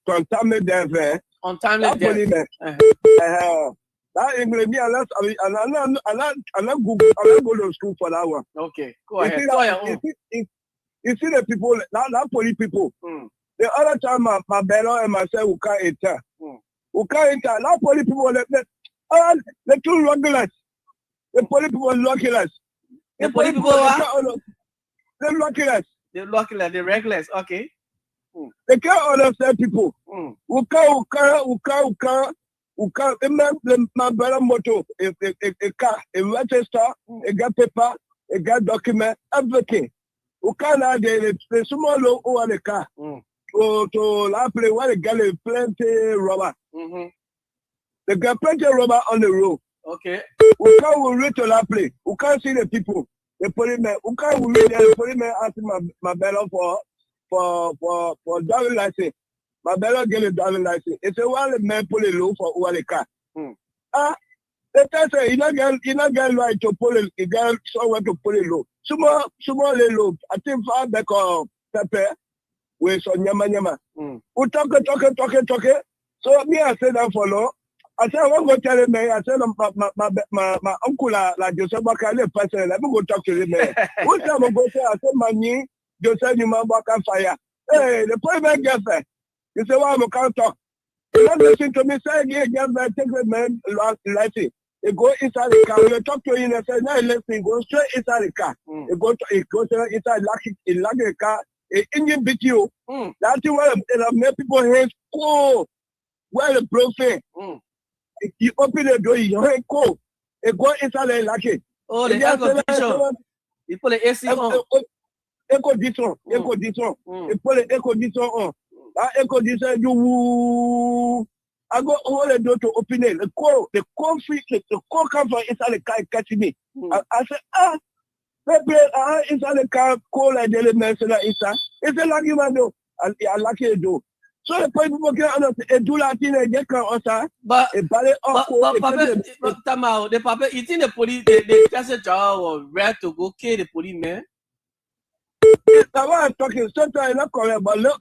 contaminate them. Untimely death. That English, I'm not go to school for that one. Okay, go ahead. You see the people, that police people. The other time, my brother and myself, we can't enter. That police people, the two regulars. The police people are luckless. The police people are? They're luckless. They're luckless, they're reckless, okay. They can't understand people. We can't. My brother motor, a car, a register, a got paper, a got document, everything. We can't have the small low over the car. To la play where they got plenty rubber. They got plenty rubber on the road. Okay. We can't reach to la play. We can't see the people. The policeman. We can't reach the policeman asking my brother for driving license. My brother get a driving license. It's a while the man pull a low for over the car. The person say you not get right to pull it. You got somewhere to pull it low. Small low. I think far back of pepper with some nyama. We talk. So me I said that for law. I said I want to go tell him. I said my uncle like Joseph Bakale person. Let me go talk to him. What time I go say? I said my name Joseph Bakale fire. Hey, the policeman gets there. You say, why I can't talk? You don't listen to me. Say, yeah, take the man license. You go inside the car. You talk to him and say, no, listen, go straight inside the car. You go inside, lock the car. The engine beat you. That's why it make people hands cold. Where the profane. You open the door, your hand cold. You go inside and lock it. Oh, the air conditioner. You put the AC on. Echo this one. You put the echo this one on. That echo this you. I go hold the door to open it. The call come from inside the car catching me. I said, inside the car, call like the element inside. It's a lucky man though. I lucky the door. So the people can understand do Latin and get also. But you think the police they test a job or where to go kill the police man? That's why I'm talking. Sometimes not correct, but look,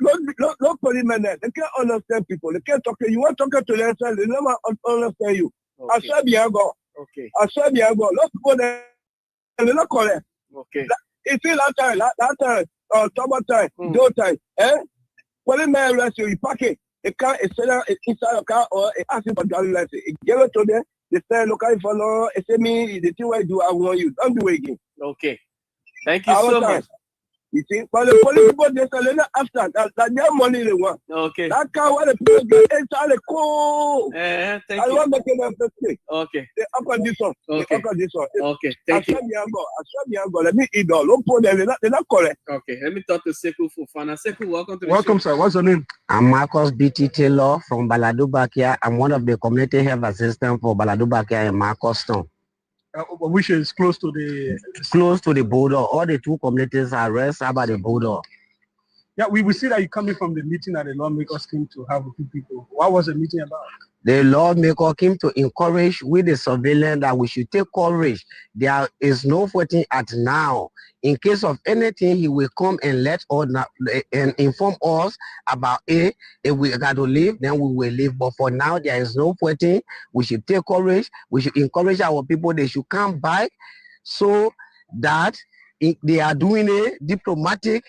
policemen, they can't understand people. They can't talk to you. You want to talk to them, they never understand you. I said, okay. I said, look, people, they're not correct. Okay. You see that time, summertime, daytime, policemen arrest you, you pack it. A car is inside a car or asking for driving license. You give it to them, they say, look, if you know, they say me, the thing I do, I want you. Don't do it again. Okay. Thank you so much. You see, but the police people they say after that their money they want. Okay. That car where the people get inside the cool. Thank you. I want to make a mistake. Okay. They offer this one. Okay. Okay. Thank you. I saw Let me eat all. Don't put them. They're not correct. Okay. Let me talk to Sekou Fofana. Sekou, welcome to the Welcome, show. sir. What's your name? I'm Marcus B.T. Taylor from Baladu Bakia. I'm one of the community health assistants for Baladu Bakia in Marcus Town. Which is close to the border. All the two communities are rest about the border. Yeah, we see that you're coming from the meeting that the lawmakers came to have with people. What was the meeting about? The lawmaker came to encourage with the surveillance that we should take courage. There is no fighting at now. In case of anything, he will come and let us and inform us about it. If we got to leave, then we will leave. But for now, there is no fighting. We should take courage. We should encourage our people. They should come back so that they are doing it diplomatically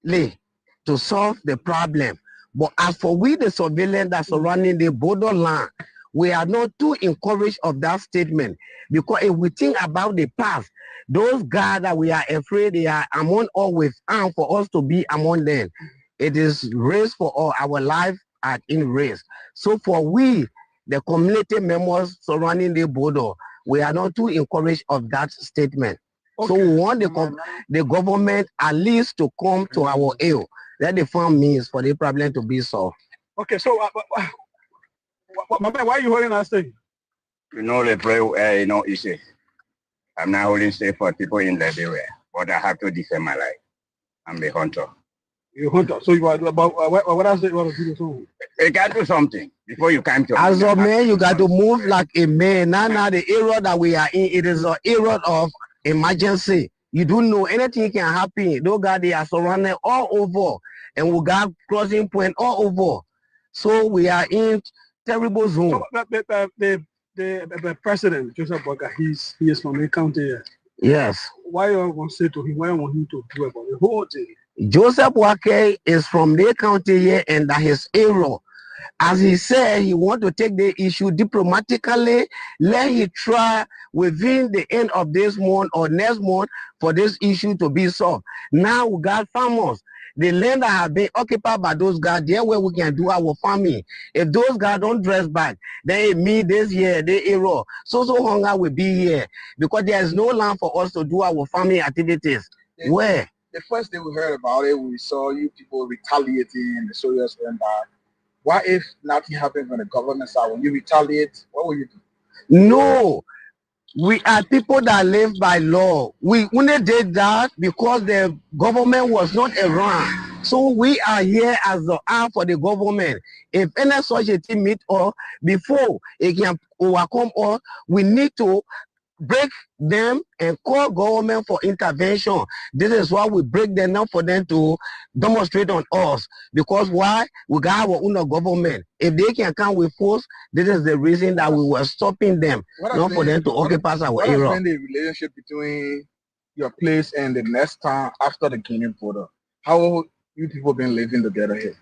to solve the problem. But as for we, the surveillance that's surrounding the borderland, we are not too encouraged of that statement. Because if we think about the past, those guys that we are afraid they are among us with arms for us to be among them. It is race for all. Our life are in race. So for we, the community members surrounding the border, we are not too encouraged of that statement. Okay. So we want the government at least to come to our aid. That the fund means for the problem to be solved. Okay, so why are you holding us thing? You know, the prayer, easy. I'm not holding safe for people in that area, but I have to defend my life. I'm the hunter. You're a hunter. So you are about what else do you want to do? You got to do something before you come to. As a man, you got to move like a man. Now the era that we are in, it is an era of emergency. You don't know anything can happen. Those guys, they are surrounded all over. And we got crossing point all over. So we are in terrible zone. So, the president, Joseph Boakai, he is from the county. Yes. Why you want to say to him? Why you want him to do about the whole thing? Joseph Boakai is from the county here and that his error. As he said, he want to take the issue diplomatically. Let him try within the end of this month or next month for this issue to be solved. Now we got farmers. The land that have been occupied by those guys, there where we can do our farming. If those guys don't dress back, then it means this year, the error. So hunger will be here because there is no land for us to do our farming activities. Where? The first day we heard about it, we saw you people retaliating, the soldiers went back. What if nothing happens on the government side? When you retaliate, what will you do? No, we are people that live by law. We only did that because the government was not around. So we are here as the arm for the government. If any such a thing meet us before it can overcome us, we need to break them and call government for intervention. This is why we break them now for them to demonstrate on us. Because why? We got our own government. If they can come with force, this is the reason that we were stopping them, not for them to occupy our area. What has been the relationship between your place and the next town after the Guinea border? How you people been living together here?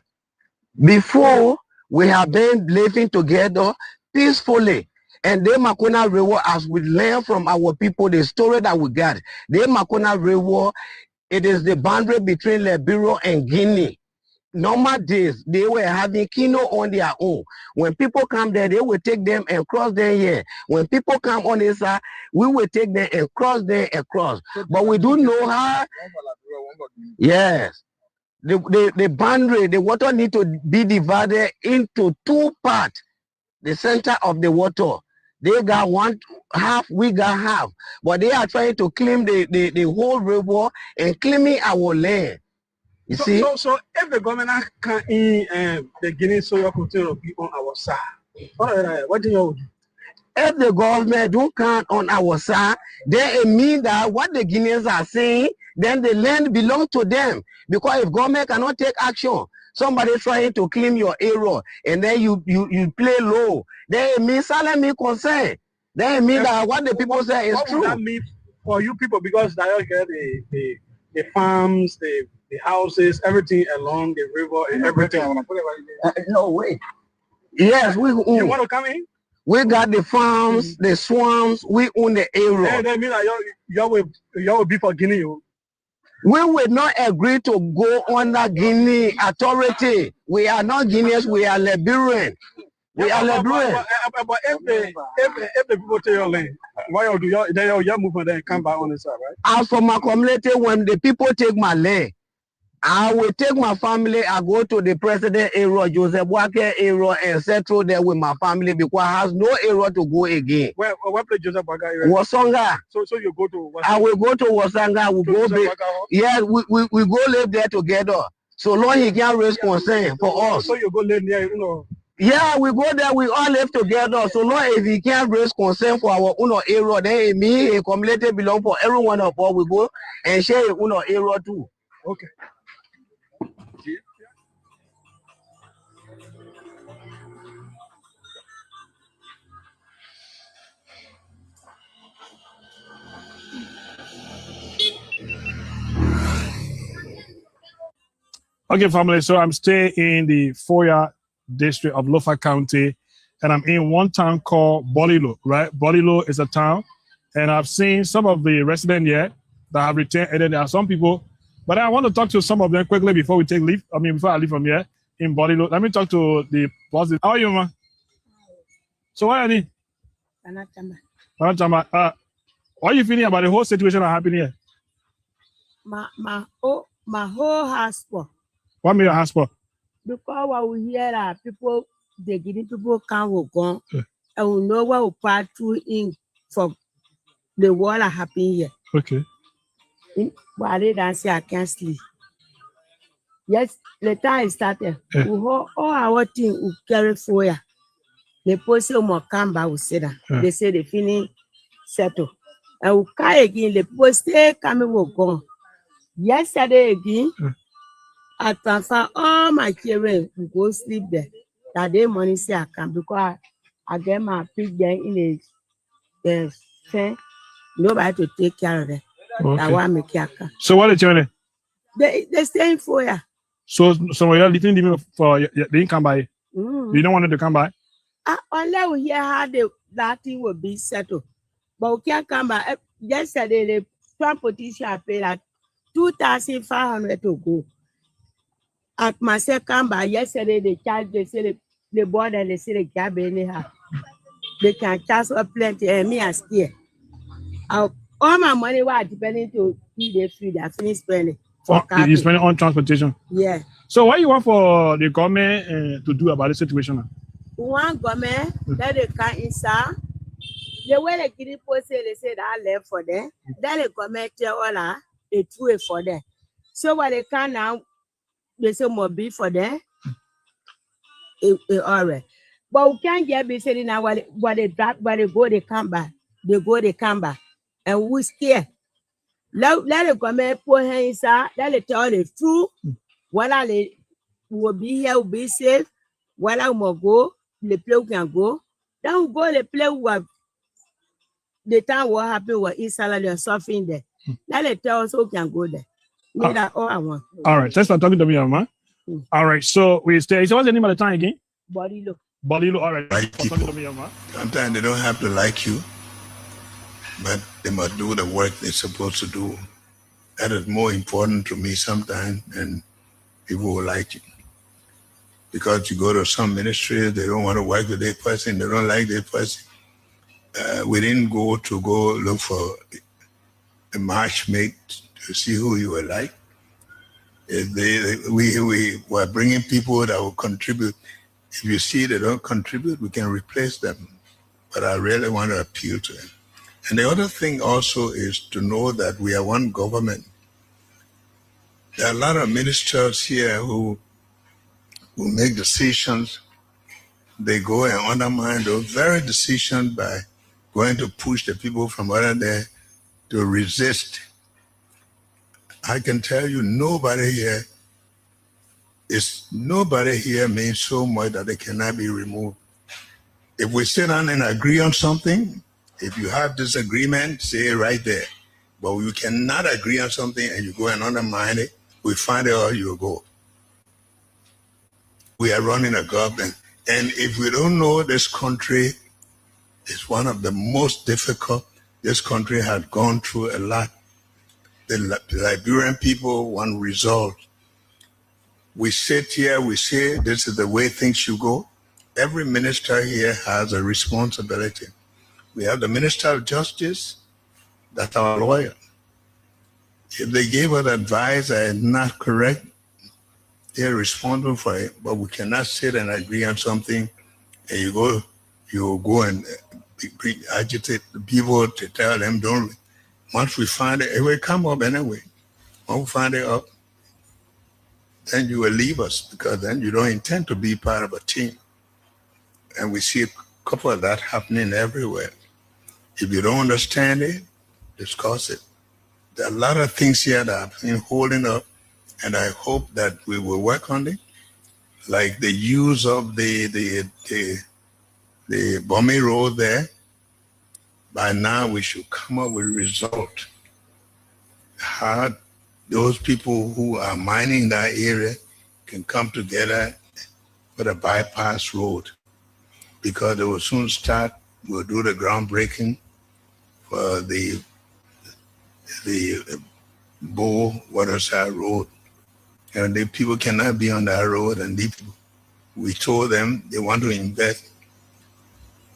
Before, we have been living together peacefully. And the Makona River, as we learn from our people, the story that we got, the Makona River, it is the boundary between Liberia and Guinea. Normal days, they were having Kino on their own. When people come there, they will take them and cross them here. When people come on this side, we will take them and cross them across. But we do know how. Yes. The boundary, the water need to be divided into two parts. The center of the water. They got one half, we got half. But they are trying to claim the whole river and claiming our land. You see? So if the government can in the Guinea soil continue to be on our side, what do you do? If the government don't count on our side, then it means that what the Guineans are saying, then the land belongs to them. Because if government cannot take action, somebody trying to claim your area, and then you play low, then it means silent me concern. Then it means that what the people say is true. What would that mean for you people? Because they get the farms, the houses, everything along the river and everything. No way. Yes, we own. You want to come in? We got the farms, the swamps, we own the area. And that means that y'all will be for Guinea. We will not agree to go under Guinea authority. We are not Guineans, we are Liberian. We are Liberian. But if the people take your land, why you do y'all move and then come back on the side, right? As for my community, when the people take my land, I will take my family, I go to the president area, Joseph Boakai area, and settle there with my family because I have no area to go again. Where place Joseph Boakai area? Wasanga. So you go to Wasanga? I will go to Wasanga. Yeah, we go live there together. So long he can raise concern for us. So you go live there, you know? Yeah, we go there, we all live together. So long if he can't raise concern for our own area, then me, a community belong for every one of us. We go and share our own area too. Okay. Okay, family, so I'm staying in the Foya district of Lofa County, and I'm in one town called Bolilo, right? Bolilo is a town, and I've seen some of the residents here that have returned, and then there are some people, but I want to talk to some of them quickly before we take leave. Before I leave from here in Bolilo. Let me talk to the boss. How are you, man? So what are you? What are you feeling about the whole situation that happened here? My whole household. What made your household? Because what we hear that people, the Guinea people can't go, and we know what we pass through in for the war that happened here. Okay. But I didn't say I can't sleep. Yes, the time started. We all our thing we carry for ya. The person will come back, we say that. They say they finish settle. And we come again, the people stay coming, we go. Yesterday again, I transfer all my children to go sleep there. That day money say I can because I get my pig there in the thing. Nobody to take care of it. Okay. That one make it. So what are they telling you? They staying for ya. So you're living for they didn't come by. You don't want them to come by? Unless we hear how that thing will be settled. But we can't come by. Yesterday, the transportation paid like 2,500 to go. At my second by yesterday, they charge, they say the board and they say the cab anyhow. They can charge up plenty and me as here. All my money was depending to eat the food. I finished spending. You spend on transportation? Yeah. So what you want for the government to do about the situation now? One government, let they come inside. The way they give people say they say that left for them. Then the government tell all that they threw it for them. So what they can now, they say more beef for them. All right. But we can't get be saying now what they drop, what they go, they come back. They go, they come back. And we scared. Let the government put her inside, let it tell the truth. Whether they will be here, will be safe. Whether we will go, the place we can go. Then we go the place where the time what happened was inside and suffering there. Let it tell us who can go there. That's all I want. All right, thanks for talking to me, man. All right, so we stay. So what's the name of the time again? Bolilo. Bolilo, all right. Like people. Sometimes they don't have to like you, but they must do the work they're supposed to do. That is more important to me sometimes than people who like you. Because you go to some ministries, they don't want to work with their person, they don't like their person. We didn't go look for a matchmate to see who you were like. We were bringing people that will contribute. If you see they don't contribute, we can replace them. But I really want to appeal to them. And the other thing also is to know that we are one government. There are a lot of ministers here who make decisions. They go and undermine those very decisions by going to push the people from other there to resist. I can tell you nobody here means so much that they cannot be removed. If we sit down and agree on something, if you have disagreement, say it right there. But you cannot agree on something and you go and undermine it, we find out you go. We are running a government. And if we don't know this country is one of the most difficult, this country has gone through a lot. The Liberian people want results. We sit here, we say this is the way things should go. Every minister here has a responsibility. We have the Minister of Justice, that's our lawyer. If they gave us advice that is not correct, they're responsible for it, but we cannot sit and agree on something and you go and agitate the people to tell them, don't. Once we find it will come up anyway. Once we find it up, then you will leave us because then you don't intend to be part of a team. And we see a couple of that happening everywhere. If you don't understand it, discuss it. There are a lot of things here that have been holding up, and I hope that we will work on it, like the use of the Bommy Road there. By now, we should come up with a result. How those people who are mining that area can come together with a bypass road, because they will soon start. We'll do the groundbreaking for the Bow Waterside Road. And the people cannot be on that road, and we told them they want to invest.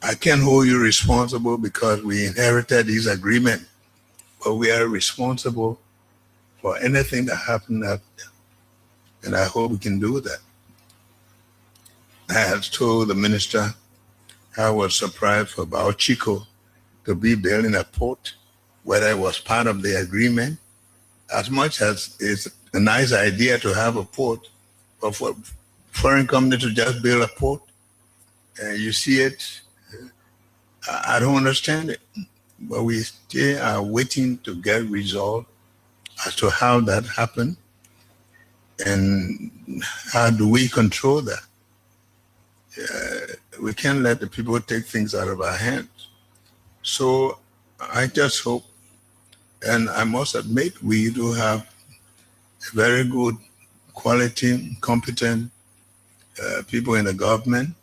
I can't hold you responsible because we inherited this agreement, but we are responsible for anything that happened out there. And I hope we can do that. I had told the minister I was surprised for Bauchico to be building a port, whether it was part of the agreement. As much as it's a nice idea to have a port, but for foreign company to just build a port, and you see it, I don't understand it. But we still are waiting to get resolved as to how that happened and how do we control that. we can't let the people take things out of our hands. So I just hope, and I must admit, we do have very good, quality, competent people in the government,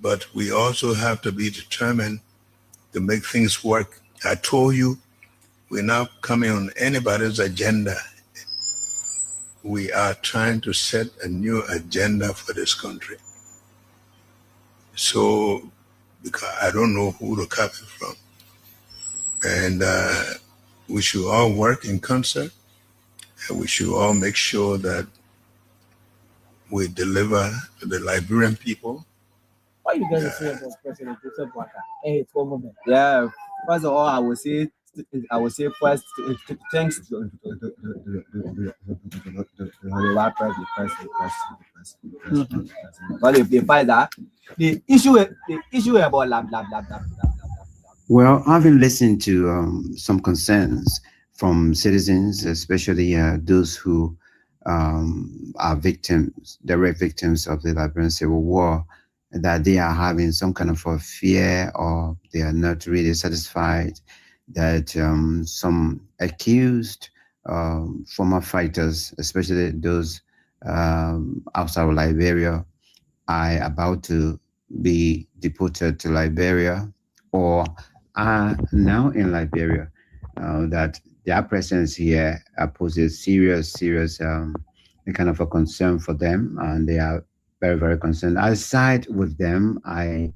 but we also have to be determined to make things work. I told you, we're not coming on anybody's agenda. We are trying to set a new agenda for this country. So, because I don't know who to copy from. And we should all work in concert, and we should all make sure that we deliver to the Liberian people. What you guys say about President Joseph Boakai and his government? Yeah, first of all, I would say first thanks to the president. But if they find that the issue about blah blah blah blah blah. Well, having listened to some concerns from citizens, especially those who are victims, direct victims of the Liberian Civil War, that they are having some kind of a fear, or they are not really satisfied that some accused former fighters, especially those outside of Liberia, are about to be deported to Liberia or are now in Liberia, that their presence here poses serious kind of a concern for them, and they are very concerned. I side with them. I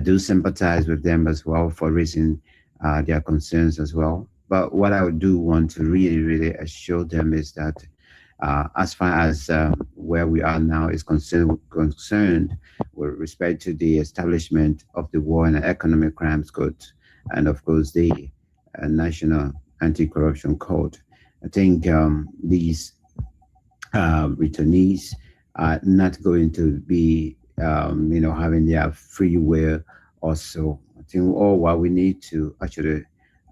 do sympathize with them as well for raising their concerns as well. But what I do want to really assure them is that as far as where we are now is concerned with respect to the establishment of the War and Economic Crimes Code, and of course the National Anti-Corruption Code, I think these returnees are not going to be, having their free will also. I think all what we need to actually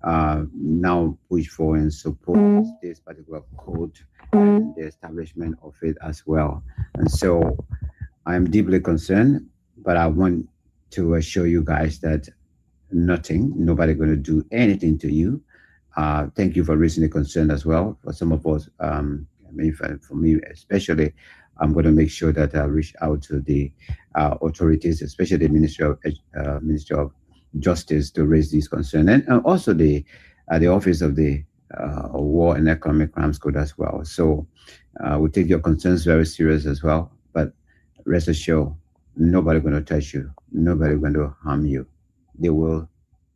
now push for and support this particular code and the establishment of it as well. And so I'm deeply concerned, but I want to assure you guys that nobody going to do anything to you. Thank you for raising the concern as well. For some of us, for me especially, I'm going to make sure that I reach out to the authorities, especially the Ministry of Justice, to raise these concerns, and also the Office of the War and Economic Crimes Code as well. So we take your concerns very serious as well. But rest assured, nobody going to touch you. Nobody going to harm you. They will.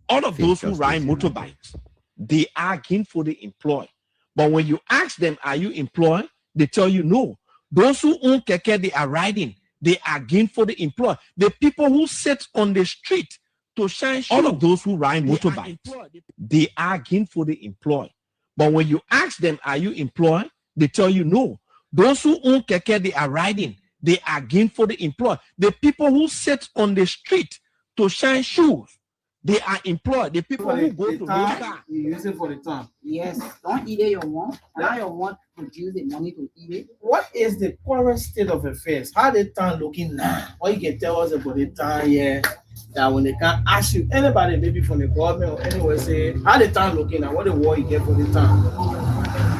All of those who ride motorbikes, they are gainfully employed. But when you ask them, are you employed? They tell you no. Those who own keke, they are riding. They are gainfully employed. The people who sit on the street to shine shoes, all of those who ride motorbikes, they are gainfully employed. But when you ask them, are you employed? They tell you no. Those who own keke, they are riding. They are gainfully employed. The people who sit on the street to shine shoes, they are employed. The people who go to the you use it for the time. Yes, don't eat it your want. Allow your want to produce the money to eat it. What is the current state of affairs? How the town looking now? What you can tell us about the town here? That when they can ask you, anybody maybe from the government or anywhere, say how the town looking now? What the war you get for the town?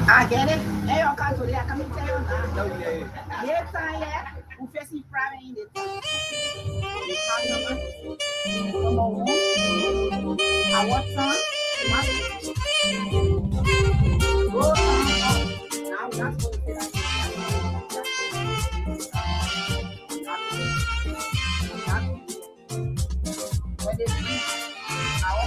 I get it. Hey, you can't tell you. I can't tell you now. Yes, I am. We facing private in the town. Number one, our town. Go now that's what we say. When they see our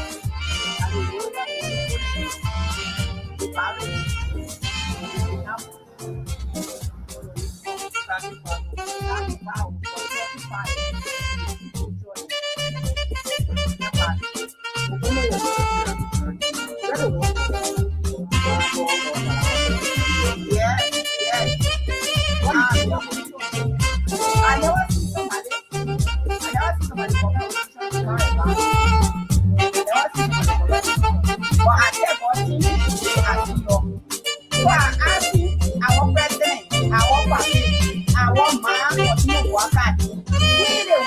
I never see somebody but I tell God, so I ask you, our president, our party, our man, or you work at we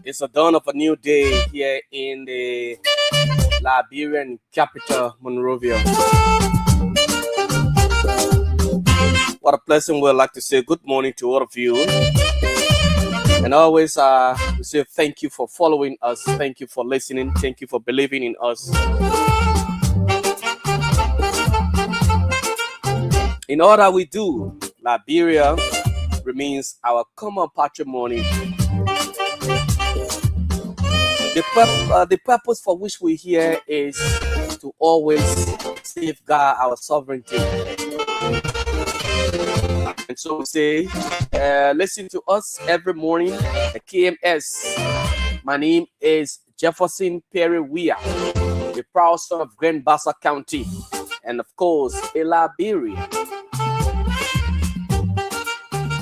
It's a dawn of a new day here in the Liberian capital, Monrovia. What a pleasant we'd like to say good morning to all of you. And always we say thank you for following us. Thank you for listening. Thank you for believing in us. In all that we do, Liberia remains our common patrimony. The purpose for which we're here is to always safeguard our sovereignty. And so we say, listen to us every morning at KMS. My name is Jefferson Perry WEAH, the proud son of Grand Bassa County, and of course, a Liberian.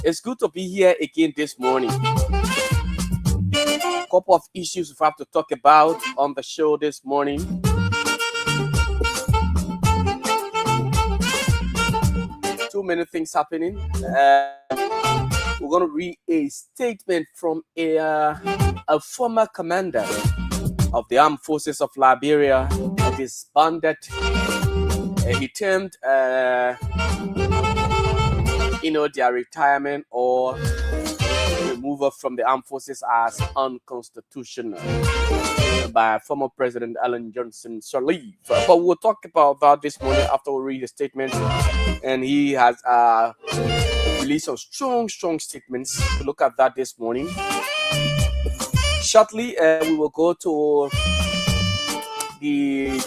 It's good to be here again this morning. Couple of issues we have to talk about on the show this morning. Too many things happening. We're going to read a statement from a former commander of the Armed Forces of Liberia, disbanded. He termed, their retirement or removal from the armed forces as unconstitutional by former President Ellen Johnson Sirleaf. But we'll talk about that this morning after we read the statement. And he has released some strong statements. To look at that this morning. Shortly, we will go to the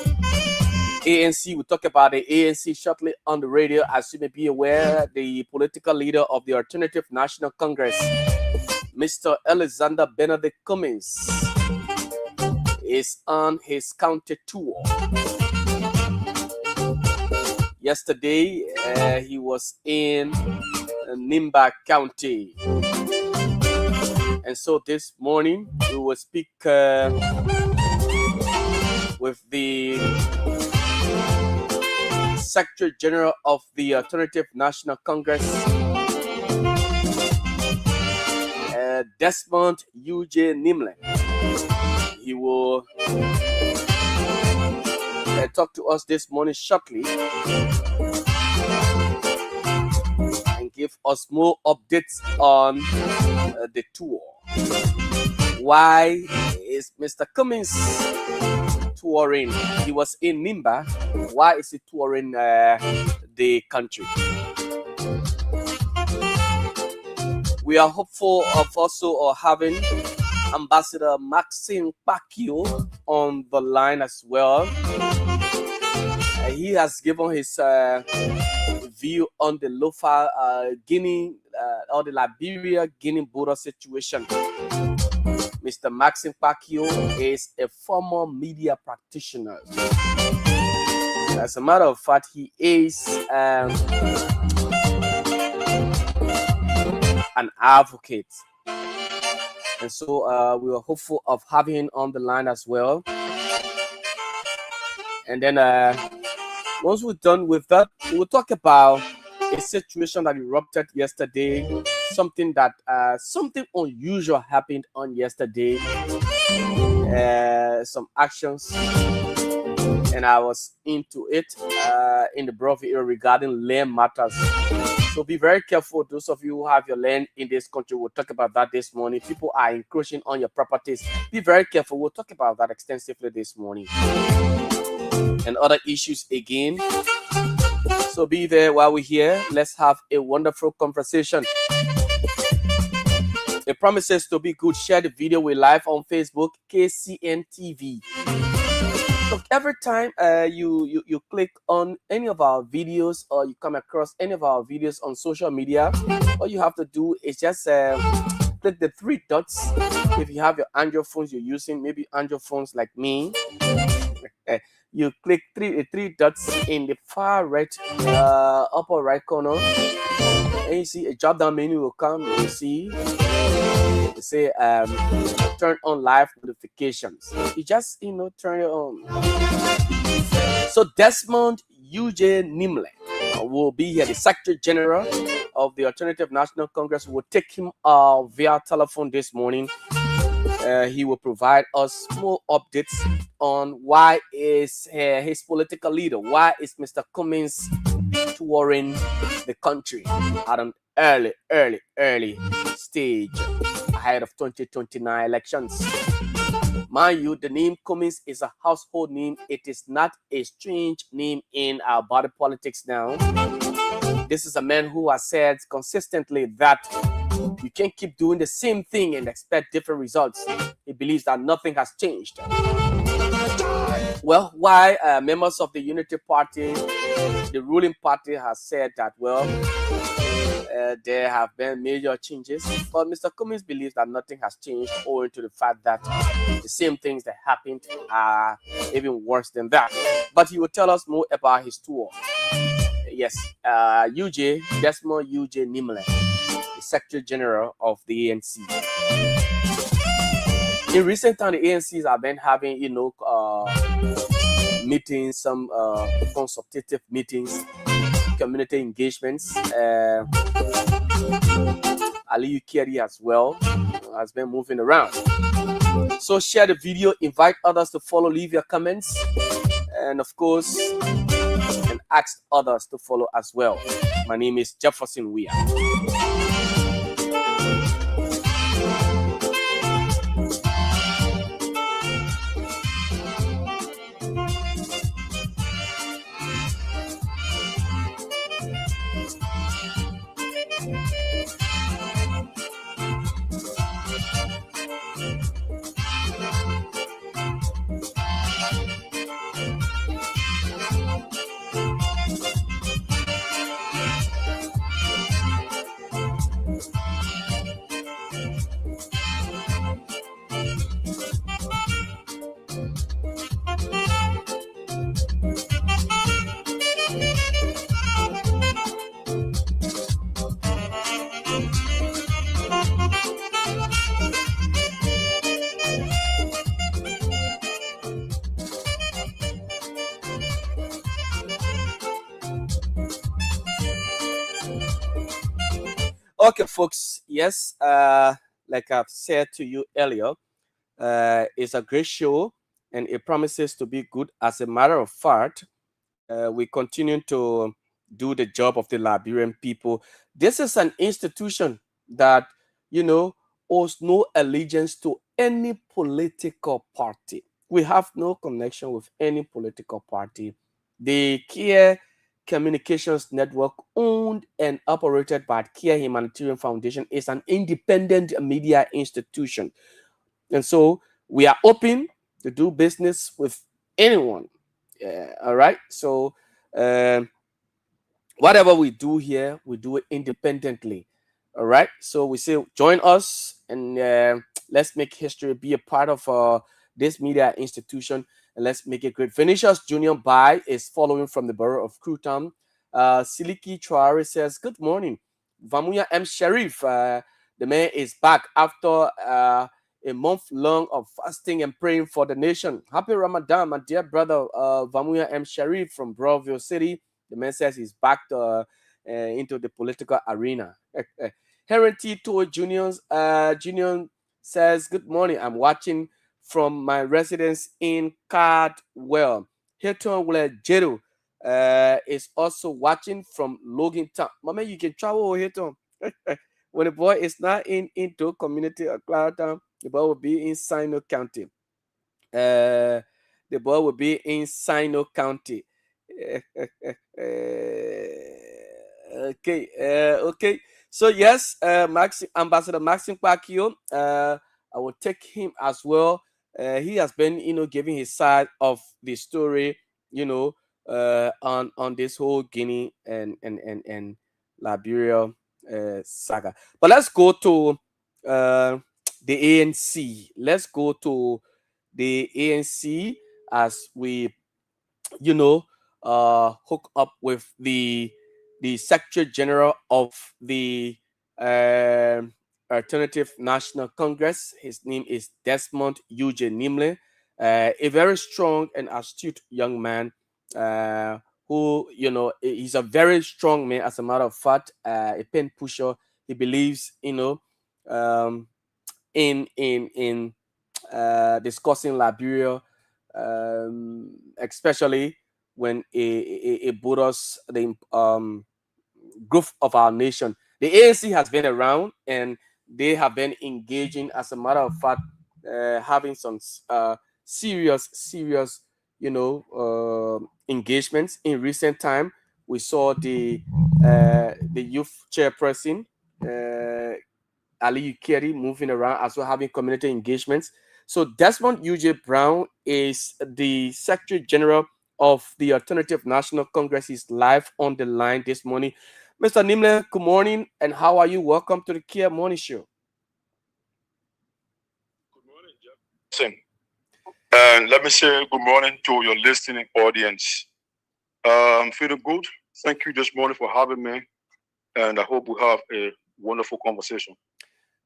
ANC. We'll talk about the ANC shortly on the radio. As you may be aware, the political leader of the Alternative National Congress, Mr. Alexander Benedict Cummings, is on his county tour. Yesterday, he was in Nimba County. And so this morning, we will speak with the Secretary General of the Alternative National Congress, Desmond U.J. Nimle. He will talk to us this morning shortly and give us more updates on the tour. Why is Mr. Cummings touring? He was in Nimba. Why is he touring the country? We are hopeful of also having Ambassador Maxime Pacquiao on the line as well. He has given his view on the Lofa Guinea or the Liberia-Guinea border situation. Mr. Maxime Pacquiao is a former media practitioner. As a matter of fact, he is an advocate. And so we are hopeful of having him on the line as well. And then once we're done with that, we will talk about a situation that erupted yesterday. Something unusual happened on yesterday. Some actions, and I was into it in the Bravo area regarding land matters. So be very careful, those of you who have your land in this country. We'll talk about that this morning. People are encroaching on your properties. Be very careful. We'll talk about that extensively this morning. And other issues again. So be there while we're here. Let's have a wonderful conversation. It promises to be good. Share the video. We're live on Facebook, KCN TV. So every time you click on any of our videos or you come across any of our videos on social media, all you have to do is just click the three dots. If you have your Android phones you're using, maybe Android phones like me, you click three dots in the far right upper right corner, and you see a drop down menu will come. You see it say turn on live notifications. You just turn it on. So Desmond U.J. Nimle will be here, the Secretary General of the Alternative National Congress. Will take him via telephone this morning. He will provide us more updates on why is his political leader, why is Mr. Cummings touring the country at an early stage ahead of 2029 elections. Mind you, the name Cummings is a household name. It is not a strange name in our body politics now. This is a man who has said consistently that you can't keep doing the same thing and expect different results. He believes that nothing has changed. Well, why members of the Unity Party, the ruling party, has said that, well, there have been major changes, but Mr. Cummings believes that nothing has changed, owing to the fact that the same things that happened are even worse than that. But he will tell us more about his tour. Yes, Desmond U.J. Nimle, the Secretary General of the ANC. In recent time, the ANCs have been having, meetings, some consultative meetings, community engagements. Aliyu Kear as well has been moving around. So share the video, invite others to follow, leave your comments, and of course, and ask others to follow as well. My name is Jefferson WEAH. Okay, folks. Yes, like I've said to you earlier, it's a great show and it promises to be good. As a matter of fact, we continue to do the job of the Liberian people. This is an institution that, owes no allegiance to any political party. We have no connection with any political party. The Kear Communications Network, owned and operated by Kear Humanitarian Foundation, is an independent media institution. And so we are open to do business with anyone. All right. So whatever we do here, we do it independently. All right. So we say join us and let's make history, be a part of this media institution, and let's make it great. Vinicius Junior Bai is following from the borough of Cruton. Siliki Traore says, good morning. Vamuya M. Sharif, the man is back after a month long of fasting and praying for the nation. Happy Ramadan, my dear brother Vamuya M. Sharif from Broadview City. The man says he's back into the political arena. Henry T. Toy Junior says, good morning. I'm watching from my residence in Cardwell. Hilton Wille Jeru is also watching from Logan Town. Mama, you can travel Hilton. When the boy is not into community or Clarendon, the boy will be in Sino County. The boy will be in Sino County. Okay. So yes, Ambassador Maxim Kwakio, I will take him as well. He has been, giving his side of the story, on this whole Guinea and Liberia saga. But let's go to the ANC. Let's go to the ANC as we hook up with the Secretary General of the Alternative National Congress. His name is Desmond Eugene Nimle, a very strong and astute young man who, he's a very strong man. As a matter of fact, a pen pusher. He believes, in discussing Liberia, especially when it brought us the growth of our nation. The ANC has been around and they have been engaging, as a matter of fact, having some serious, engagements in recent time. We saw the youth chairperson, Ali Ukeri, moving around as well, having community engagements. So Desmond UJ Brown is the Secretary General of the Alternative National Congress. He's live on the line this morning. Mr. Nimle, good morning, and how are you? Welcome to the Kear Morning Show. Good morning, Jefferson. And let me say good morning to your listening audience. I'm feeling good. Thank you this morning for having me, and I hope we have a wonderful conversation.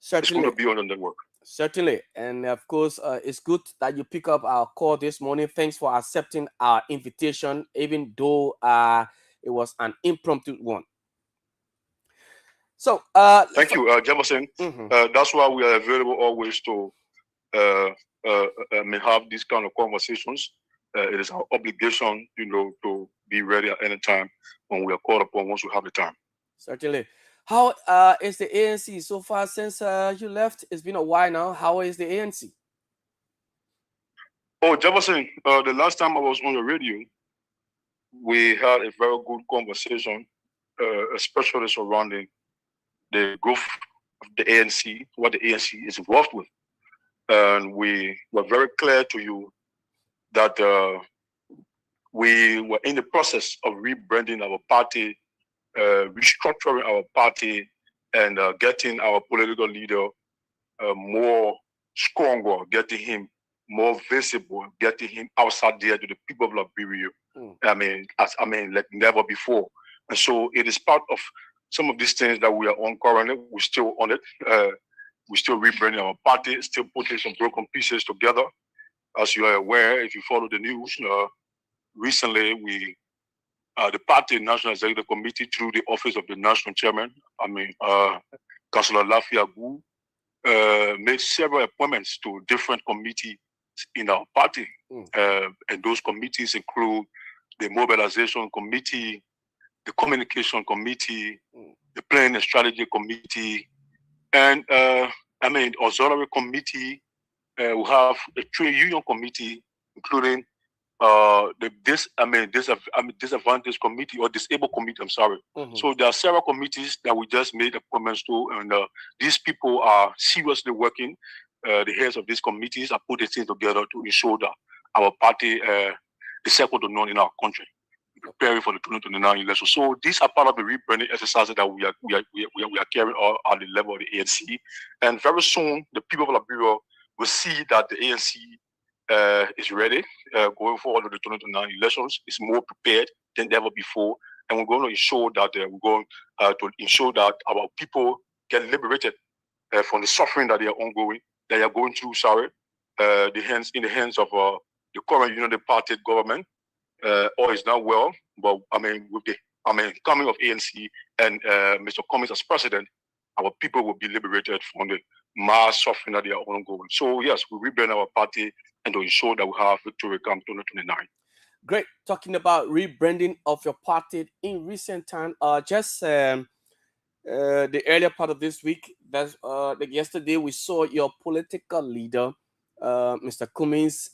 Certainly. It's going to be on the network. Certainly. And of course, it's good that you pick up our call this morning. Thanks for accepting our invitation, even though it was an impromptu one. So, thank you, Jefferson. That's why we are available always to have these kind of conversations. It is our obligation, to be ready at any time when we are called upon once we have the time. Certainly. How is the ANC so far since you left? It's been a while now. How is the ANC? Oh, Jefferson, the last time I was on the radio, we had a very good conversation, especially surrounding the growth of the ANC, what the ANC is involved with. And we were very clear to you that we were in the process of rebranding our party, restructuring our party, and getting our political leader more stronger, getting him more visible, getting him outside there to the people of Liberia. Like never before. And so it is part of some of these things that we are on currently. We're still on it. We're still rebranding our party, still putting some broken pieces together. As you are aware, if you follow the news, recently we the party National Executive Committee through the office of the National Chairman, Councillor Lafia Gu, made several appointments to different committees in our party. And those committees include the Mobilization Committee, the Communication Committee, the Planning and Strategy Committee, and Auxiliary Committee. We have the Trade Union Committee, including disadvantaged committee or disabled committee. I'm sorry. So there are several committees that we just made appointments to, and these people are seriously working. The heads of these committees are putting things together to ensure that our party is second to none in our country, preparing for the 2029 election. So these are part of the rebranding exercises that we are carrying out at the level of the ANC. And very soon, the people of Liberia will see that the ANC is ready going forward with the 2029 elections. Is more prepared than ever before, and we're going to ensure that our people get liberated from the suffering that they are going through. In the hands of the current United Party government. All is not well, but with the coming of ANC and Mr. Cummings as president, our people will be liberated from the mass suffering that they are ongoing. So yes, we rebrand our party and to ensure that we have victory come 2029. Great. Talking about rebranding of your party in recent time, the earlier part of this week, yesterday we saw your political leader, Mr. Cummings,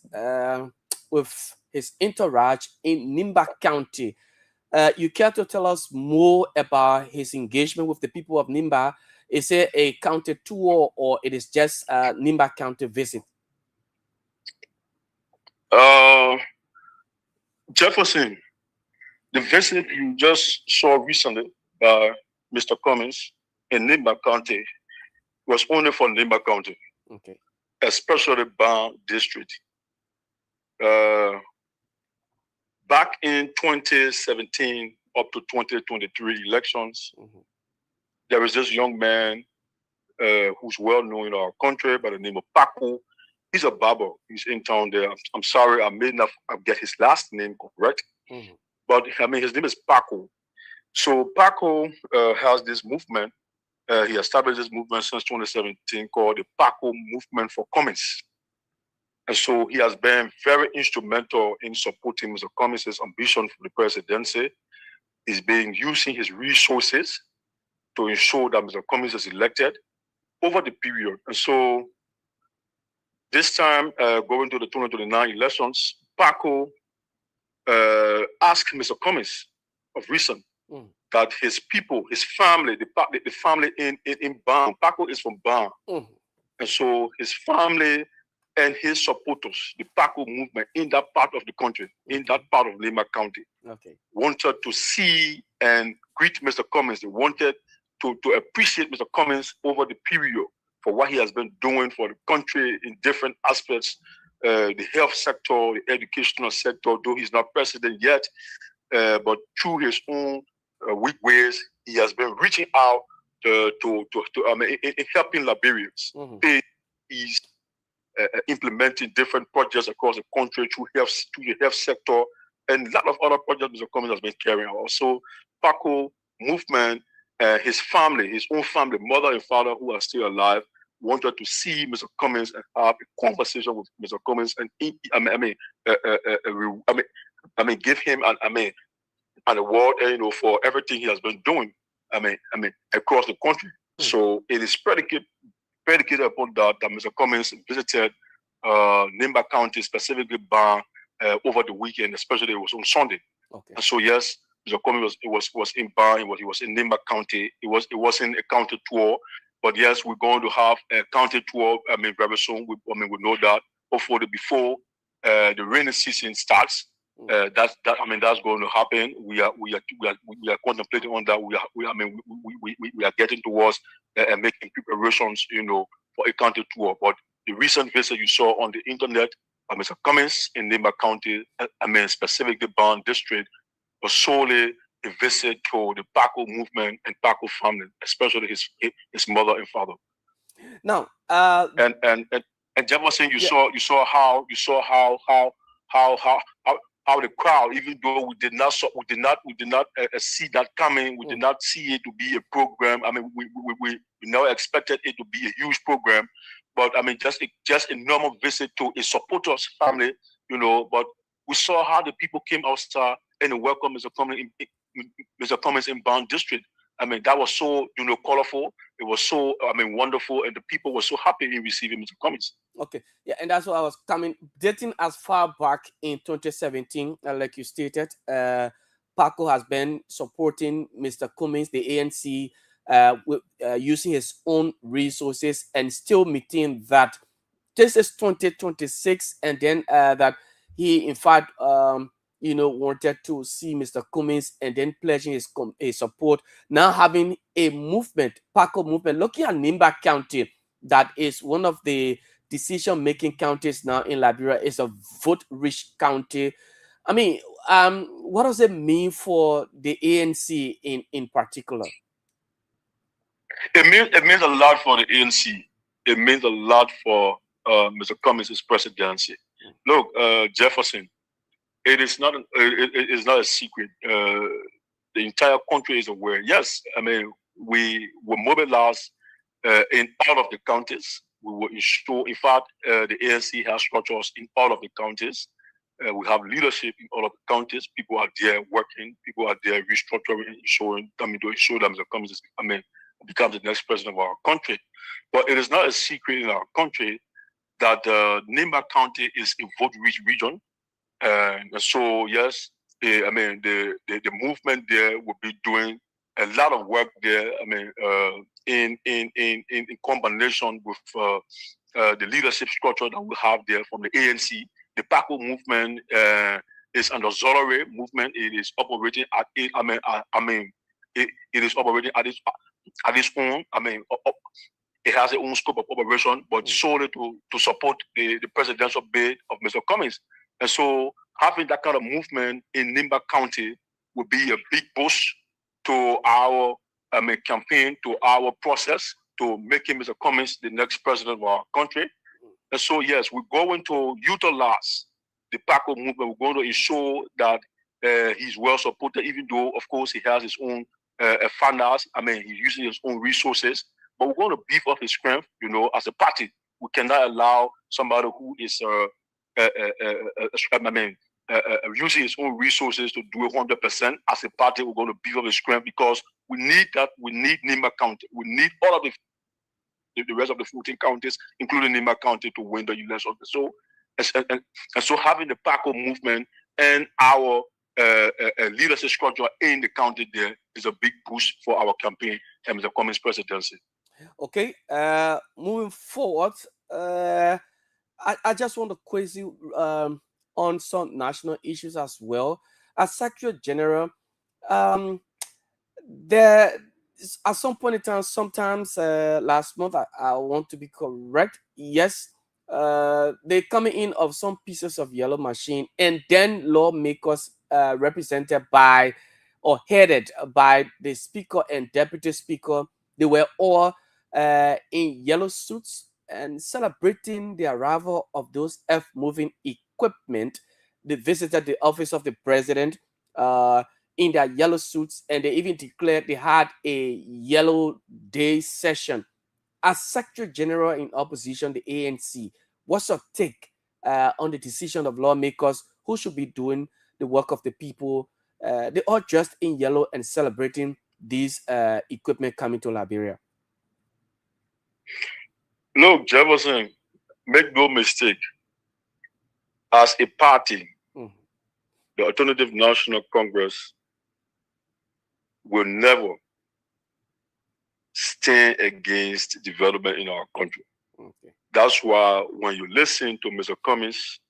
with his entourage in Nimba County. You care to tell us more about his engagement with the people of Nimba? Is it a county tour or it is just a Nimba County visit? Jefferson, the visit you just saw recently by Mr. Cummings in Nimba County was only for Nimba County, especially Ban District. Back in 2017 up to 2023 elections, there was this young man who's well known in our country by the name of Paco. He's a barber. He's in town there. I'm sorry, I may not get his last name correct, but his name is Paco. So Paco has this movement. He established this movement since 2017 called the Paco Movement for Cummings. And so he has been very instrumental in supporting Mr. Cummings' ambition for the presidency. He's been using his resources to ensure that Mr. Cummings is elected over the period. And so this time, going to the 2029 elections, Paco asked Mr. Cummings of recent that his people, his family, the family in Ban, Paco is from Ban. And so his family and his supporters, the Paco movement in that part of the country, in that part of Lima County, wanted to see and greet Mr. Cummings. They wanted to appreciate Mr. Cummings over the period for what he has been doing for the country in different aspects, the health sector, the educational sector, though he's not president yet, but through his own weak ways, he has been reaching out in helping Liberians. He's implementing different projects across the country through the health sector, and a lot of other projects Mr. Cummings has been carrying out. So Paco movement, his family, his own family, mother and father who are still alive, wanted to see Mr. Cummings and have a conversation with Mr. Cummings and give him an award, for everything he has been doing, across the country. So it is predicated upon that Mr. Cummings visited Nimba County, specifically Ban, over the weekend, especially it was on Sunday. And so yes, Mr. Cummings was in Ban, he was in Nimba County. It wasn't a county tour, but yes, we're going to have a county tour. Very soon. We know that hopefully before the rainy season starts. That's going to happen. We are contemplating on that. We are getting towards and making preparations, for a county tour. But the recent visit you saw on the internet by Mr. Cummings in Nimba County, specifically Ban District, was solely a visit to the Paco movement and Paco family, especially his mother and father. Now, and Jefferson, you saw how how the crowd, even though we did not see that coming, we did not see it to be a program. I mean, we never expected it to be a huge program, but I mean, just a normal visit to a supporters family, you know. But we saw how the people came outside and welcomed Mr. Cummings in Bond District. I mean, that was so, you know, colorful. It was so, I mean, wonderful, and the people were so happy in receiving Mr. Cummings. Okay, yeah, and that's what I was dating as far back in 2017, like you stated. Paco has been supporting Mr. Cummings, the ANC, using his own resources, and still meeting that this is 2026, and then that he, in fact, you know, wanted to see Mr. Cummings, and then pledging his support. Now having a movement, Paco movement, looking at Nimba County, that is one of the decision-making counties now in Liberia, is a vote-rich county. I mean, what does it mean for the ANC in particular? It means a lot for the ANC. It means a lot for Mr. Cummings' presidency. Look, Jefferson, it is not a secret. The entire country is aware. Yes, I mean, we were mobilized in all of the counties. We will ensure, in fact, the ANC has structures in all of the counties. We have leadership in all of the counties. People are there working. People are there restructuring, ensuring, to ensure that Mr. Cummings becomes the next president of our country. But it is not a secret in our country that Nimba County is a vote-rich region. And so, yes, I mean, the movement there will be doing a lot of work there. I mean, in combination with the leadership structure that we have there from the ANC. The Paco movement is under Zolore movement. It is operating at it. It is operating at its own. I mean, it has its own scope of operation, but solely to support the presidential bid of Mr. Cummings. And so having that kind of movement in Nimba County would be a big push to our campaign, to our process, to making Mr. Cummings the next president of our country. And so, yes, we're going to utilize the Paco movement. We're going to ensure that he's well supported, even though, of course, he has his own funders. I mean, he's using his own resources. But we're going to beef up his strength, you know, as a party. We cannot allow somebody who is using his own resources to do it 100%. As a party, we're going to beef up his strength because we need that. We need Nimba County. We need all of the rest of the 14 counties, including Nimba County, to win the election. So, and so having the Paco movement and our leadership structure in the county there is a big push for our campaign and Mr. Cummings' presidency. Okay, moving forward, I just want to quiz you on some national issues as well. As Secretary General, there at some point in time, sometimes last month, I want to be correct. Yes, they coming in of some pieces of yellow machine, and then lawmakers represented by or headed by the speaker and deputy speaker, they were all in yellow suits and celebrating the arrival of those earth-moving equipment. They visited the office of the president in their yellow suits, and they even declared they had a yellow day session. As Secretary General in opposition, the ANC, what's your take on the decision of lawmakers who should be doing the work of the people? They are dressed in yellow and celebrating these equipment coming to Liberia. Look, Jefferson, make no mistake. As a party, the Alternative National Congress will never stand against development in our country. Okay. That's why when you listen to Mr. Cummings,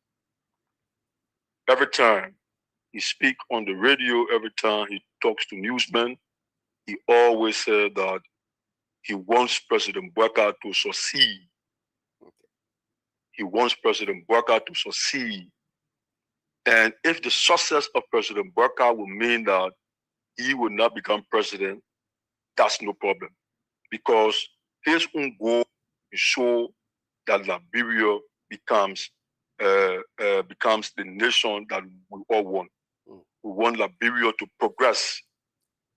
every time he speaks on the radio, every time he talks to newsmen, he always said that he wants President Bouaka to succeed. Okay. He wants President Bouaka to succeed. And if the success of President Bouaka will mean that he will not become president, that's no problem. Because his own goal is to show that Liberia becomes becomes the nation that we all want. We want Liberia to progress.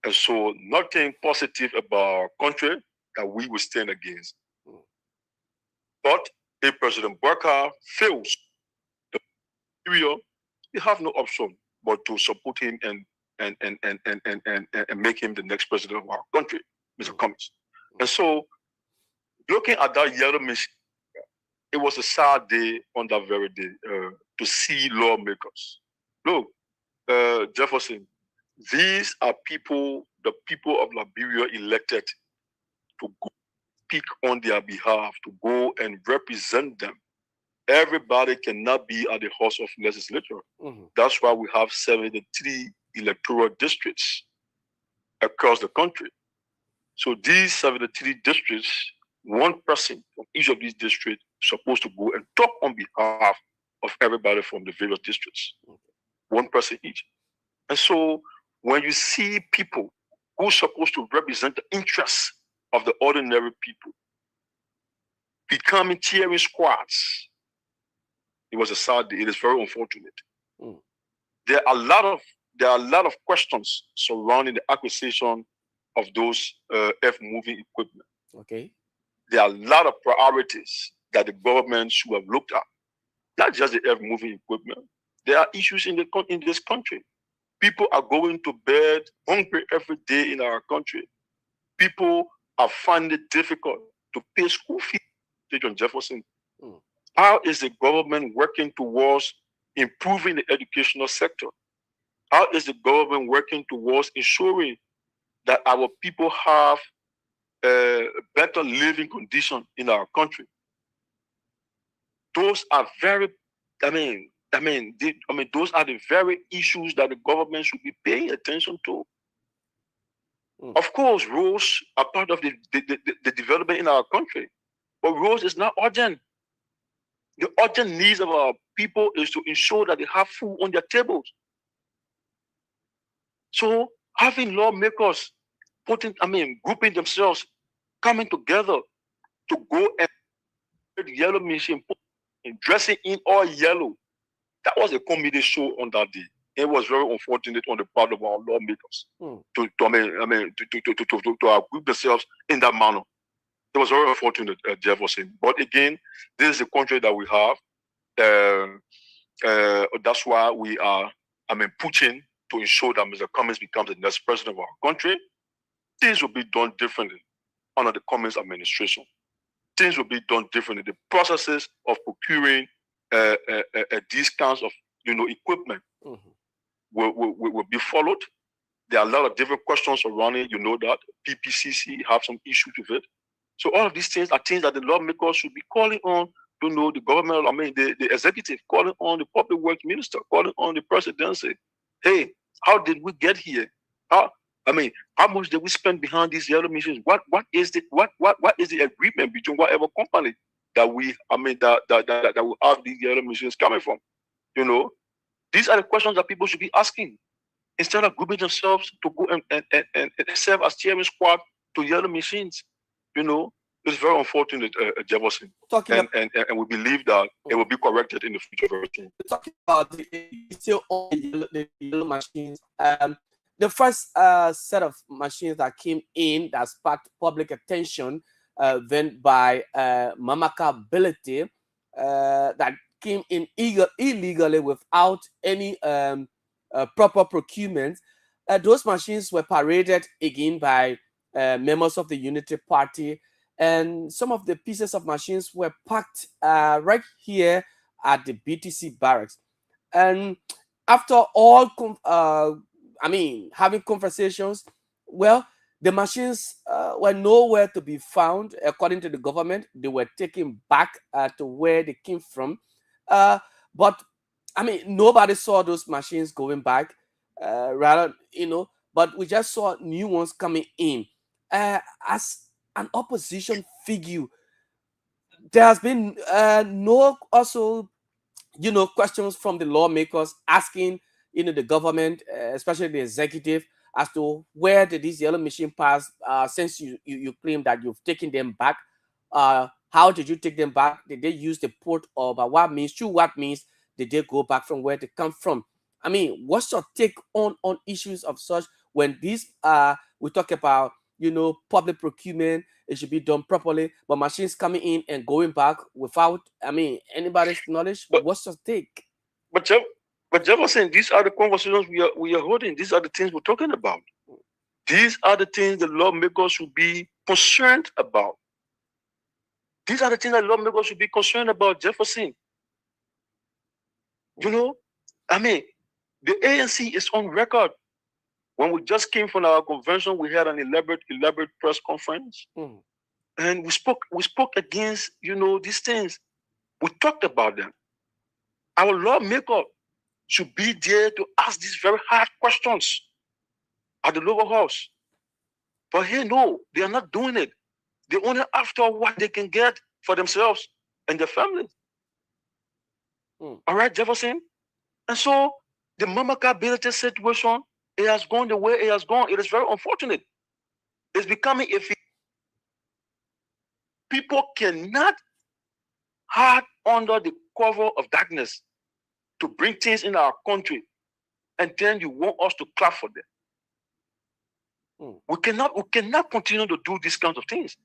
And so nothing positive about our country that we will stand against. But if President Barker fails Liberia, we have no option but to support him and make him the next president of our country, Mr. Cummings. And so looking at that yellow machine, it was a sad day on that very day to see lawmakers. Look, Jefferson, these are people, the people of Liberia elected to go speak on their behalf, to go and represent them. Everybody cannot be at the House of Legislature. That's why we have 73 electoral districts across the country. So these 73 districts, one person from each of these districts is supposed to go and talk on behalf of everybody from the various districts. One person each. And so when you see people who are supposed to represent the interests of the ordinary people becoming cheering squads, it was a sad day. It is very unfortunate. There are a lot of questions surrounding the acquisition of those earth-moving equipment. Okay. There are a lot of priorities that the government should have looked at. Not just the earth-moving equipment. There are issues in this country. People are going to bed hungry every day in our country. People are finding it difficult to pay school fees. John Jefferson. How is the government working towards improving the educational sector? How is the government working towards ensuring that our people have better living conditions in our country? Those are very, those are the very issues that the government should be paying attention to. Of course, roads are part of the development in our country, but roads is not urgent. The urgent needs of our people is to ensure that they have food on their tables. So having lawmakers grouping themselves, coming together to go and the yellow machine and dressing in all yellow, that was a comedy show on that day. It was very unfortunate on the part of our lawmakers to group themselves in that manner. It was very unfortunate, Jefferson. But again, this is the country that we have. That's why we are, pushing to ensure that Mr. Cummings becomes the next president of our country. Things will be done differently under the Cummings administration. Things will be done differently. The processes of procuring these kinds of equipment will be followed. There are a lot of different questions around it. You know that PPCC have some issues with it. So all of these things are things that the lawmakers should be calling on, the government, the executive, calling on the public works minister, calling on the presidency. Hey, how did we get here? How much did we spend behind these yellow machines? What is the agreement between whatever company that we that will have these yellow machines coming from? These are the questions that people should be asking instead of grouping themselves to go and serve as chairman squad to yellow machines. It's very unfortunate, Jefferson. And we believe that it will be corrected in the future very soon. Talking about still on the yellow machines, the first set of machines that came in that sparked public attention then by Mamaka Ability that came in illegally without any proper procurement. Those machines were paraded again by members of the Unity Party, and some of the pieces of machines were packed right here at the BTC barracks. And after all, having conversations, well, the machines were nowhere to be found. According to the government, they were taken back to where they came from. But nobody saw those machines going back. But we just saw new ones coming in. As an opposition figure, there has been questions from the lawmakers asking, the government, especially the executive, as to where did these yellow machine pass since you claim that you've taken them back How did you take them back? Did they use the port, or by what means? Through what means did they go back from where they come from? I mean, what's your take on issues of such when these we talk about, you know, public procurement, it should be done properly, but machines coming in and going back without, I mean, anybody's knowledge? But what's your take? but Jefferson, these are the conversations we are holding. These are the things we're talking about. These are the things the lawmakers should be concerned about. These are the things that lawmakers should be concerned about, Jefferson. You know, I mean, the ANC is on record. When we just came from our convention, we had an elaborate press conference, and we spoke against, you know, these things. We talked about them. Our lawmaker should be there to ask these very hard questions at the lower house. But here, no, they are not doing it. They only after what they can get for themselves and their families. All right, Jefferson? And so the Mamaka situation, it has gone the way it has gone. It is very unfortunate. It's becoming people cannot hide under the cover of darkness to bring things in our country, and then you want us to clap for them. We cannot continue to do these kinds of things.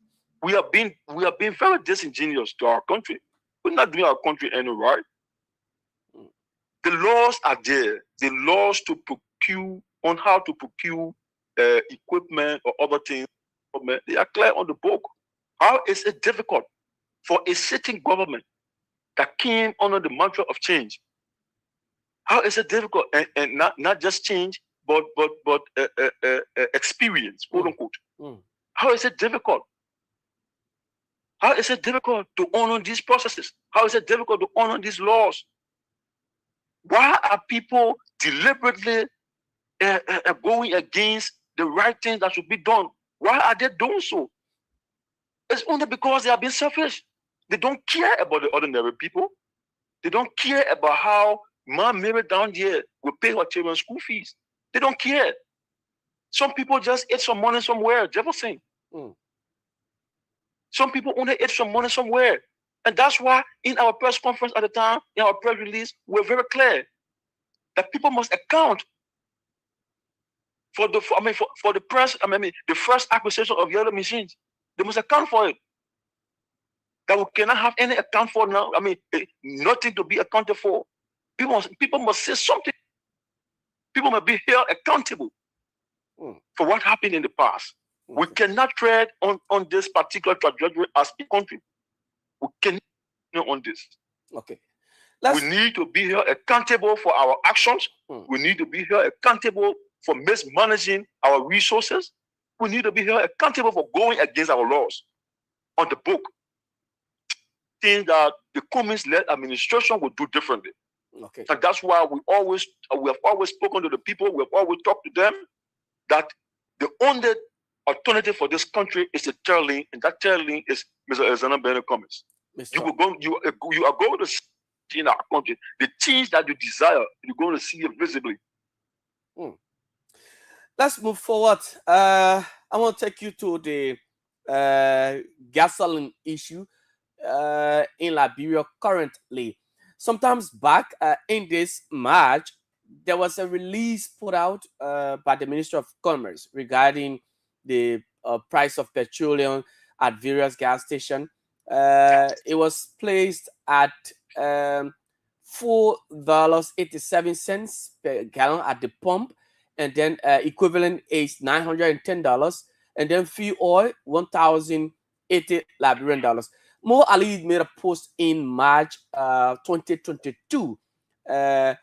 We are being very disingenuous to our country. We're not doing our country any right. The laws are there. The laws to procure on how to procure equipment or other things, they are clear on the book. How is it difficult for a sitting government that came under the mantra of change? How is it difficult, and not just change, but experience, quote unquote? How is it difficult? How is it difficult to honor these processes? How is it difficult to honor these laws? Why are people deliberately going against the right things that should be done? Why are they doing so? It's only because they are being selfish. They don't care about the ordinary people. They don't care about how Mom Mary down here will pay her children's school fees. They don't care. Some people just ate some money somewhere, Jefferson. Some people only ate some money somewhere. And that's why in our press conference at the time, in our press release, we're very clear that people must account for the the first acquisition of yellow machines. They must account for it. That we cannot have any account for now. Nothing to be accounted for. People must say something. People must be held accountable for what happened in the past. We cannot tread on this particular trajectory as a country. We cannot on this. Okay. We need to be held accountable for our actions. We need to be held accountable for mismanaging our resources. We need to be held accountable for going against our laws on the book. Things that the Cummins-led administration will do differently. Okay. And that's why we have always spoken to the people, we have always talked to them that the only alternative for this country is a third lane, and that third lane is Mr. Alexander Bennett Cummins. You are going to see in our country the change that you desire. You're going to see it visibly. Let's move forward. I want to take you to the gasoline issue in Liberia currently. Sometimes back in this March, there was a release put out by the Minister of Commerce regarding the price of petroleum at various gas stations. It was placed at $4.87 per gallon at the pump, and then equivalent is $910, and then fuel oil $1,080 Liberian dollars. Mo Ali made a post in March 2022 that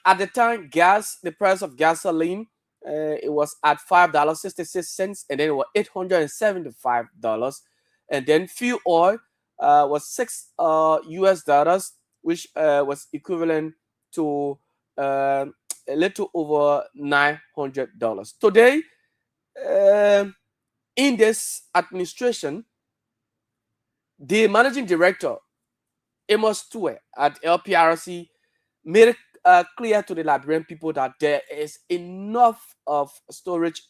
at the time the price of gasoline it was at $5.66, and then it was $875, and then fuel oil was $6 US, which was equivalent to a little over $900. Today, in this administration, the managing director, Amos Tue at LPRC, made it clear to the Liberian people that there is enough of storage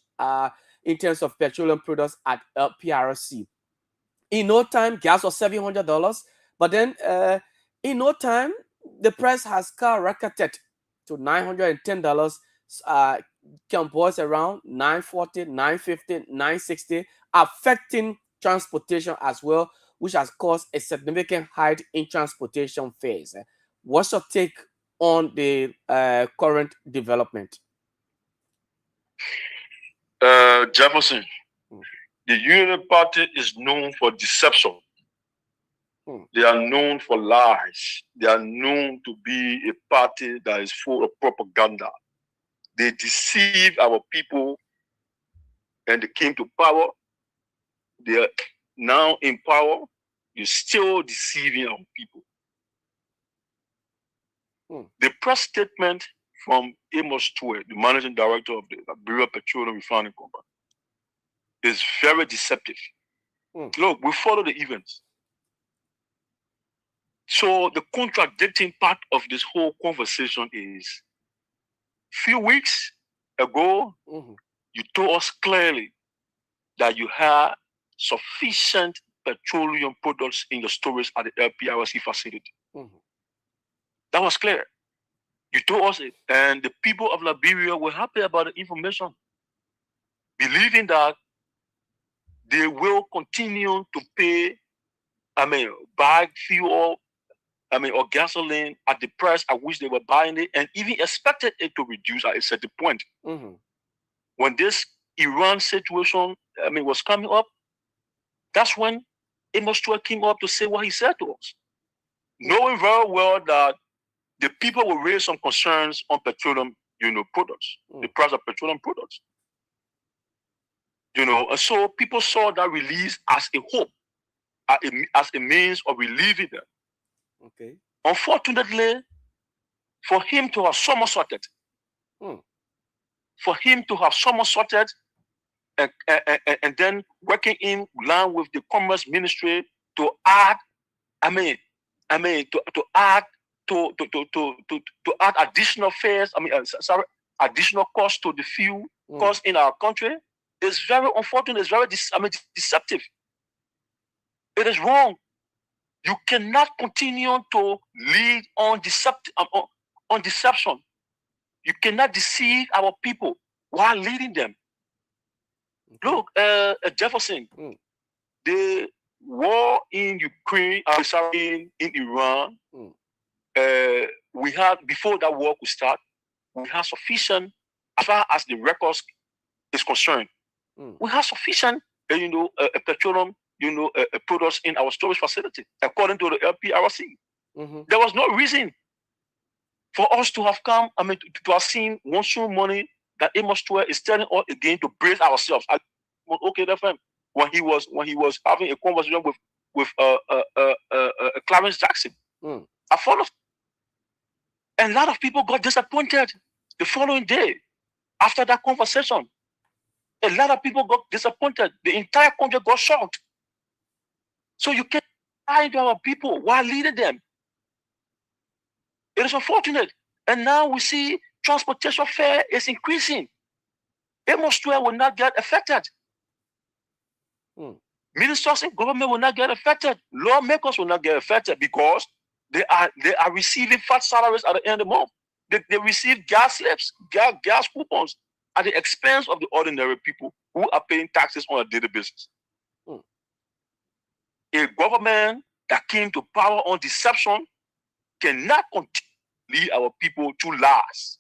in terms of petroleum products at LPRC. In no time, gas was $700, but then in no time, the price has skyrocketed to $910. Can boils around $940, $950, $960, affecting transportation as well, which has caused a significant hike in transportation fares. What's your take on the current development? Jefferson, the Unity Party is known for deception. They are known for lies. They are known to be a party that is full of propaganda. They deceive our people and they came to power. They are now in power. You're still deceiving our people. The press statement from Amos Stewart, the managing director of the Liberia Petroleum Refining Company, is very deceptive. Look, we follow the events. So the contradicting part of this whole conversation is, few weeks ago, you told us clearly that you had sufficient petroleum products in your storage at the LPRC facility. That was clear. You told us it, and the people of Liberia were happy about the information, believing that they will continue to pay, buy fuel, or gasoline at the price at which they were buying it, and even expected it to reduce at a certain point. When this Iran situation, was coming up, that's when Amos Stewart came up to say what he said to us, knowing very well that the people will raise some concerns on petroleum, products, the price of petroleum products. And so people saw that release as a hope, as a means of relieving them. Okay. Unfortunately, for him to have somersaulted, and then working in line with the Commerce Ministry to add, to add additional fares, additional costs to the fuel costs in our country is very unfortunate. It's very deceptive. It is wrong. You cannot continue to lead on deception. You cannot deceive our people while leading them. Look, Jefferson, the war in Ukraine, in Iran, we had, before that war could start, we had sufficient, as far as the records is concerned, we have sufficient, petroleum, products in our storage facility, according to the LPRC. There was no reason for us to have come, to have seen monsoon money that Amos Stewart is telling us again to brace ourselves. Okay, that's fine. When he was having a conversation with Clarence Jackson, I followed, and a lot of people got disappointed the following day after that conversation. A lot of people got disappointed. The entire country got shocked. So you can't lie to our people while leading them. It is unfortunate. And now we see transportation fare is increasing. Amos Stewart will not get affected. Ministers in government will not get affected. Lawmakers will not get affected because they are receiving fat salaries at the end of the month. They receive gas slips, gas coupons at the expense of the ordinary people who are paying taxes on a daily basis. A government that came to power on deception cannot continue to lead our people to lies.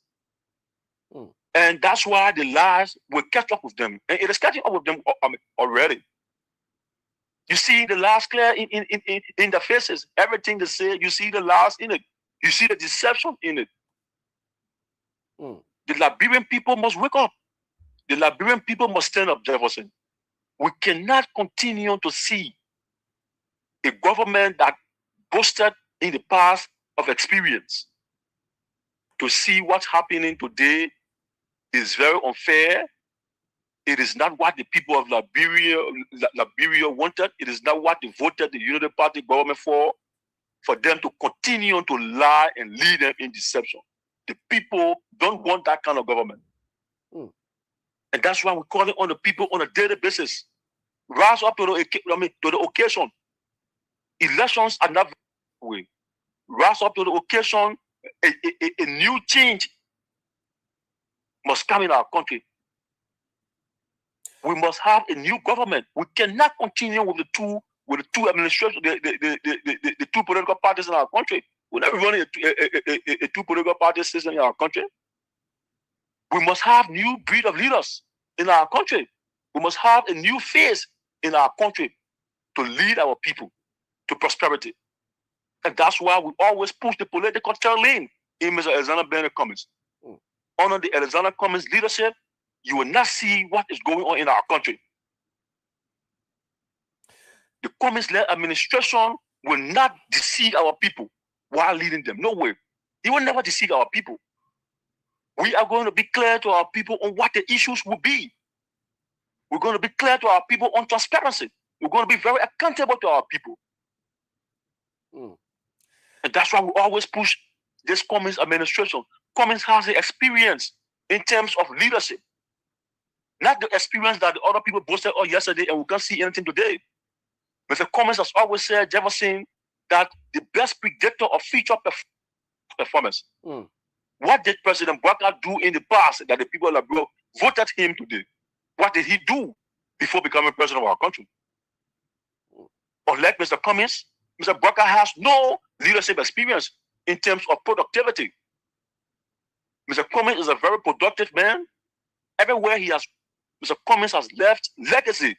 And that's why the lies will catch up with them. And it is catching up with them already. You see the lies clear in the faces. Everything they say, you see the lies in it. You see the deception in it. The Liberian people must wake up. The Liberian people must stand up, Jefferson. We cannot continue to see a government that boasted in the past of experience. To see what's happening today is very unfair. It is not what the people of Liberia wanted. It is not what they voted the Unity Party government for them to continue to lie and lead them in deception. The people don't want that kind of government. And that's why we're calling on the people on a daily basis rise up to the occasion. Elections are not way. Rise up to the occasion. A new change must come in our country. We must have a new government. We cannot continue with the two administrations, the two political parties in our country. We're not running a two political party system in our country. We must have new breed of leaders in our country. We must have a new face in our country to lead our people to prosperity. And that's why we always push the political tail lane in Mr. Alexander Bennett Cummings. Under the Alexander Cummings leadership, you will not see what is going on in our country. The Cummings-led administration will not deceive our people while leading them. No way. He will never deceive our people. We are going to be clear to our people on what the issues will be. We're going to be clear to our people on transparency. We're going to be very accountable to our people. And that's why we always push this Cummings administration. Cummings has the experience in terms of leadership. Not the experience that the other people boasted on yesterday and we can't see anything today. Mr. Cummings has always said, Jefferson, that the best predictor of future performance. What did President Barker do in the past that the people of Liberia voted him today? What did he do before becoming president of our country? Unlike Mr. Cummings, Mr. Barker has no leadership experience in terms of productivity. Mr. Cummings is a very productive man. Everywhere Mr. Cummings has left legacy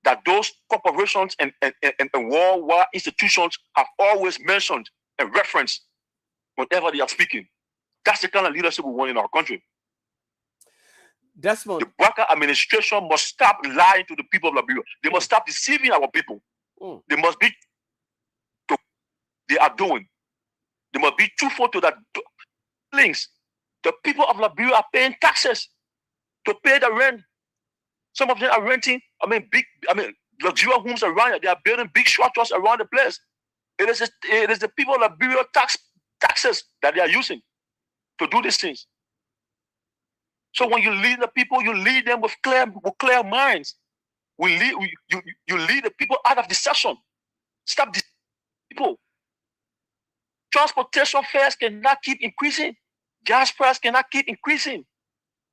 that those corporations and worldwide institutions have always mentioned and referenced whenever they are speaking. That's the kind of leadership we want in our country. Desmond. The Barker administration must stop lying to the people of Liberia. They must stop deceiving our people. They must be they are doing. They must be truthful to that things. The people of Liberia are paying taxes to pay the rent. Some of them are renting, luxurious homes around it. They are building big structures around the place. It is the people of Liberia taxes that they are using to do these things. So when you lead the people, you lead them with clear minds. You lead the people out of deception. Stop deceiving people. Transportation fares cannot keep increasing. Gas price cannot keep increasing.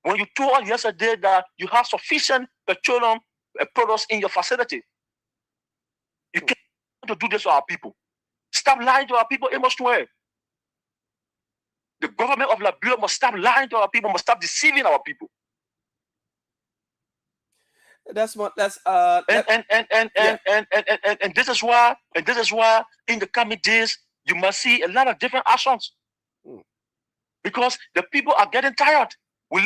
When you told us yesterday that you have sufficient petroleum products in your facility, you can't do this to our people. Stop lying to our people, Amos Noel. The government of Liberia must stop lying to our people, must stop deceiving our people. That's what and this is why in the coming days you must see a lot of different actions. Because the people are getting tired. We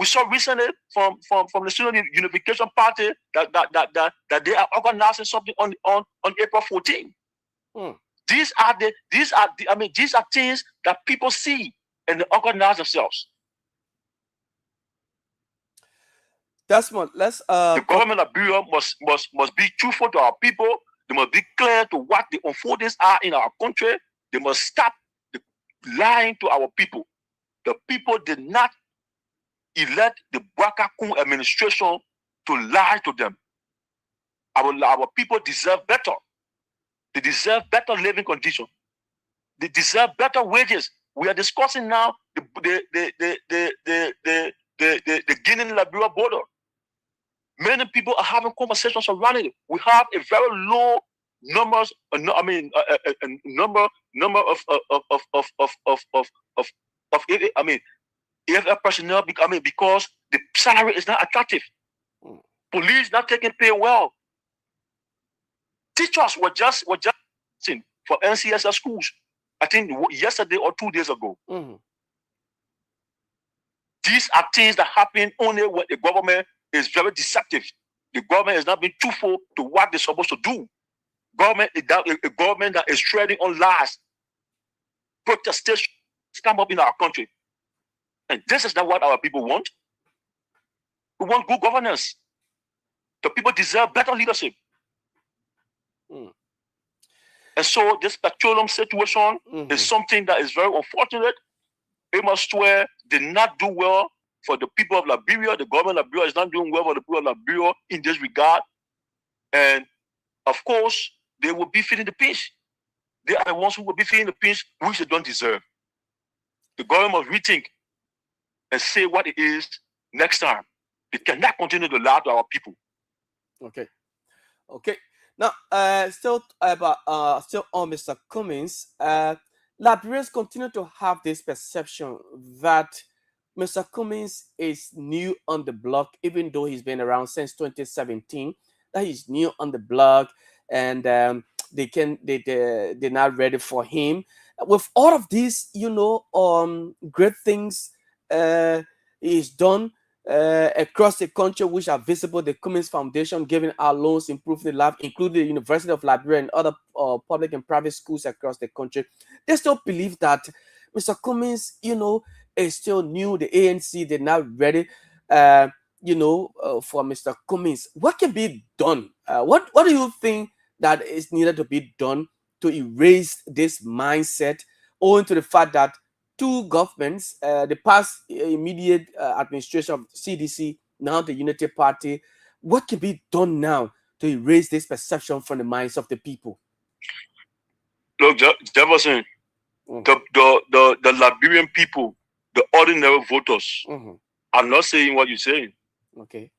saw recently from the Student Unification Party that they are organizing something on April 14. These are things that people see and they organize themselves. Desmond, the government of Liberia must be truthful to our people. They must be clear to what the unfoldings are in our country. They must stop lying to our people. The people did not elect the Barker administration to lie to them. Our people deserve better. They deserve better living conditions. They deserve better wages. We are discussing now the Guinea-Liberia border. Many people are having conversations around it. We have a very low number of EFF personnel. Because the salary is not attractive. Police not taking pay well. Teachers were just for NCSS schools. I think yesterday or 2 days ago. These are things that happen only when the government is very deceptive. The government is not being truthful to what they're supposed to do. A government that is treading on lies. Protestation come up in our country. And this is not what our people want. We want good governance. The people deserve better leadership. And so this petroleum situation is something that is very unfortunate. Amos Swear did not do well for the people of Liberia. The government of Liberia is not doing well for the people of Liberia in this regard. And of course, they will be feeling the pinch. They are the ones who will be feeling the pinch, which they don't deserve. The government must rethink and say what it is next time. They cannot continue to lie to our people. Okay. Okay. Now, still about still on Mr. Cummings, Liberians continue to have this perception that Mr. Cummings is new on the block, even though he's been around since 2017. That he's new on the block, and they're not ready for him. With all of these, great things he's done across the country, which are visible. The Cummings Foundation giving out loans, improving the life, including the University of Liberia and other public and private schools across the country. They still believe that Mr. Cummings, is still new. The ANC, they're not ready, for Mr. Cummings. What can be done? What do you think that is needed to be done to erase this mindset, owing to the fact that two governments, the past immediate administration of CDC, now the Unity Party, what can be done now to erase this perception from the minds of the people? Look, Jefferson, the Liberian people, the ordinary voters, are not saying what you're saying. Okay.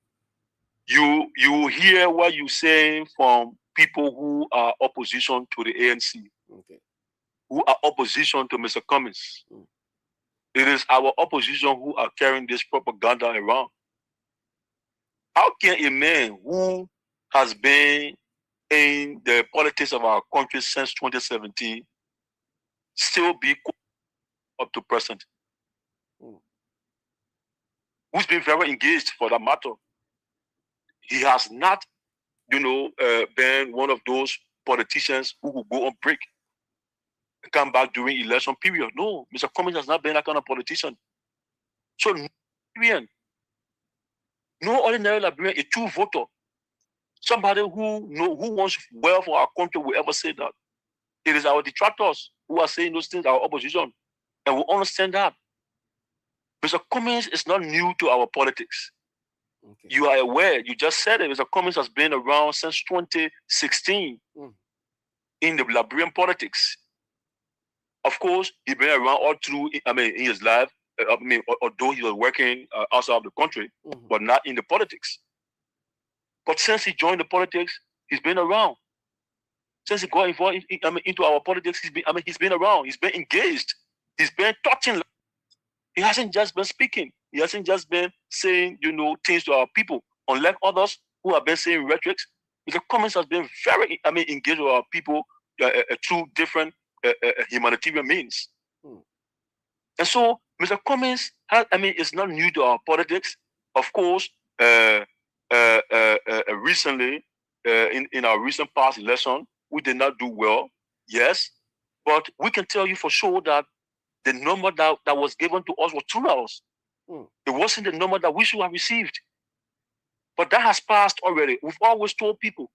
You hear what you're saying from people who are opposition to the ANC, who are opposition to Mr. Cummings. It is our opposition who are carrying this propaganda around. How can a man who has been in the politics of our country since 2017 still be up to present? Who's been very engaged for that matter? He has not, been one of those politicians who will go on break and come back during election period. No, Mr. Cummings has not been that kind of politician. So, no ordinary Liberian, a true voter, somebody who wants well for our country will ever say that. It is our detractors who are saying those things, our opposition, and we understand that. Mr. Cummings is not new to our politics. Okay. You are aware, you just said it, Mr. Cummings has been around since 2016 in the Liberian politics. Of course, he's been around all through, in his life, although he was working outside of the country, but not in the politics. But since he joined the politics, he's been around. Since he got involved into our politics, he's been around. He's been engaged. He's been touching. He hasn't just been speaking. He hasn't just been saying, things to our people. Unlike others who have been saying rhetoric, Mr. Cummings has been very, engaged with our people through different humanitarian means. And so, Mr. Cummings is not new to our politics. Of course, recently, in our recent past election, we did not do well, yes, but we can tell you for sure that the number that was given to us was $2. It wasn't the number that we should have received. But that has passed already. We've always told people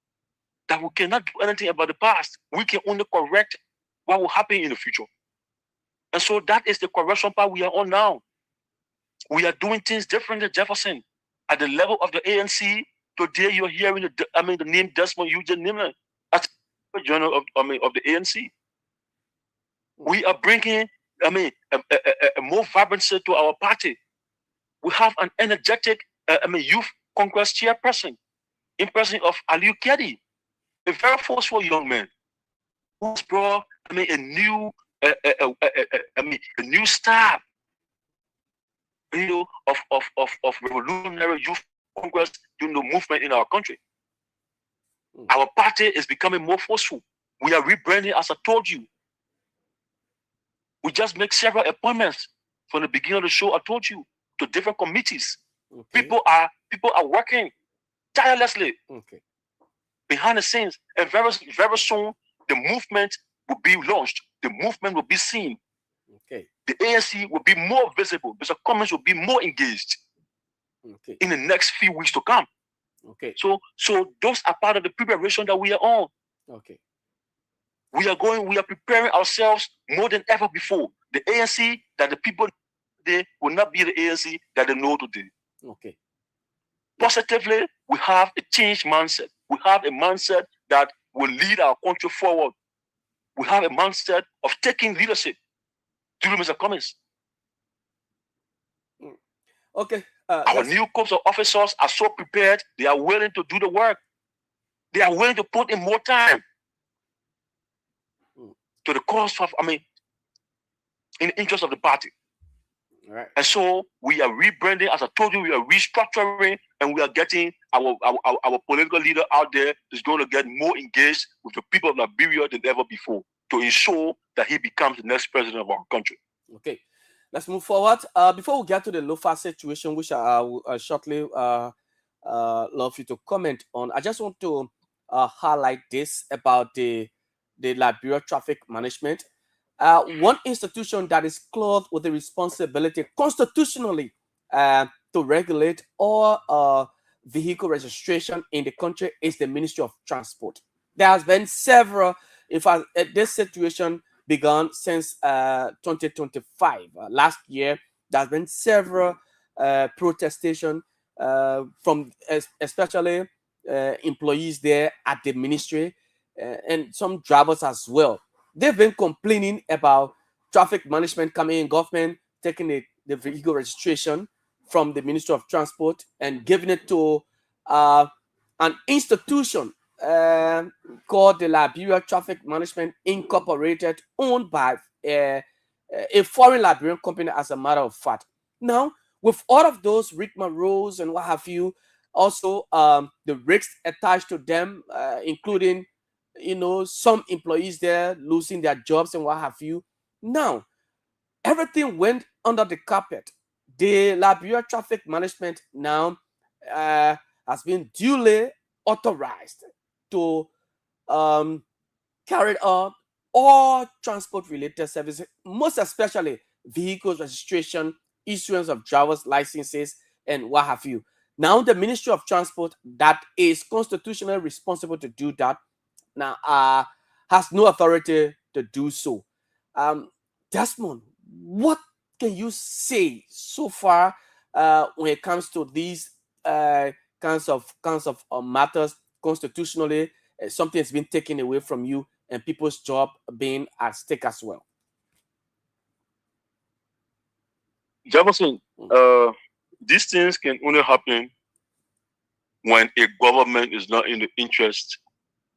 that we cannot do anything about the past. We can only correct what will happen in the future. And so that is the correction part we are on now. We are doing things differently, Jefferson. At the level of the ANC, today you're hearing the name Desmond Eugene Nimler as the general of the ANC. We are bringing a more vibrancy to our party. We have an energetic youth Congress chairperson in person of Aliu Kedi, a very forceful young man who's brought a new style, of revolutionary youth Congress movement in our country. Our party is becoming more forceful. We are rebranding, as I told you. We just make several appointments from the beginning of the show. I told you, to different committees. Okay. People are working tirelessly behind the scenes, and very, very soon the movement will be launched. The movement will be seen. Okay. The ANC will be more visible. Mr. Cummings will be more engaged in the next few weeks to come. Okay. So those are part of the preparation that we are on. Okay. We are preparing ourselves more than ever before. The ANC that the people today will not be the ANC that they know today. Okay. Positively, we have a changed mindset. We have a mindset that will lead our country forward. We have a mindset of taking leadership. Do you, Mr. Cummings? Okay. Our new corps of officers are so prepared. They are willing to do the work. They are willing to put in more time to the cause of, in the interest of the party. All right. And so we are rebranding, as I told you, we are restructuring, and we are getting our political leader out there is going to get more engaged with the people of Liberia than ever before to ensure that he becomes the next president of our country. Okay, let's move forward. Before we get to the Lofa situation, which I will shortly love you to comment on, I just want to highlight this about the Liberia traffic management. One institution that is clothed with the responsibility constitutionally to regulate all vehicle registration in the country is the Ministry of Transport. There has been several, in fact, this situation began since 2025. Last year, there has been several protestations from especially employees there at the ministry and some drivers as well. They've been complaining about traffic management coming in government, taking the vehicle registration from the Ministry of Transport and giving it to an institution called the Liberia Traffic Management Incorporated, owned by a foreign Liberian company, as a matter of fact. Now, with all of those rigmaroles and what have you, also the risks attached to them, including some employees there losing their jobs and what have you. Now, everything went under the carpet. The Liberia Traffic Management now has been duly authorized to carry out all transport-related services, most especially vehicles registration, issuance of driver's licenses, and what have you. Now, the Ministry of Transport, that is constitutionally responsible to do that, now has no authority to do so. Desmond, what can you say so far when it comes to these kinds of matters constitutionally? Something has been taken away from you and people's job being at stake as well. Jefferson, these things can only happen when a government is not in the interest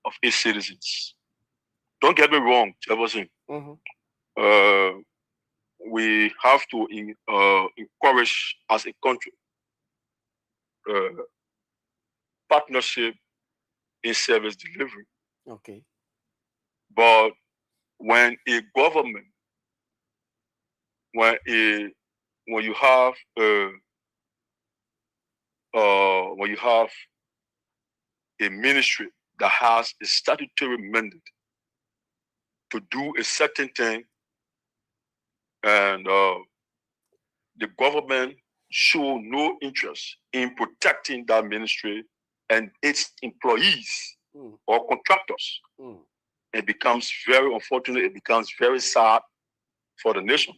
of its citizens. Don't get me wrong, Jefferson. We have to encourage, as a country, partnership in service delivery. Okay. But when a government, when you have a ministry that has a statutory mandate to do a certain thing, and the government show no interest in protecting that ministry and its employees or contractors, it becomes very unfortunate. It becomes very sad for the nation.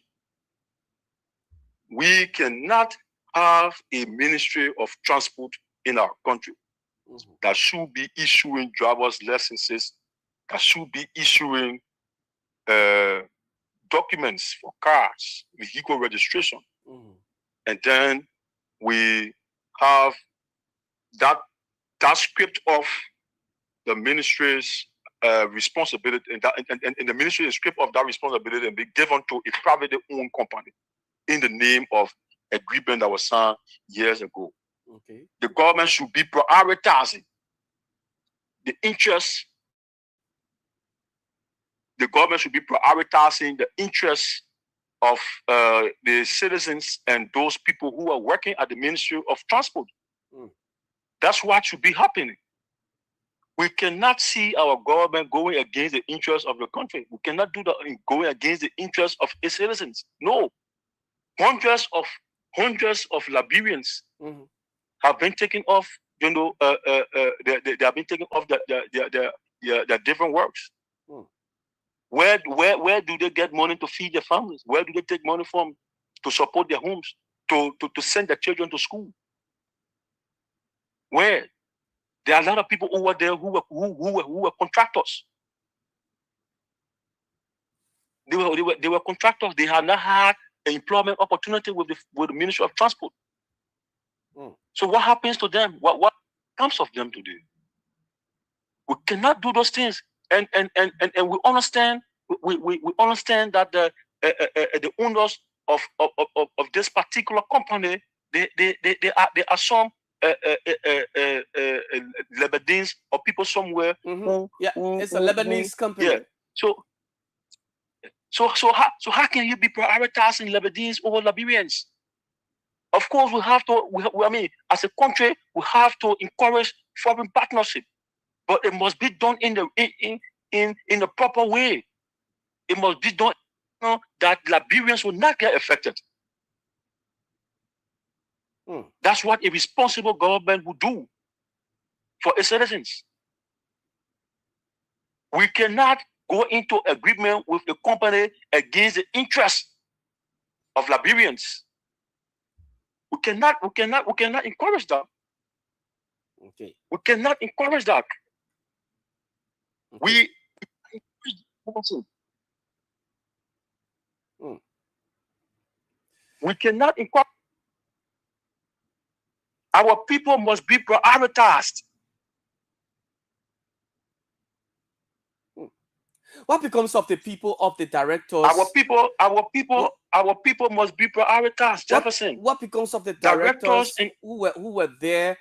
We cannot have a Ministry of Transport in our country that should be issuing driver's licenses, that should be issuing documents for cars, vehicle registration. And then we have that script of the ministry's responsibility, and the ministry script of that responsibility and be given to a privately owned company in the name of agreement that was signed years ago. Okay. The government should be prioritizing the interests. The government should be prioritizing the interests of the citizens and those people who are working at the Ministry of Transport. That's what should be happening. We cannot see our government going against the interests of the country. We cannot do that in going against the interests of its citizens. No. Hundreds of Liberians have been taken off, they have been taken off their different works. Where do they get money to feed their families? Where do they take money from to support their homes, to send their children to school. Where there are a lot of people over there who were contractors. They were contractors. They had not had an employment opportunity with the Ministry of Transport. So what happens to them? What comes of them today? We cannot do those things, and we understand. We understand that the owners of this particular company, they are some Lebanese or people somewhere. It's a Lebanese company. Yeah. So how can you be prioritizing Lebanese over Liberians? Of course, we have to. I mean, as a country, we have to encourage foreign partnership, but it must be done in the proper way. It must be done that Liberians will not get affected. That's what a responsible government would do for its citizens. We cannot go into agreement with the company against the interests of Liberians. We cannot encourage that. Okay. We cannot encourage that. Okay. We cannot encourage. Our people must be prioritized. What becomes of the people of the directors? Our people must be prioritized. Jefferson. What becomes of the directors who were there,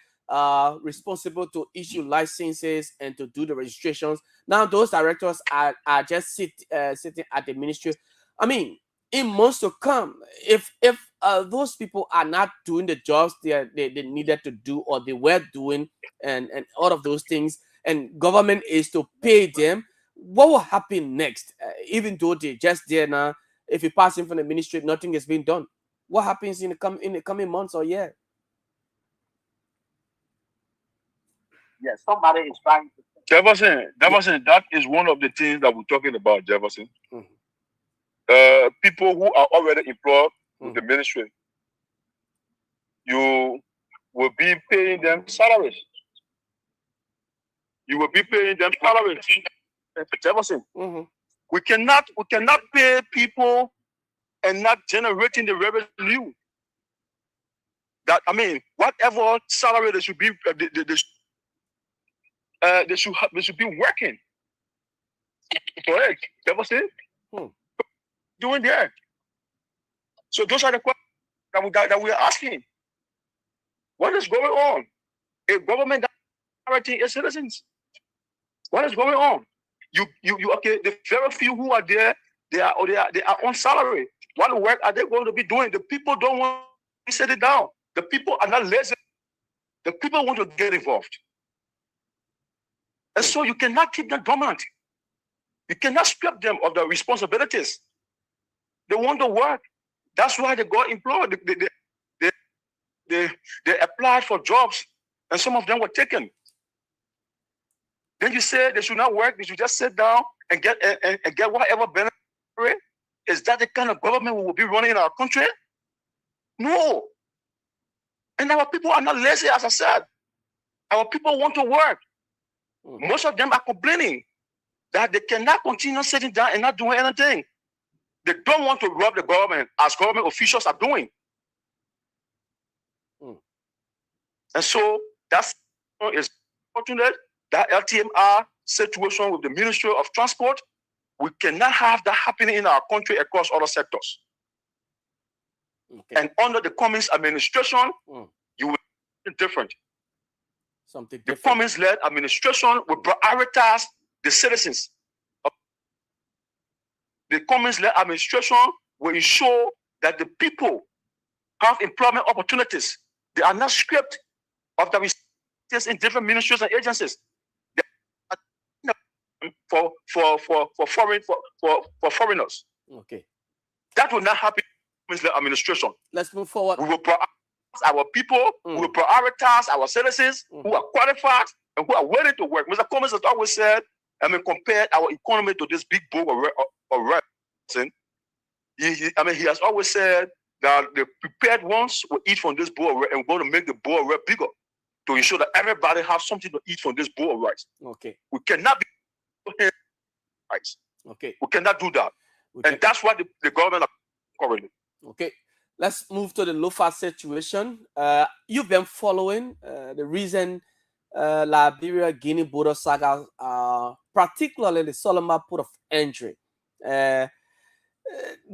responsible to issue licenses and to do the registrations? Now those directors are just sitting at the ministry. I mean, in months to come, if those people are not doing the jobs they needed to do or they were doing, and all of those things, and government is to pay them, what will happen next? Even though they're just there now, if you pass in from the ministry, nothing is being done. What happens in the coming months or year? Yes, somebody is trying to. Jefferson, that is one of the things that we're talking about, Jefferson. People who are already employed with the ministry, you will be paying them salaries. You will be paying them salaries. Jefferson, we cannot pay people and not generating the revenue. That, I mean, whatever salary they should be, they should be working. Correct, Jefferson. Doing there. So those are the questions that we are asking. What is going on? A government that is its citizens. What is going on? You okay? The very few who are there, they are on salary. What work are they going to be doing? The people don't want to set it down. The people are not lazy. The people want to get involved. And so you cannot keep them dormant. You cannot strip them of their responsibilities. They want to work. That's why they got employed. They applied for jobs, and some of them were taken. Then you say they should not work. They should just sit down and get whatever benefit. Is that the kind of government we will be running in our country? No. And our people are not lazy, as I said. Our people want to work. Most of them are complaining that they cannot continue sitting down and not doing anything. They don't want to rob the government as government officials are doing. And so that's is unfortunate. That LTMR situation with the Ministry of Transport, we cannot have that happening in our country across other sectors. And under the Cummings administration, you will be different. Something different. The Cummings-led administration will prioritize the citizens. The Cummings-led administration will ensure that the people have employment opportunities. They are not stripped of the resources in different ministries and agencies. For foreigners. Okay. That will not happen in the administration. Let's move forward. We will prioritize our people, we will prioritize our citizens who are qualified and who are willing to work. Mr. Cummings has always said, I mean, compared our economy to this big book of He has always said that the prepared ones will eat from this bowl of rice, and we're going to make the bowl of rice bigger to ensure that everybody has something to eat from this bowl of rice. Okay. We cannot be rice. Okay. We cannot do that. And that's what the government are currently. Okay. Let's move to the Lofa situation. You've been following the recent Liberia-Guinea border saga, particularly the Solomon Port of Entry.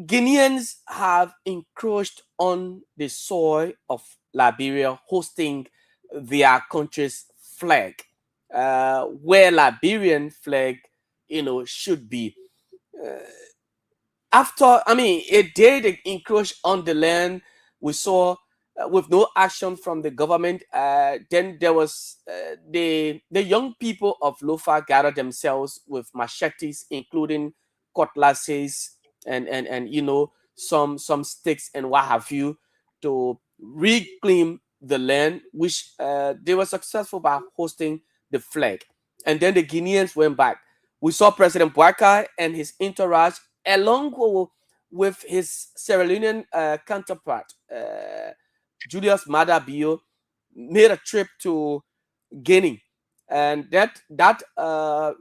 Guineans have encroached on the soil of Liberia, hosting their country's flag, where Liberian flag, should be. After, a day they encroached on the land, we saw with no action from the government. Then there was the young people of Lofa gathered themselves with machetes, including cutlasses and some sticks and what have you, to reclaim the land, which they were successful by hosting the flag. And then the Guineans went back. We saw President WEAH and his entourage, along with his Sierra Leonean counterpart, Julius Maada Bio, made a trip to Guinea. And that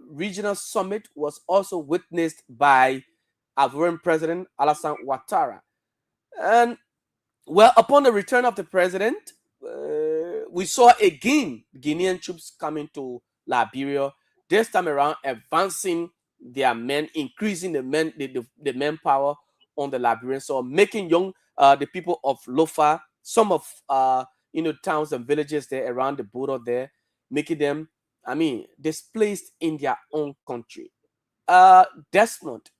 regional summit was also witnessed by Ivorian President Alassane Ouattara. And, well, upon the return of the president, we saw again Guinean troops coming to Liberia, this time around advancing their men, increasing the manpower on the Liberian soil, making the people of Lofa, some of towns and villages there around the border there, making them, displaced in their own country. Desmond,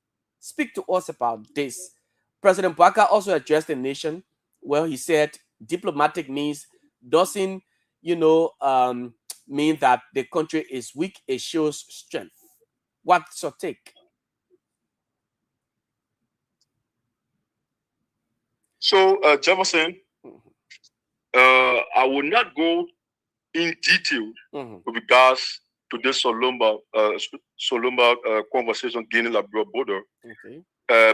speak to us about this. President WEAH also addressed the nation. Well, he said diplomatic means doesn't, mean that the country is weak. It shows strength. What's your take? So, Jefferson, I will not go in detail with regards to this Solomba conversation Guinea Liberia border,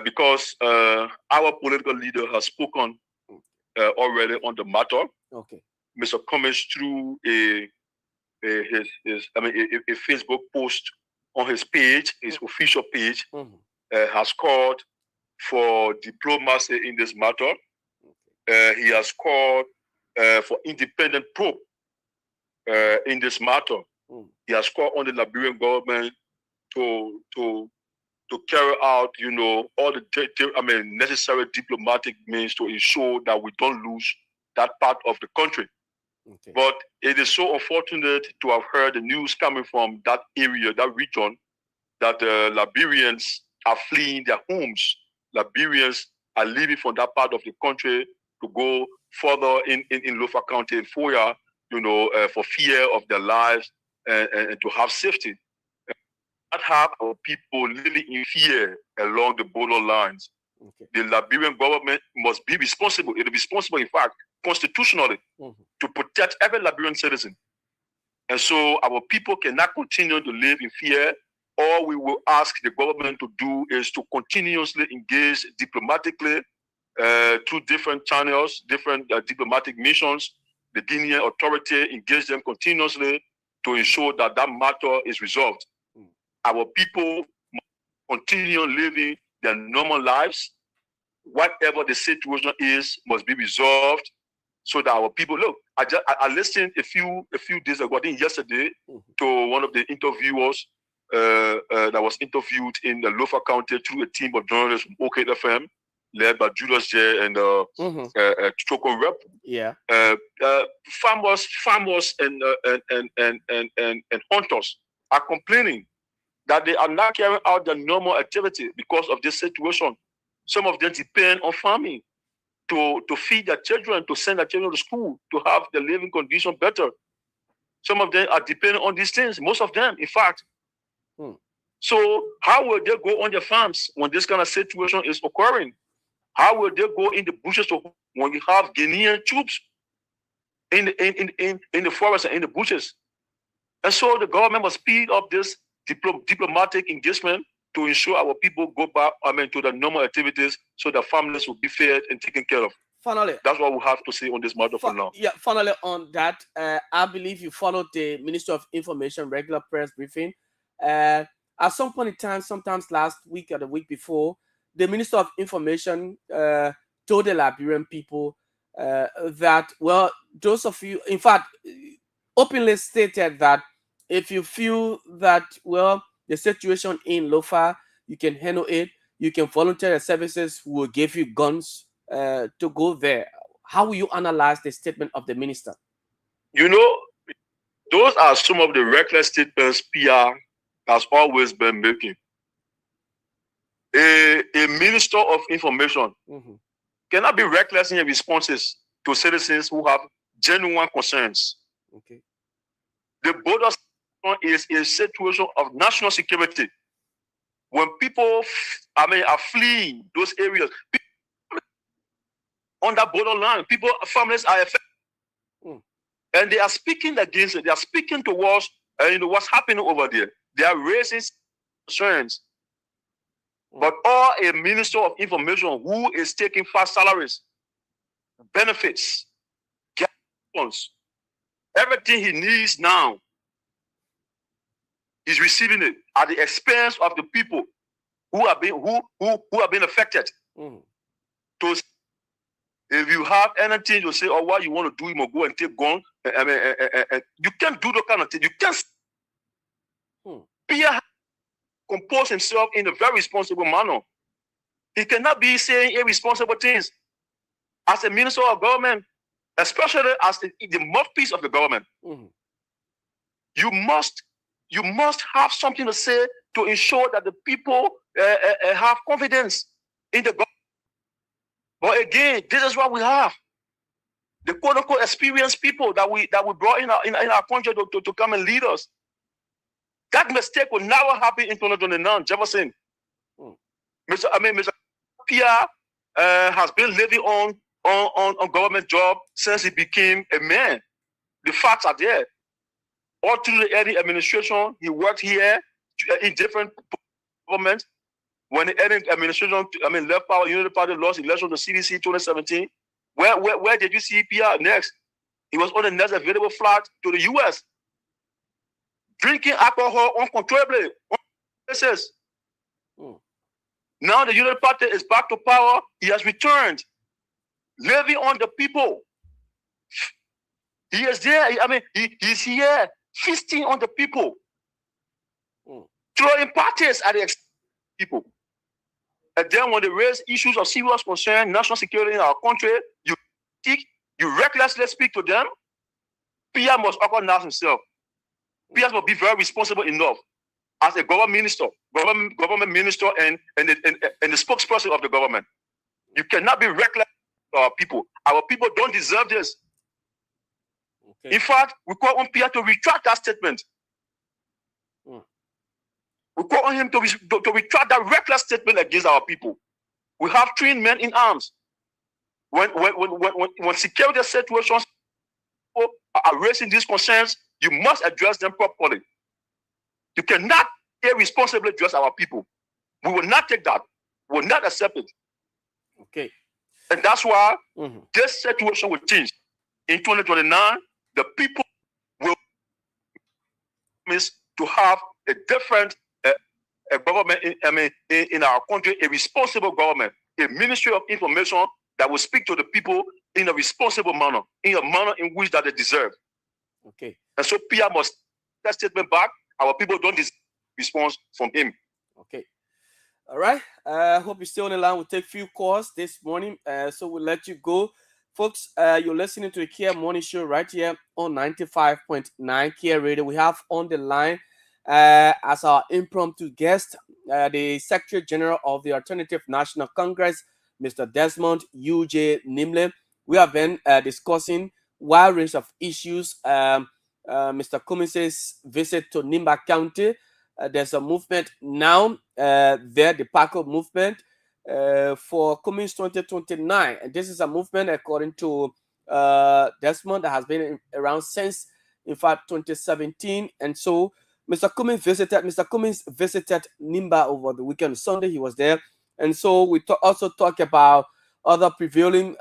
because our political leader has spoken already on the matter. Okay. Mr. Cummings, through a Facebook post on his page, his official page, has called for diplomacy in this matter. He has called for independent probe in this matter. He has called on the Liberian government to carry out, all the necessary diplomatic means to ensure that we don't lose that part of the country. Okay. But it is so unfortunate to have heard the news coming from that area, that region, that Liberians are fleeing their homes. Liberians are leaving from that part of the country to go further in Lofa County, in FOIA, for fear of their lives and to have safety. Not have our people living in fear along the border lines. Okay. The Liberian government must be responsible. It is responsible, in fact, constitutionally, to protect every Liberian citizen. And so our people cannot continue to live in fear. All we will ask the government to do is to continuously engage diplomatically through different channels, different diplomatic missions. The Guinean authority engage them continuously to ensure that that matter is resolved. Our people must continue living their normal lives. Whatever the situation is must be resolved so that our people, look, I listened a few days ago, I think yesterday, to one of the interviewers that was interviewed in the Lofa County through a team of journalists from OBED FM, led by Julius J. and Choko Rep. Yeah. Farmers and hunters are complaining that they are not carrying out their normal activity because of this situation. Some of them depend on farming to feed their children, to send their children to school, to have their living condition better. Some of them are dependent on these things, most of them, in fact. So how will they go on their farms when this kind of situation is occurring? How will they go in the bushes when you have Guinean troops in the forest and in the bushes? And so the government must speed up this diplomatic engagement to ensure our people go back to the normal activities so that families will be fed and taken care of. finally, that's what we have to say on this matter for now. Yeah, finally on that, I believe you followed the Minister of Information regular press briefing. At some point in time, sometimes last week or the week before, the Minister of Information told the Liberian people that, well, those of you, in fact, openly stated that if you feel that, well, the situation in Lofa, you can handle it, you can volunteer the services, will give you guns to go there. How will you analyze the statement of the minister? You know, those are some of the reckless statements PR has always been making. A minister of information cannot be reckless in your responses to citizens who have genuine concerns. Okay. The border is a situation of national security. When people, are fleeing those areas, on that borderline, families are affected. And they are speaking against it. They are speaking towards what's happening over there. They are raising concerns. But a minister of information who is taking fast salaries, benefits, funds, everything he needs now, he's receiving it at the expense of the people who are being affected. So if you have anything to say, or what you want to do, you must go and take gun. You can't do that kind of thing. You can't. Pierre compose himself in a very responsible manner. He cannot be saying irresponsible things. As a minister of government, especially as the mouthpiece of the government, you must have something to say to ensure that the people have confidence in the government. But again, this is what we have. The quote-unquote experienced people that we brought in our country to come and lead us. That mistake will never happen in 2029, Jefferson. Mr. Kear has been living on government job since he became a man. The facts are there. All through the early administration, he worked here in different governments. When the early administration, left power, Unity Party lost election to CDC 2017. Where did you see PR next? He was on the next available flight to the US. Drinking alcohol uncontrollably. Now the Unity Party is back to power. He has returned. Living on the people. He is there. He's here feasting on the people. Throwing parties at the people. And then when they raise issues of serious concern, national security in our country, you recklessly speak to them. PR must organize himself. PR must be very responsible enough as a government minister and the spokesperson of the government. You cannot be reckless to our people. Our people don't deserve this. Okay. In fact, we call on PR to retract that statement. We call on him to retract that reckless statement against our people. We have trained men in arms. When security situations are raising these concerns, you must address them properly. You cannot irresponsibly address our people. We will not take that. We will not accept it. Okay. And that's why this situation will change. In 2029, the people will miss to have a different government in our country, a responsible government, a ministry of information that will speak to the people in a responsible manner, in a manner in which that they deserve. Okay. And so PR must take that statement back. Our people don't deserve response from him. Okay. All right. I hope you're still on the line. We'll take a few calls this morning. So we'll let you go. Folks, you're listening to the Kear Morning Show right here on 95.9 Kear Radio. We have on the line as our impromptu guest, the Secretary General of the Alternative National Congress, Mr. Desmond U.J. Nimble. We have been discussing a wide range of issues. Mr. Cummins' visit to Nimba County. There's a movement now there, the PACO movement for Cummins 2029. And this is a movement, according to Desmond, that has been around since, in fact, 2017. And so Mr. Cummins visited Nimba over the weekend. Sunday he was there. And so we also talk about other prevailing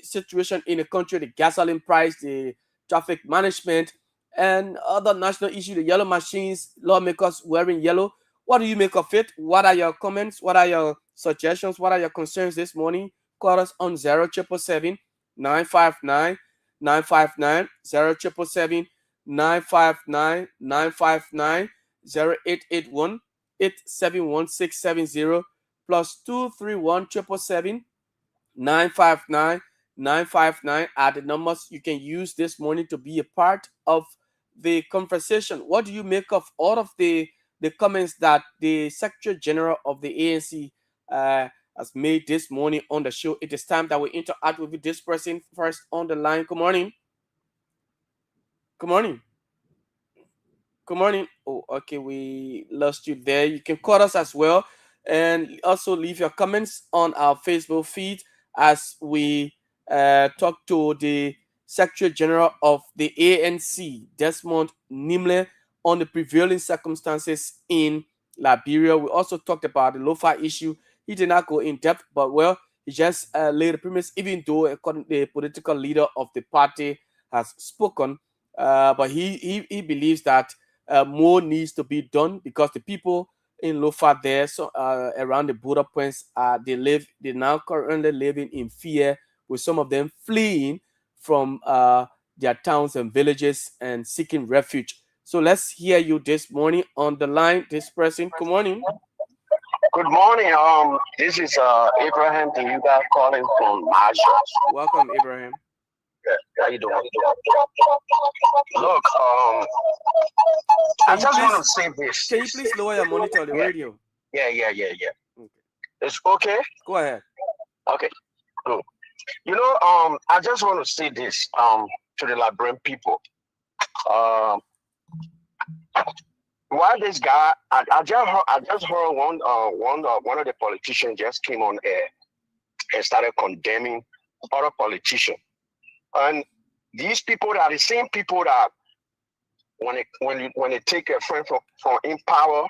situation in the country, the gasoline price, the traffic management, and other national issues, the yellow machines, lawmakers wearing yellow. What do you make of it? What are your comments? What are your suggestions? What are your concerns this morning? Call us on 0777 959 959 0777 959 959 0881 871 670 plus 231 777 959 959 are the numbers you can use this morning to be a part of the conversation. What do you make of all of the comments that the Secretary General of the ANC has made this morning on the show? It is time that we interact with this person first on the line. Good morning. Good morning. Good morning. Oh, okay, we lost you there. You can call us as well, and also leave your comments on our Facebook feed as we talk to the Secretary General of the ANC, Desmond Nimle, on the prevailing circumstances in Liberia. We also talked about the Lofa issue. He did not go in depth, but well, he just laid the premise, even though according to the political leader of the party has spoken, but he believes that more needs to be done because the people in Lofa there, so around the border points, they're now currently living in fear, with some of them fleeing from their towns and villages and seeking refuge. So let's hear you this morning on the line. This person, good morning. Good morning. This is Abraham and you guys calling from Marshall. Welcome, Abraham. How you doing? Look, I just want to say this. Can you please lower your monitor on the radio? Yeah. Okay. It's okay? Go ahead. Okay, good. You know, I just want to say this to the Liberian people. Why this guy? I just heard one of the politicians just came on air and started condemning other politicians. And these people are the same people that when they take a friend from in power,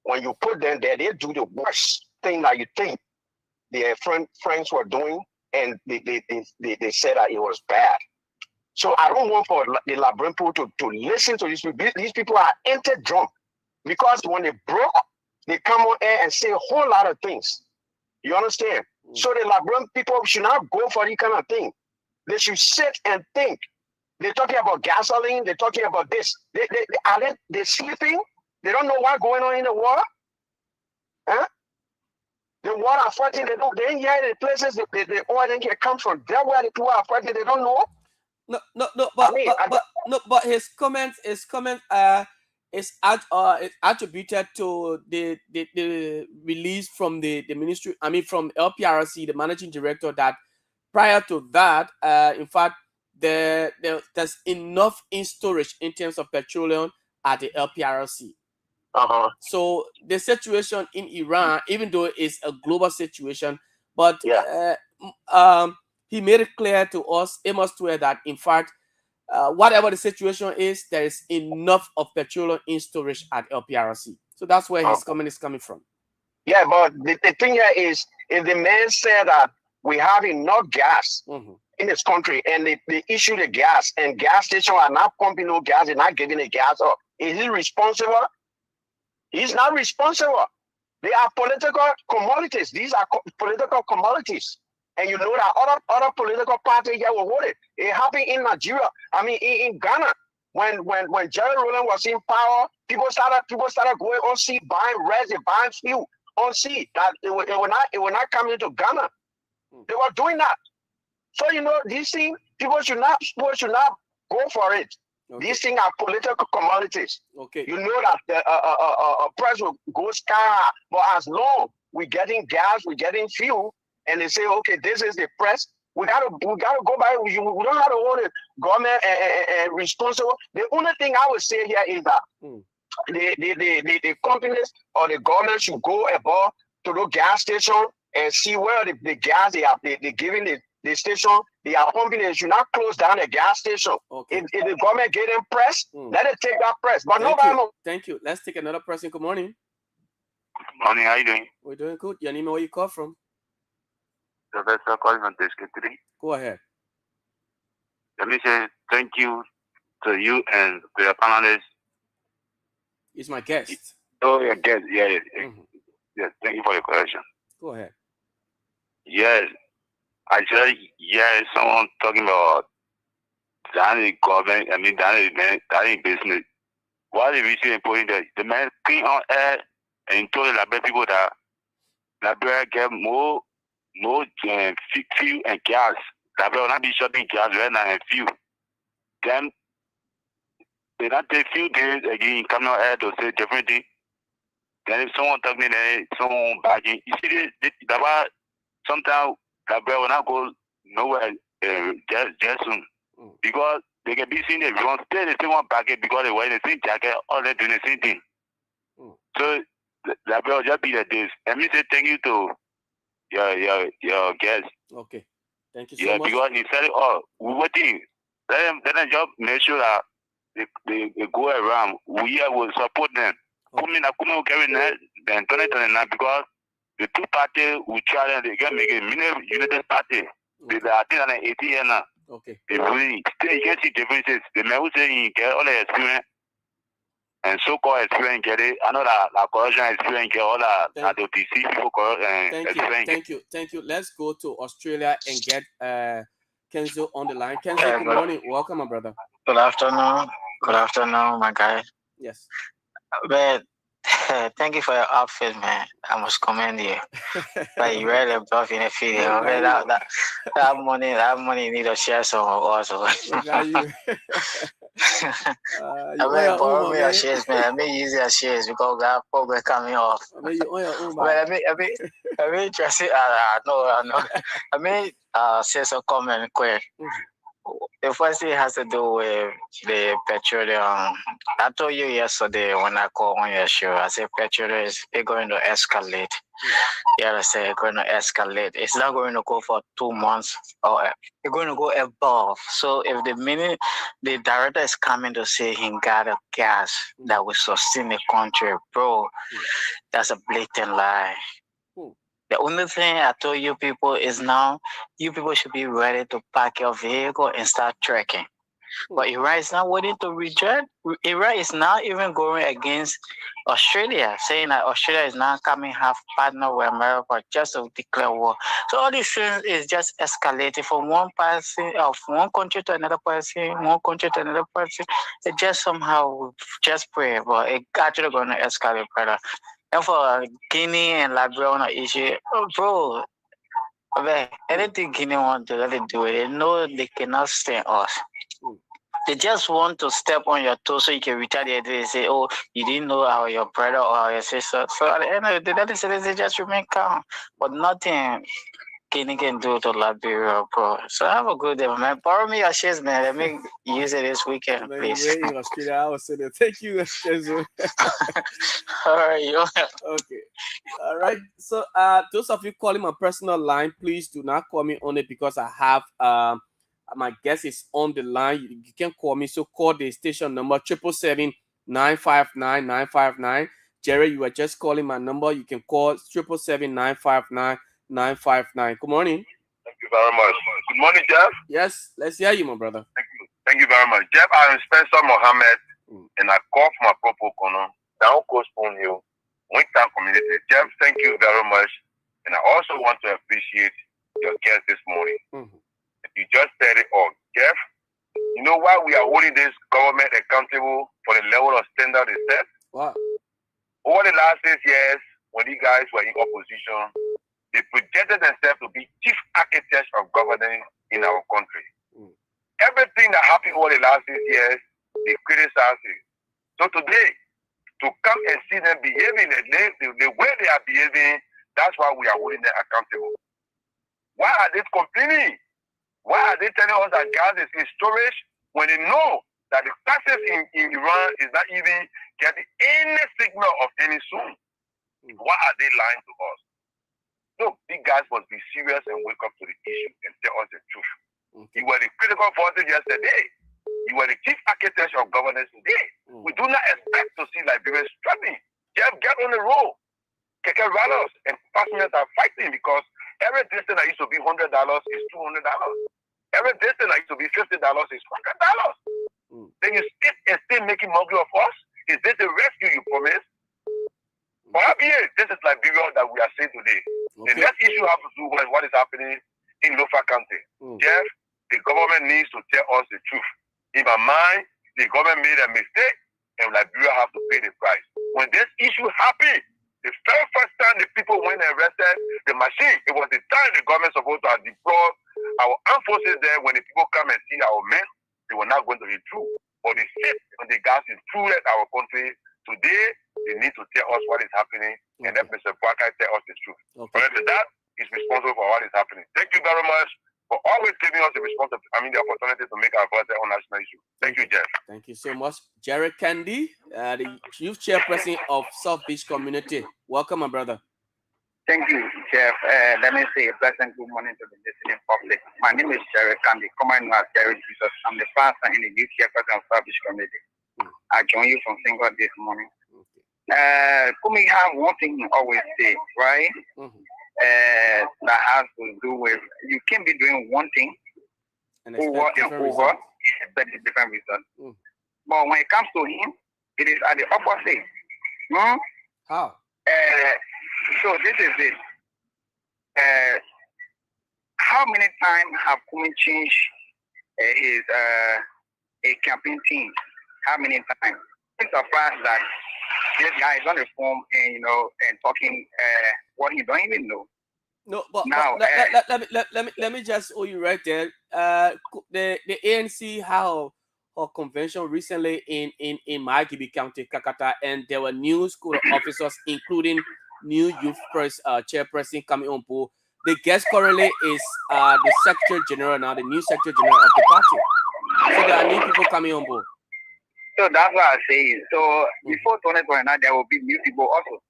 when you put them there, they do the worst thing that you think their friends were doing, and they said that it was bad. So I don't want for the Liberian people to listen to these people. These people are empty drunk, because when they broke, they come on air and say a whole lot of things. You understand? So the Liberian people should not go for this kind of thing. They should sit and think. They're talking about gasoline. They're talking about this. They're sleeping. They don't know what's going on in the world. Huh? The water are fighting. They ain't hear the places the oil can come from. That's where the people are fighting. They don't know. But his comment is attributed to the release from the ministry. I mean, from LPRC, the managing director, that prior to that, in fact, there's enough in storage in terms of petroleum at the LPRC. So the situation in Iran, even though it's a global situation, but he made it clear to us, Amos Tuer, that in fact, whatever the situation is, there is enough of petroleum in storage at LPRC. So that's where his comment is coming from. Yeah, but the thing here is, if the man said that we have enough gas in this country, and they issue the gas, and gas stations are not pumping no gas, they're not giving the gas up, is he responsible? He's not responsible. They are political commodities. These are political commodities. And you know that other political parties here will hold it. It happened in Nigeria. I mean, in Ghana, when Jerry Rowland was in power, people started going on sea, buying resin, buying fuel on sea. That it will not come into Ghana. They were doing that. So you know, these things, people should not go for it. Okay. These things are political commodities. Okay. You know that the price will go sky high, but as long we're getting gas, we're getting fuel, and they say, okay, this is the price, we gotta go by. We don't have to hold the government responsible. The only thing I would say here is that the companies or the government should go above to the gas station and see where the gas they're giving the station, they are pumping. They should not close down the gas station. Okay. If the government get them press, let it take that press. But nobody. Thank you. Let's take another person. Good morning. Good morning. How you doing? We're doing good. Your name, where you call from? Professor calling on District 3. Go ahead. Let me say thank you to you and to your panelists. He's my guest. Oh, your guest. Yeah. Yes, thank you for your correction. Go ahead. Yes, I just hear someone talking about that in government, that in business. What is really important that the man came on air and told the Liberia people that Liberia get more fuel and gas. Liberia will not be shutting gas right now and fuel. Then they not take few days again come on air to say different thing. Then if someone talking there, someone backing, you see that sometimes Liberia will not go nowhere just soon. Because they can be seen everyone still the same one packet because they wear the same jacket, all they doing the same thing. So that will just be the days. Let me say thank you to your guest. Okay. Thank you so much. Because he said we waiting. Let them just make sure that they go around. We will support them. Come in carry that then 2029 because the two parties will try and they can make a mini united party. They are still 80 years now. Okay. They really still you can see differences. The man who say you get all the experience and so-called experience get it. I know that corruption experience get all that the PC people experience. Thank you. Let's go to Australia and get Kenzo on the line. Kenzo, good morning. Welcome, my brother. Good afternoon. Good afternoon, my guy. Yes. But thank you for your outfit, man. I must commend you. Like you really buff in the video. That money need to share some also. I mean, borrow me your shares, man. I may use your shares because that program coming off. But I may just I know. I may say some comment quick. The first thing has to do with the petroleum. I told you yesterday when I called on your show, I said petroleum is going to escalate. Yeah, I said it's going to escalate. It's not going to go for 2 months or it's going to go above. So if the director is coming to say he got a gas that will sustain the country, bro, that's a blatant lie. The only thing I told you people is now you people should be ready to pack your vehicle and start trekking. But Iran is not willing to reject. Iran is now even going against Australia, saying that Australia is now coming half partner with America just to declare war. So all these things is just escalating from one person, of one country to another person, one country to another person. It just somehow just pray, but it's actually going to escalate further. And for Guinea and Liberia on the issue, bro, anything Guinea want to let it do it. They know they cannot stand us. They just want to step on your toe so you can retaliate. They say, oh, you didn't know your brother or your sister. So at the end of the day, they just remain calm. But nothing Guinea can do to Liberia, bro. So have a good day, man. Borrow me your shares, man. Let me use it this weekend, please. In Australia, I was saying thank you, Kenzo. All right, okay. All right. So those of you calling my personal line, please do not call me on it because I have my guest is on the line. You can call me. So call the station number 777-959-959. Jerry, you were just calling my number. You can call 777-959-959. Good morning. Thank you very much. Good morning, Jeff. Yes, let's hear you, my brother. Thank you very much. Jeff, I am Spencer Mohammed, and I call for my proper corner, down Coast Spoon Hill, Wingtown community. Jeff, thank you very much. And I also want to appreciate your guest this morning. You just said it all. Jeff, you know why we are holding this government accountable for the level of standard they set? What? Over the last 6 years, when you guys were in opposition, they projected themselves to be chief architects of governance in our country. Everything that happened over the last 6 years, they criticized it. So today, to come and see them behaving the way they are behaving, that's why we are holding them accountable. Why are they complaining? Why are they telling us that gas is in storage when they know that the taxes in Iran is not even getting any signal of any soon? Why are they lying to us? Look, these guys must be serious and wake up to the issue and tell us the truth. You were the critical forces yesterday. You were the chief architect of governance today. We do not expect to see Liberians struggling. Just get on the road. Keke Rallos and passengers are fighting because Every distance that used to be $100 is $200. Every distance that used to be $50 is $100. Then you still making mockery of us? Is this the rescue you promised? Yeah, this is Liberia that we are seeing today. The next issue has to do with what is happening in Lofa County. Jeff, the government needs to tell us the truth. In my mind, the government made a mistake and Liberia have to pay the price. When this issue happened, the very first time the people went and arrested the machine, it was the time the government supposed to have deployed our armed forces there. When the people come and see our men, they were not going to be true. But the shit and the gas is true at our country. Today, they need to tell us what is happening, and let Mr. Parker tell us the truth. But that is responsible for what is happening. Thank you very much for always giving us the opportunity to make our voice on national issue. Thank you, Jeff. Thank you so much. Jared Candy, the youth chairperson of South Beach Community. Welcome, my brother. Thank you, Jeff. Let me say a pleasant good morning to the listening public. My name is Jared Candy, commonly known as Jerry Jesus. I'm the pastor in the youth chairperson of South Beach Community. I join you from Single this morning. Kumi have one thing you always say, right? That has to do with you can't be doing one thing over and over and expect a different result. But when it comes to him, it is at the opposite. How? So this is it. How many times have Kumi changed his a campaign team? How many times? I'm surprised that this guy is on the phone and and talking what he don't even know. No, but now let me just hold you right there. The ANC had a convention recently in my GIBAH County, Kakata, and there were new school officers, including new youth chairperson coming on board. The guest currently is the Secretary General now, the new Secretary General of the party. So there are new people coming on board. So that's what I say. So before 2029, there will be new people also.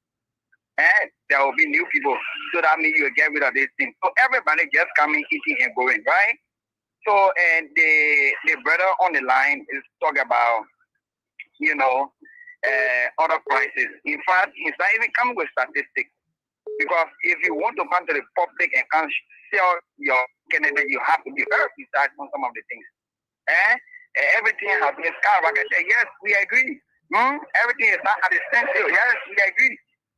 And there will be new people. So that means you will get rid of this thing. So everybody just coming, eating and going, right? So and the brother on the line is talking about, other prices. In fact, he's not even coming with statistics. Because if you want to come to the public and come sell your candidate, you have to be very precise on some of the things. Everything has been skyrocketed. Yes, we agree. Everything is not at the standstill. Yes, we agree.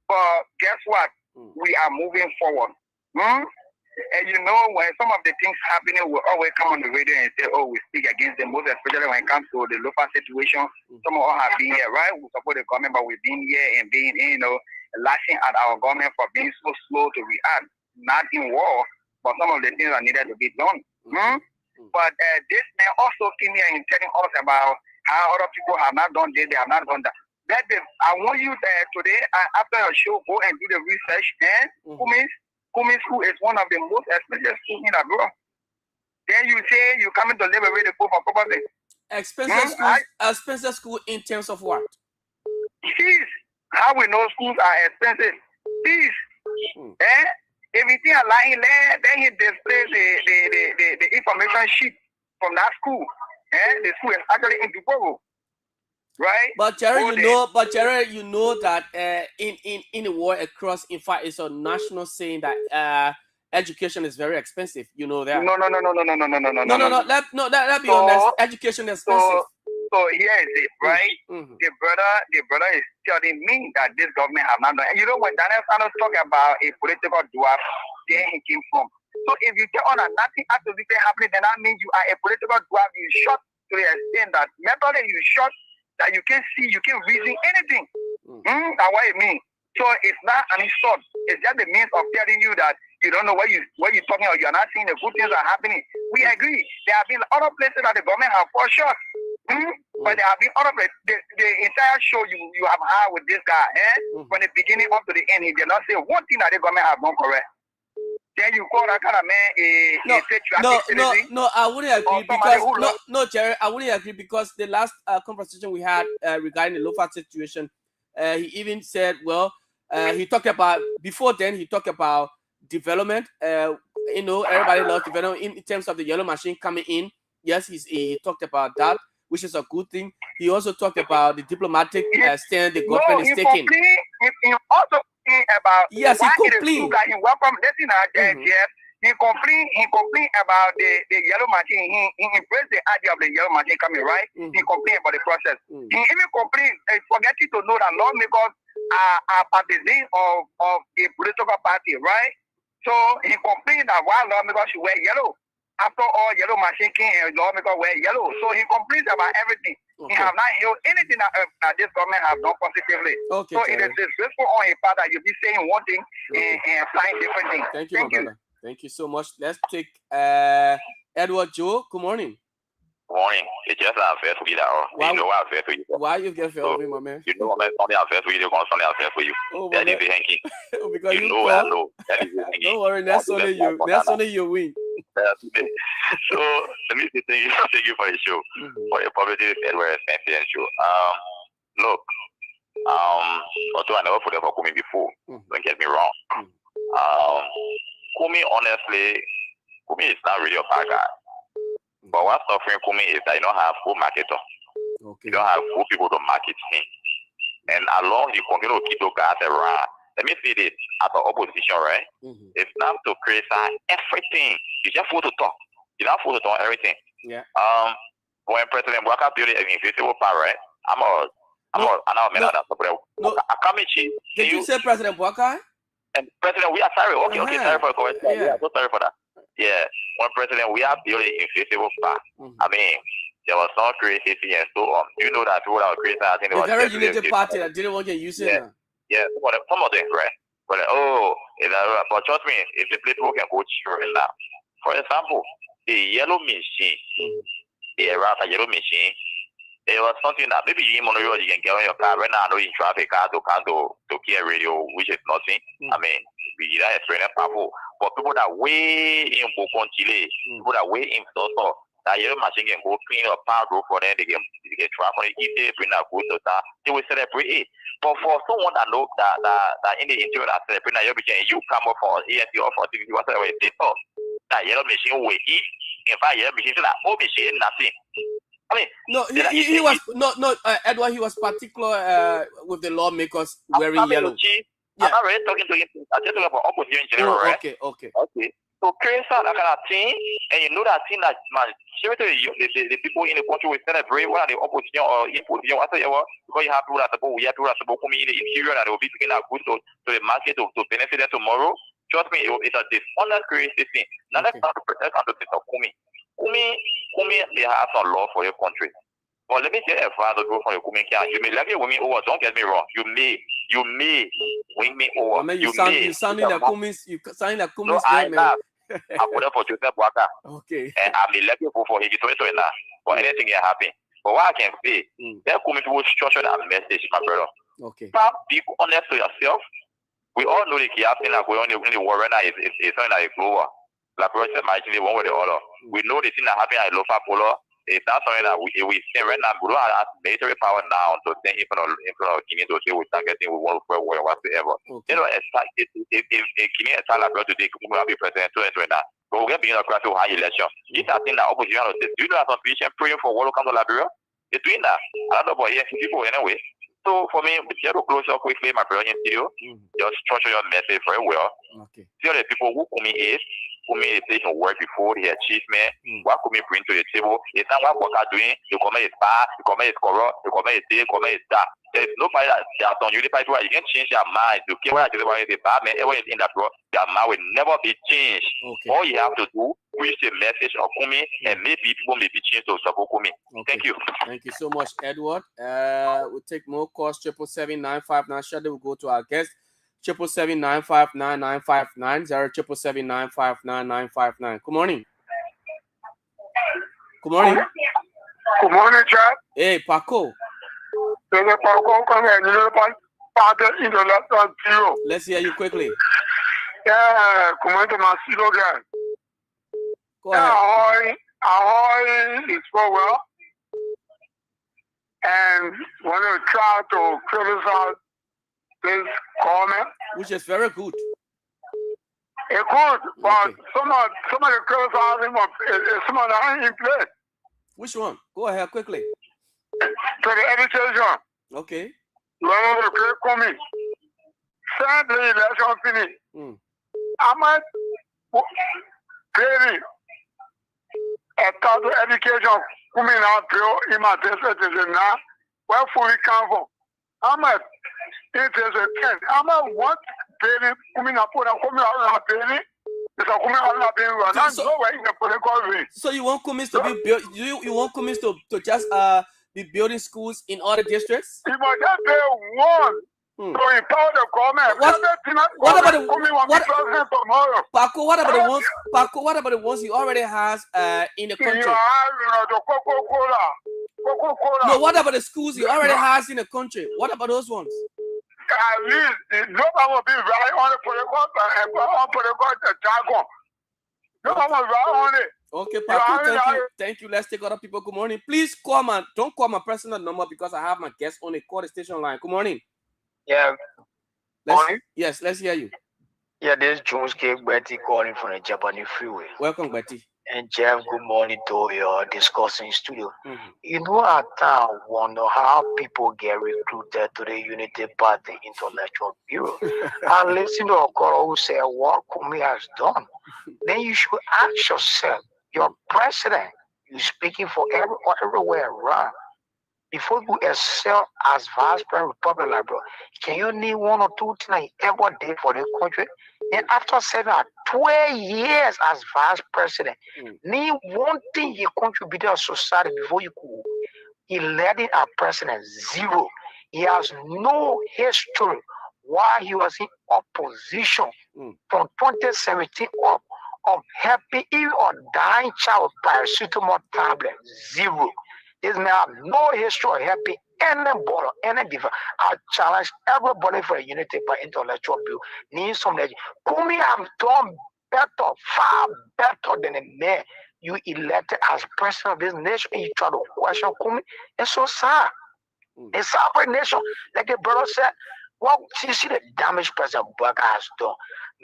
But guess what? We are moving forward. And when some of the things happening, we always come on the radio and say, oh, we speak against them, most especially when it comes to the local situation. Some of us have been here, right? We support the government, but we've been here and being, lashing at our government for being so slow to react. Not in war, but some of the things are needed to be done. But this man also came here and telling us about how other people have not done this, they have not done that. I want you today, after your show, go and do the research. And Kumi's school is one of the most expensive schools in the world. Then you say you're coming to liberate the poor for property. Expensive school in terms of what? Fees. How we know schools are expensive? Fees. If you see a line there, then he displays the information sheet from that school. The school is actually in Dubois. Right? But Jerry, you know that in the world across, in fact, it's a national saying that education is very expensive. You know that? No. Let's be honest. Education is expensive. So here is it, right? The brother is telling me that this government have not done. And when Daniel Sanders talk about a political dwarf, there he came from. So if you tell that nothing absolutely happening, then that means you are a political dwarf. You shot to the extent that mentally you shot that you can see, you can reason anything. That's what it means. So it's not an insult. It's just the means of telling you that you don't know what you're talking about. You're not seeing the good things are happening. We agree. There have been other places that the government have for sure. But there have been other places. The entire show you have had with this guy, from the beginning up to the end, he did not say one thing that the government have done correct. Then you call that kind of man No, I wouldn't agree because Jerry, I wouldn't agree because the last conversation we had regarding the Lofa situation, he even said, he talked about before then. He talked about development. Everybody loves development in terms of the yellow machine coming in. Yes, he talked about that, which is a good thing. He also talked about the diplomatic stand the government is taking. complain about yes, why he it is true that he welcome listen yes. He complain about the yellow machine. He embraced the idea of the yellow machine coming, right? He complained about the process. He even complained, forgetting to know that lawmakers are partisans of a political party, right? So he complained that why lawmakers should wear yellow. After all, yellow machine came and lawmakers wear yellow. So he complains about everything. He have not heard anything that this government have done positively. So it is disgraceful on his part that you be saying one thing and saying different things. Thank you, my brother. Thank you so much. Let's take Edward Joe. Good morning. Morning. It's just unfair for you that you know what unfair for you. Why you get fair for me, my man? You know what something unfair for you, they're going to something unfair for you. That is the hanky. Because you know, call? I know. That is the hanky. Don't worry, that's only you. That's only you win. So let me say thank you for the show. For your publicity is Edward Spencer show. Look, although I never put up for Kumi before, don't get me wrong. Kumi, honestly, Kumi is not really a bad guy. But what's suffering Kumi is that you don't have full marketer. You don't have full people to market him. And along you continue to keep those guys around. Let me say this, as the opposition, right? It's not to criticize everything. You just want to talk. You don't want to talk everything. Yeah. When President Bwaka built an invisible power, right? Did you say President Bwaka? And President, we are sorry. Okay, sorry for the correction. Yeah, so sorry for that. Yeah, when President, we are building invisible power. I mean, there was no creativity and so on. You know that people that were creating, I think the very united party that didn't want to use it. Yeah, some of them, right? But but trust me, if the people can go cheering now. For example, the yellow machine, the Erata yellow machine, it was something that maybe you can get on your car right now. I know in traffic, car to Kear radio, which is nothing. I mean, we that experience powerful. But people that way in Bokon Chile, people that way in Soso, that yellow machine can go clean up power road for them, they can travel on it, if they bring that good to that, they will celebrate it. But for someone that know that in the interior that celebrate that you come up for ANC or for TV, whatever they thought, that yellow machine will eat. In fact, yellow machine is like, oh, machine, nothing. I mean, no, he was Edward. He was particular with the lawmakers wearing yellow. I'm not really talking to him. I'm just talking about opposition in general, right? Okay. So create that kind of thing, and you know that thing that man, the people in the country will celebrate whether the opposition or in position, whatever, because you have people that support, we have people that support coming in the interior that will be taking that good to the market to benefit them tomorrow. Trust me, it's a dishonest creative thing. Now let's start to think of Kumi. Kumi, they have some law for your country. But let me say a father go for your Kumi. You may love your women over. Don't get me wrong. You may win me over. I mean, you sounding like Kumi's. You sounding like Kumi's name, man. I put up for Joseph Bwaka. Okay. And I may let you go for him. But anything can happen. But what I can say, there Kumi people structure that message, my brother. Okay. Be honest to yourself. We all know the chaos thing that going on in the war right now is something like global. Like we said, imagine one way or the other. We know the thing that happened at Lofa Polo. It's not something that we see right now. We don't have military power now to stand in front of Guinea to say we're targeting we want to war whatsoever. You know, if Guinea is like today, we will be president right now. But we're beginning to crash over high election. This is a thing that opposition will say. Do you know some politicians praying for what will come to Liberia? They're doing that. I don't know about people anyway. So for me, you have to close up quickly, my brother, in studio. Just structure your message very well. Okay. Tell the people who Kumi is. Kumi is taking work before the achievement. What Kumi bring to the table? It's not what work are doing. The comment is bad. The comment is corrupt. The comment is this. The comment is that. There's nobody that on you. You can change their mind. You can't write the bad man. Everyone is in that road. Their mind will never be changed. Okay. All you have to do preach the message of Kumi, and maybe people may be changed to support Kumi. Okay. Thank you. Thank you so much, Edward. We'll take more calls. 777-959. Shall we go to our guest? 777-959-9959. 077-959-9959. Good morning. Good morning. Good morning, Chad. Hey, Paco. Let's hear you quickly. Yeah, come on to my studio guy. Go ahead. Ahoy is so well. And when you try to criticize this comment, which is very good. It's good, but some of the criticizing some of the ain't in place. Which one? Go ahead quickly. To the education. Okay. Learn to create comment. send the election finish. I'm a very education coming out in my district now. Where fully come from? I'm a it is a 10. I'm a what very coming up on a coming out of very. So you want Cummins to be built? You want Cummins to just be building schools in other districts? You must just pay one to empower the government. What about the Paco? What about the ones? Paco, what about the ones he already has in the country? No, what about the schools he already has in the country? What about those ones? At least nobody will be right on the political jargon. Nobody will right on it. Okay, Paco, thank you. Let's take other people. Good morning. Please call don't call my personal number because I have my guest on the call station line. Good morning. Yeah. Yes, let's hear you. Yeah, this is Jones K. Betty calling from the Japanese freeway. Welcome, Betty. And Jeff, good morning to your discussing studio. You know, at I wonder how people get recruited to the Unity Party Intellectual Bureau. I listen to a caller who said what Kumi has done. Then you should ask yourself, your president, you're speaking for everywhere around. Before you excel as vice president of Republic Library, can you name one or two things you ever did for the country? And after 12 years as vice president, name one thing you contributed to society before you could elect as president. Zero. He has no history while he was in opposition from 2017 up of helping even a dying child with paracetamol tablet. Zero. This man have no history of helping anybody, any different. I challenge everybody for a unity by intellectual bill. Need some legend. Kumi have done better, far better than a man you elected as president of this nation, and you try to question Kumi. It's so sad. It's sad for a nation. Like the brother said, well, you see the damage President Burger has done.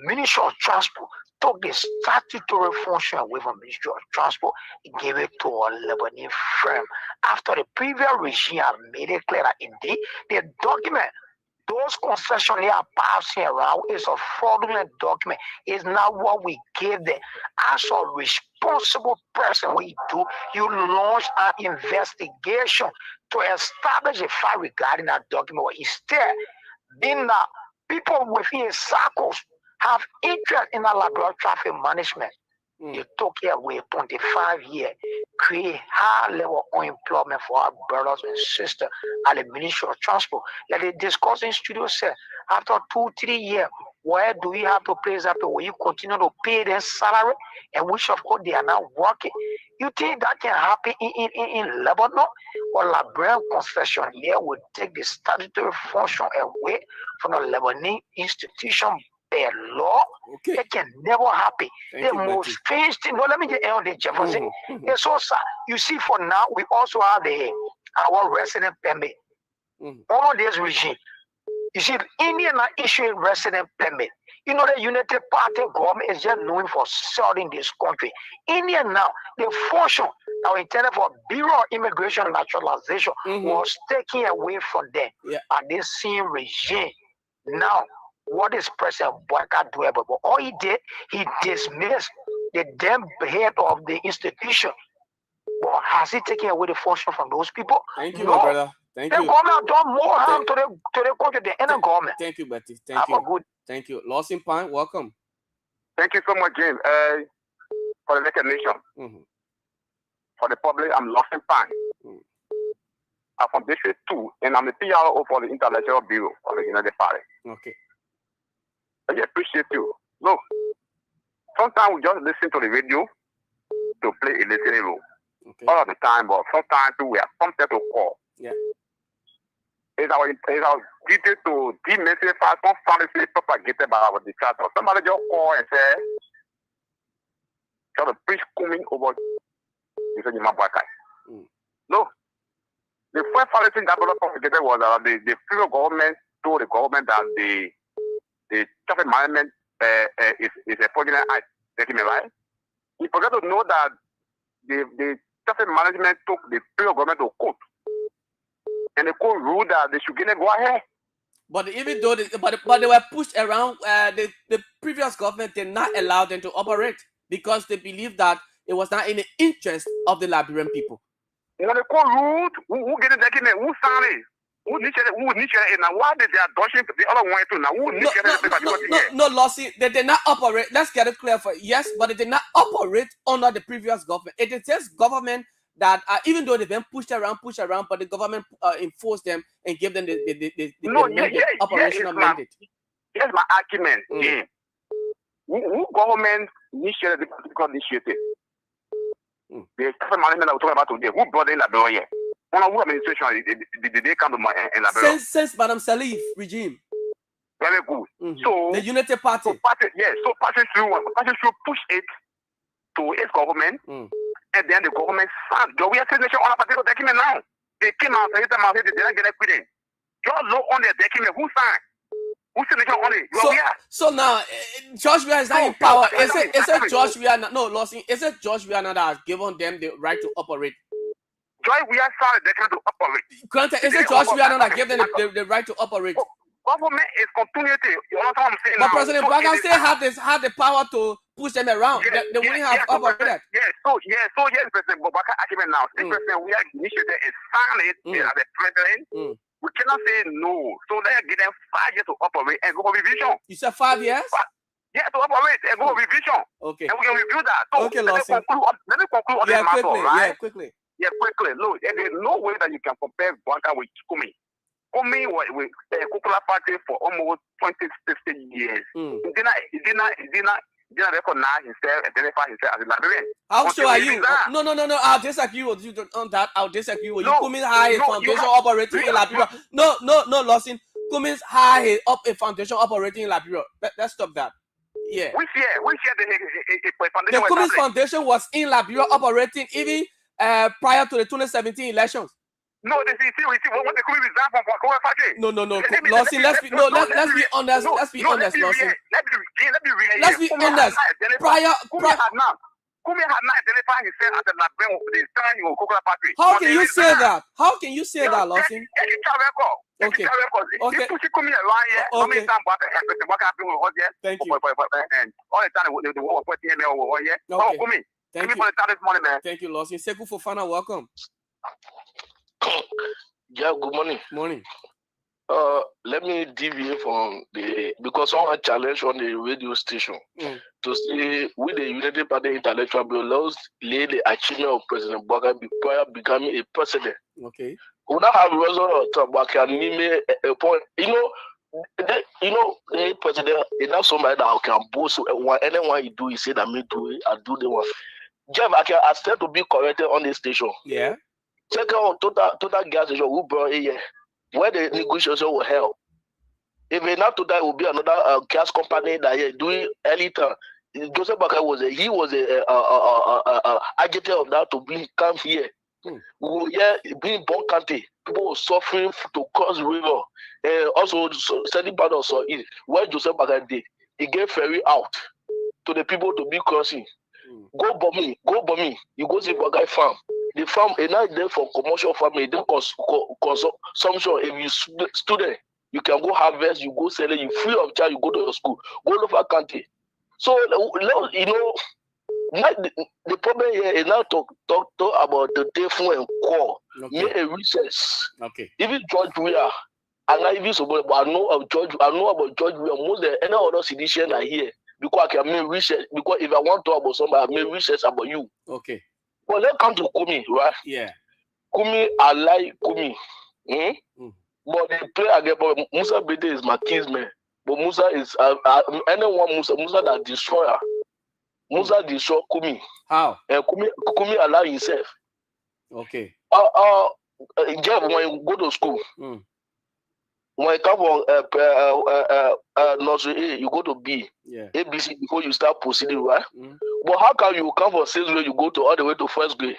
Ministry of Transport took the statutory function away from Ministry of Transport and gave it to a Lebanese firm. After the previous regime had made it clear that indeed the document those concessionaires passing around is a fraudulent document. It's not what we give them. As a responsible person, what you do, you launch an investigation to establish a fact regarding that document. But instead, being people within circles have interest in the laboratory traffic management. You took it away 25 years, create high level unemployment for our brothers and sisters at the Ministry of Transport. Like the discussing studio said, after 2-3 years, where do we have to place up where you continue to pay their salary and which of course they are not working? You think that can happen in Lebanon? Or Liberian concessionaire will take the statutory function away from the Lebanese institution by law? It can never happen. The most strange thing, no, let me get on the Jefferson. It's so sad. You see, for now, we also have our resident permit. All this regime. You see, India not issuing resident permit. You know, the United Party government is just known for selling this country. India now, the function that was intended for Bureau of Immigration and Naturalization was taken away from them at this same regime. Now, what is President Boyka doing? But all he did, he dismissed the damn head of the institution. But has he taken away the function from those people? Thank you, my brother. Thank you. The government done more harm to the country than any government. Thank you, Betty. Thank you. Good. Thank you. Lost in Pine, welcome. Thank you so much, James. For the Naked Nation. For the public, I'm Lost in Pine. I'm from District 2, and I'm the PRO for the Intellectual Bureau of the United Party. Okay. I just appreciate you. Look, sometimes we just listen to the radio to play a listening role. All of the time, but sometimes we are prompted to call. Yeah. It's our duty to demystify some fallacy propagated by our dictator. Somebody just call and say, try to preach coming over the Boyka. No. The first fallacy that was propagated was that the federal government told the government that the traffic management is a fraudulent act. Take me right? You forget to know that the traffic management took the federal government to court. And the court ruled that they should get it go ahead. But even though but they were pushed around, the previous government did not allow them to operate because they believed that it was not in the interest of the Liberian people. When they call root, who get the document, who signed it? Who initiated it? Now why did they adoption the other one too? Now who initiated No, Lossie, they did not operate. Let's get it clear for yes, but they did not operate under the previous government. It is this government that even though they've been pushed around, but the government enforced them and gave them the operational mandate. Here's my argument. Yeah. Who government initiated the particular initiative? The government management I was talking about today, who brought in Liberia? Who administration did they come to in Liberia? Since Madam Salif regime. Very good. So the Unity Party. So party should push it to its government, and then the government signed. We are saying on a particular document now. They came out and said they didn't get equity. Just look on the document. Who signed? Who signature on it? So now, George Weah is not in power. Is it George Weah? No, Lossie. Is it George Weah that has given them the right to operate? George Weah signed the document to operate. Granted, is it George Weah that gave them the right to operate? Government is continuity. You know what I'm saying? But President Baga still had the power to push them around. They wouldn't have operated. So President Baga argument now. President Weah initiated and signed it as the president. We cannot say no. So let's give them 5 years to operate and go for revision. You said 5 years? Yeah, to operate and go for revision. Okay. And we can review that. So okay, let me conclude on this matter, right? Quickly. Yeah, quickly. Look, there's no way that you can compare Baga with Kumi. Kumi was with the Kukula Party for almost 60 years. He did not recognize himself, identify himself as a Liberian. How sure are you? No. I'll disagree with you on that. I'll disagree with you. Kumi's high foundation operating in Liberia. No, Lawson. Kumi's high up a foundation operating in Liberia. Let's stop that. Yeah. Which year the foundation? The Kumi's foundation was in Liberia operating even prior to the 2017 elections. No, what the Kumi is that from Party. No. Lawson, let's be honest. Let's be honest, Lawson. Let's be honest. Kumi had not identified himself as a Liberian with the time of Cocoa Party. How can you say that? How can you say that, Lawson? Okay. Kumi around here. Okay. Thank you. And all the time the war was here. Okay. Kumi. Thank you. This morning, man. Thank you, Lawson. Sekou Fofana, welcome. Yeah, good morning. Morning. Let me deviate from because someone challenged on the radio station to say with the Unity Party intellectual bill, lay the achievement of President Baga prior becoming a president. Okay. We don't have result of Baga name a point. The president is not somebody that can boast. Anyone you do, he say that me do it, I do the one. Jeff, I can accept to be corrected on the station. Yeah. Check out total gas station who brought it here, where the negotiation will help. If not to that, it will be another gas company that is doing early time. Joseph Baga was a agitator of that to come here. Being born country, people were suffering to cross the river, and also sending part of it. Where Joseph Baga did, he gave ferry out to the people to be crossing. Go bomb me. You go see Baga farm. The farm is not there for commercial farming, then consumption. If you student, you can go harvest, you go sell it, you free of charge, you go to your school, go over country. So the problem here is now talk about the telephone and call. Make a research. Okay. Even George Weah, and I even I know about George Weah more than any other citizen are here because I can make research. Because if I want to talk about somebody, I make research about you. Okay. Well, let's come to Kumi, right? Yeah. Kumi, I like Kumi. But they play again. But Musa Bede is my kinsman. But Musa is anyone Musa that destroyer. Musa destroy Kumi. How? And Kumi allow himself. Okay. Jeff, when you go to school, when you come from nursery A, you go to B. Yeah. ABC before you start proceeding, right? But how come you come from 6th grade, you go to all the way to 1st grade?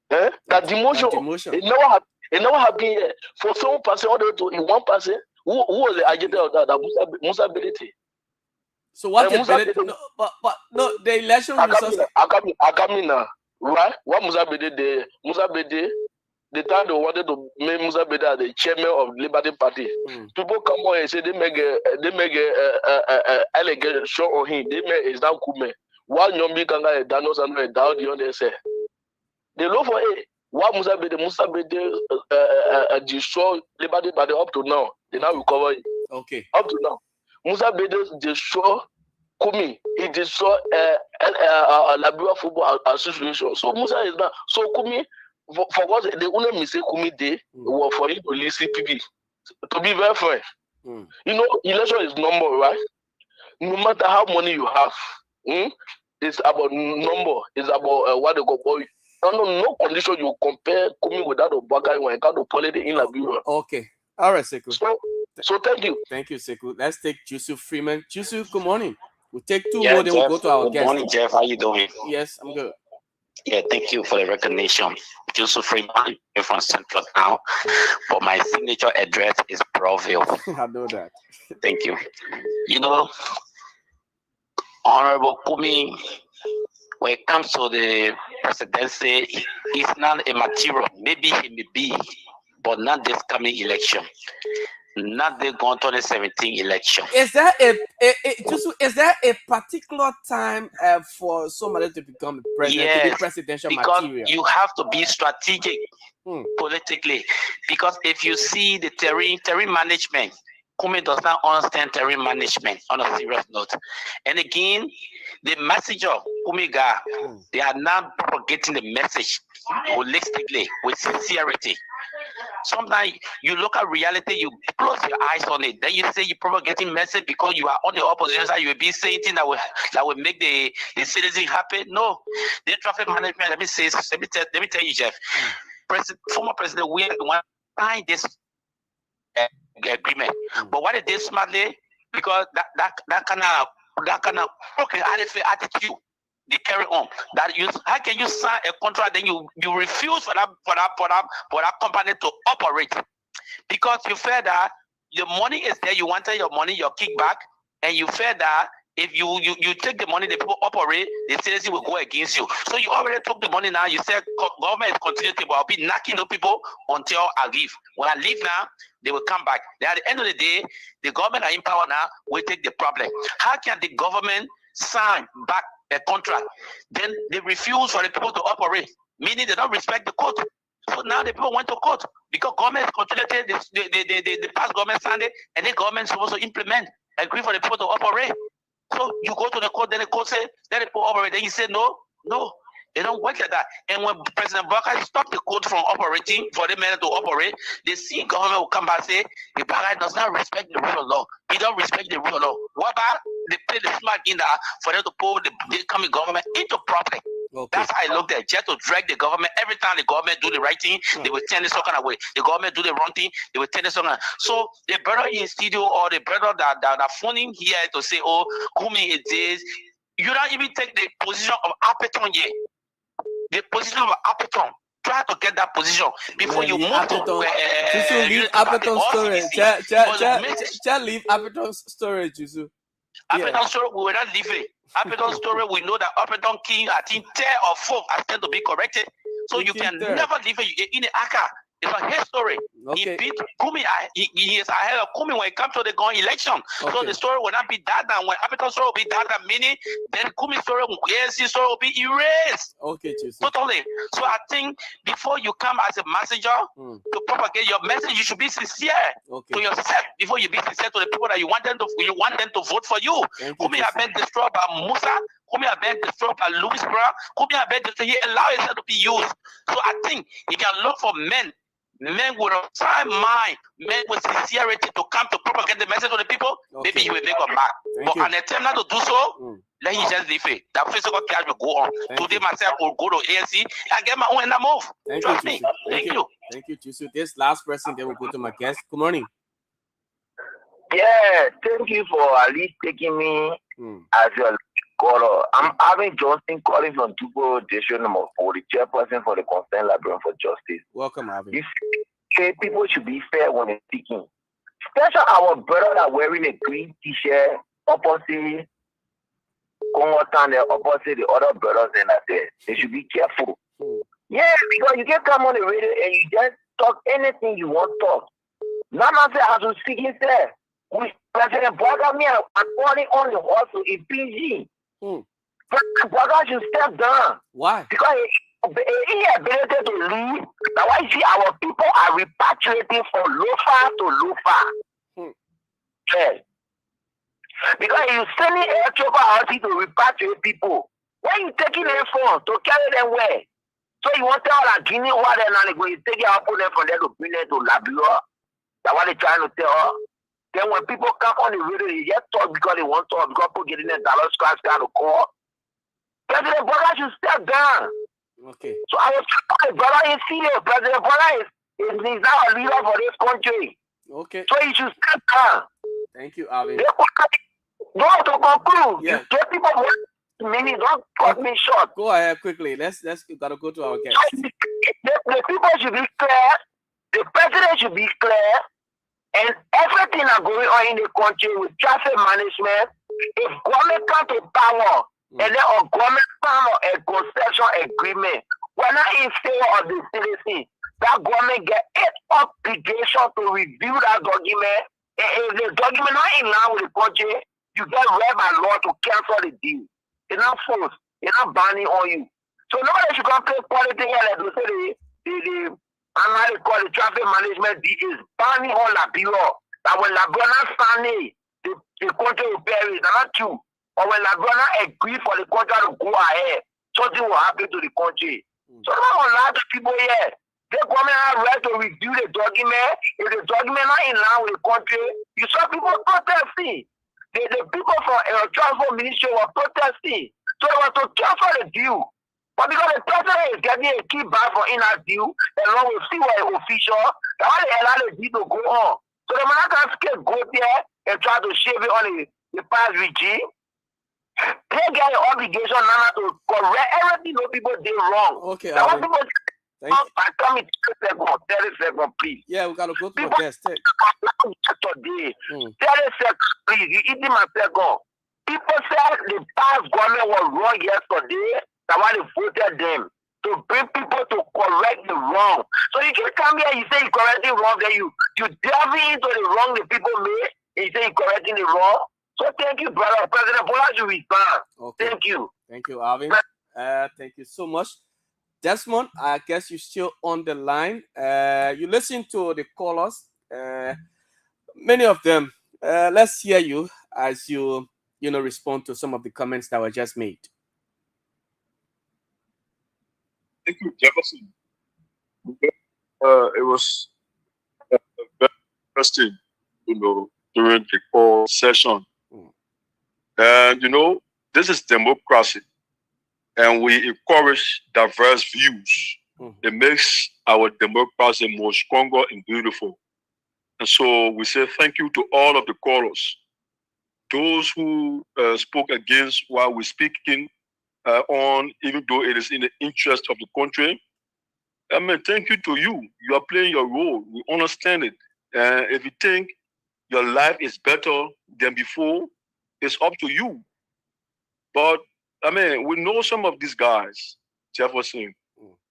That demotion. It never happened here. For some person all the way to in one person, who was the agenda of that Musa Belete. So what the the election results. I come in now, right? What Musa Bede the time they wanted to make Musa Beda the chairman of Liberty Party, people come on and say they make a allegation on him. They make is now Kume. One Yombi Kanga a Danos and a down the other say. They look for a what Musa Beda destroy Liberty Party up to now. They now recover it. Okay. Up to now. Musa Beda destroy Kumi. He destroy Liberia Football Association. So Musa is now so Kumi. For what the only mistake Kumi did was for him to listen PP. To be very fair, you know, election is number, right? No matter how money you have, it's about number. It's about what they go boy. No condition you compare Kumi without a Baka when got to politics in Liberia. Okay, all right, Sekou. So thank you. Thank you, Sekou. Let's take Yusuf Freeman. Yusuf, good morning. We'll take two more, then we'll go to our guest. Good morning, Jeff. How you doing? Yes, I'm good. Yeah, thank you for the recognition. Joseph Freeman from Central Town, but my signature address is Broville. I know that. Thank you. You know, Honorable Kumi, when it comes to the presidency, it's not a material. Maybe he may be, but not this coming election. Not the 2017 election. Is there a particular time for somebody to become president? Yes, to be presidential because material? you have to be strategic politically. Because if you see the terrain management, Kumi does not understand terrain management on a serious note. And again, the messenger Kumi got, they are not propagating the message holistically with sincerity. Sometimes you look at reality, you close your eyes on it. Then you say you're propagating message because you are on the opposition side. You will be saying things that will make the citizen happy. No, the traffic management. Let me tell you, Jeff. Former President WEAH the one signed this agreement. But what it did smartly, because that kind of okay attitude they carry on. That you, how can you sign a contract then you refuse for that company to operate because you feel that your money is there, you wanted your money, your kickback, and you feel that if you take the money, the people operate, the citizen will go against you. So you already took the money now. You said government is continuing, but I'll be knocking the people until I leave. When I leave now, they will come back. Then at the end of the day, the government are in power now. We take the problem. How can the government sign back a contract? Then they refuse for the people to operate, meaning they don't respect the court. So now the people went to court because government continued. The past government signed it, and the government is supposed to implement, agree for the people to operate. So you go to the court, then the court says, let the people operate. Then you say, no, they don't work like that. And when President Baka stopped the court from operating, for the men to operate, the same government will come back and say, the Baka does not respect the rule of law. He don't respect the rule of law. What about they play the smart in there for them to put the incoming government into problem? Okay. That's how I looked at it. Just to drag the government. Every time the government do the right thing, they will turn it some kind of way. The government do the wrong thing, they will turn it some kind of. So the brother in studio or the brother that phoning here to say, oh, Kumi is this, you don't even take the position of Apeton yet. The position of Apeton. Try to get that position before you move to leave Apeton storage. Just leave Apeton storage, Jusu. Apeton storage, we will not leave it. Apeton story, we know that Apeton King, I think 10 or 4 are tend to be corrected. So you can never leave it in the Aka. It's a his story. Okay. He beat Kumi. He is ahead of Kumi when it comes to the going election. Okay. So the story will not be that down. When Apeton story will be that down, meaning then Kumi story, ANC story will be erased. Okay, totally. So I think before you come as a messenger to propagate your message, you should be sincere to yourself before you be sincere to the people that you want them to vote for you. Kumi have been destroyed by Musa. Kumi have been destroyed by Louis Brown. Kumi have been destroyed. He allow himself to be used. So I think he can look for men with a time mind, men with sincerity to come to propagate the message to the people. Maybe he will make a mark. But an attempt not to do so, let him just leave it. That physical cash will go on. Today myself will go to ANC and get my own and I move. Trust me. Thank you. Thank you, Jusu. This last person, then we'll go to my guest. Good morning. Yeah, thank you for at least taking me as your caller. I'm Arvin Johnson calling from Tupo District number 4, the chairperson for the Concerned Librarian for Justice. Welcome, Arvin. You say people should be fair when they're speaking. Especially our brother that wearing a green t-shirt opposite Congo Town, opposite the other brothers and that they should be careful. Yeah, because you can come on the radio and you just talk anything you want to talk. Now I say as we speaking there, we President Boga me according on the hustle in PG. President Boga should step down. Why? Because he ability to lead. Now why you see our people are repatriating from Lofa to Lofa. Yeah. Because you sending air chopper out to repatriate people. Why you taking them from to carry them where? So you want to tell that Guinea what they're not going to take it out, put them from there to bring them to Labua. That's what they're trying to tell. Then when people come on the radio, they just talk because they want to talk, because people getting a dollar scratch down the call. President Bola should step down. Okay. So I was telling brother is serious. President Bola is now a leader for this country. Okay. So he should step down. Thank you, Alvin. No, to conclude. Yeah. You get people minutes, don't cut me short. Go ahead quickly. Let's gotta go to our guest. The people should be clear. The president should be clear. And everything that's going on in the country with traffic management, if government come to power and then a government sign a concession agreement, we're not in favor of the citizen. That government get an obligation to review that document. And if the document not in line with the country, you get read by law to cancel the deal. It's not forced. It's not binding on you. So nobody should come play politics here like to say the and how they call the traffic management is banning on Labua. That when Labua sign it, the country will perish. That's not true. Or when Labua agree for the country to go ahead, something will happen to the country. So not a lot of people here. The government have right to review the document. If the document not in line with the country, you saw people protesting. The people from transport ministry were protesting. So they were to transfer the deal. But because the president is getting a key back for inner deal, along with CY official, that's why they allow the deal to go on. So the man can scapegoat there and try to shave it on the past regime. They get an obligation now to correct everything those people did wrong. Okay, that's why people thank you. 30 seconds, please. Yeah, we gotta go to people the guest. Today, 30 seconds, please. You eat my second. People said the past government was wrong yesterday. That's why they voted them to bring people to correct the wrong. So you can come here, you say you correcting wrong, then you delve into the wrong the people made, and you say you correcting the wrong. So thank you, brother. President Bola should respond. Okay. Thank you. Thank you, Alvin. Thank you so much. Desmond, I guess you're still on the line. You listen to the callers. Many of them. Let's hear you as you respond to some of the comments that were just made. Thank you, Jefferson. It was very interesting, during the call session. And, this is democracy. And we encourage diverse views. It makes our democracy more stronger and beautiful. And so we say thank you to all of the callers. Those who spoke against what we're speaking on, even though it is in the interest of the country. I mean, thank you to you. You are playing your role. We understand it. If you think your life is better than before, it's up to you. But, I mean, we know some of these guys, Jefferson.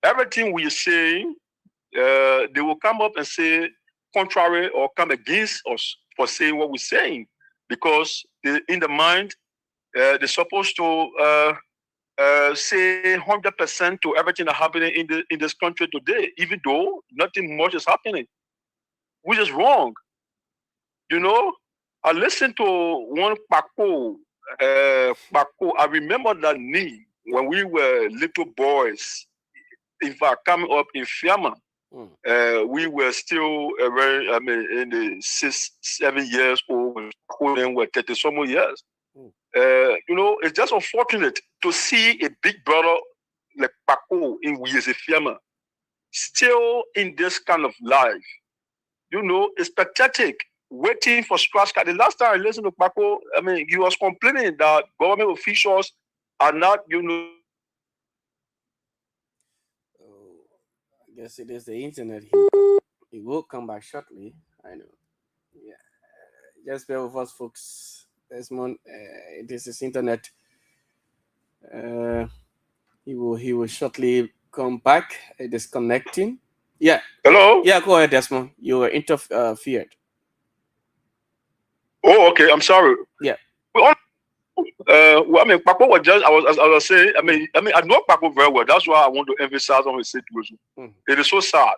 Everything we are saying, they will come up and say contrary or come against us for saying what we're saying. Because in the mind, they're supposed to say 100% to everything that's happening in this country today, even though nothing much is happening, which is wrong. I listened to one Paco. I remember that name when we were little boys. In fact, coming up in Fiamma, we were still in the 6-7 years old. Then we're 30 some more years. It's just unfortunate to see a big brother like Paco in Fiamma still in this kind of life. It's pathetic, waiting for scratch card. The last time I listened to Paco, he was complaining that government officials are not, I guess it is the internet. He will come back shortly. I know. Yeah. Just bear with us, folks. Desmond, this is internet. He will shortly come back. Disconnecting. Yeah. Hello? Yeah, go ahead, Desmond. You were interfered. Oh, okay. I'm sorry. Yeah. Well, I mean, Paco was just, I was saying, I mean, I know Paco very well. That's why I want to emphasize on his situation. It is so sad.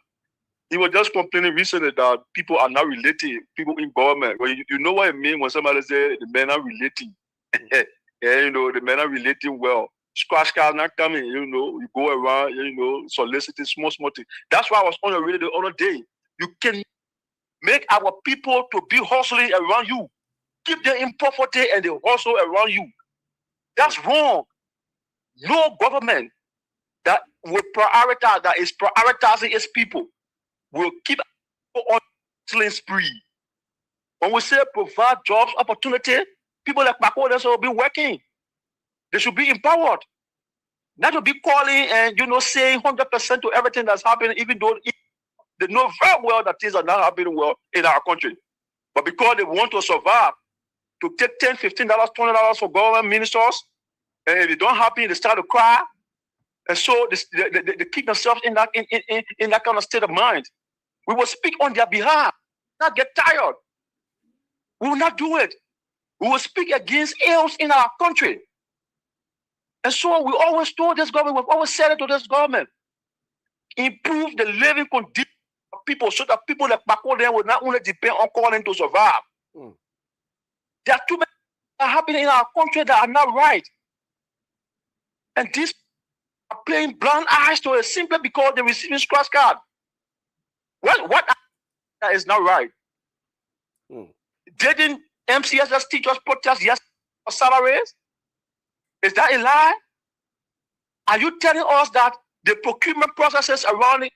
He was just complaining recently that people are not relating, people in government. Well, you know what I mean when somebody say the men are relating. Yeah, you know, the men are relating well. Scratch card not coming, you know, you go around, you know, soliciting small things. That's why I was on the radio the other day. You can make our people to be hustling around you. Keep them in poverty and they hustle around you. That's wrong. No government that will prioritize, that is prioritizing its people, will keep on hustling spree. When we say provide jobs, opportunity, people like Paco will be working. They should be empowered. Not to be calling and, you know, saying 100% to everything that's happening, even though they know very well that things are not happening well in our country. But because they want to survive, to take $10, $15, $20 for government ministers, and if they don't happen, they start to cry. And so they keep themselves in that kind of state of mind. We will speak on their behalf, not get tired. We will not do it. We will speak against ills in our country. And so we always told this government, we've always said it to this government, improve the living conditions of people so that people like Paco there will not only depend on calling to survive. There are too many things that are happening in our country that are not right. And these are playing blind eyes to it simply because they're receiving scratch card. What is not right? Didn't MCSS teachers protest yesterday for salaries? Is that a lie? Are you telling us that the procurement processes around it,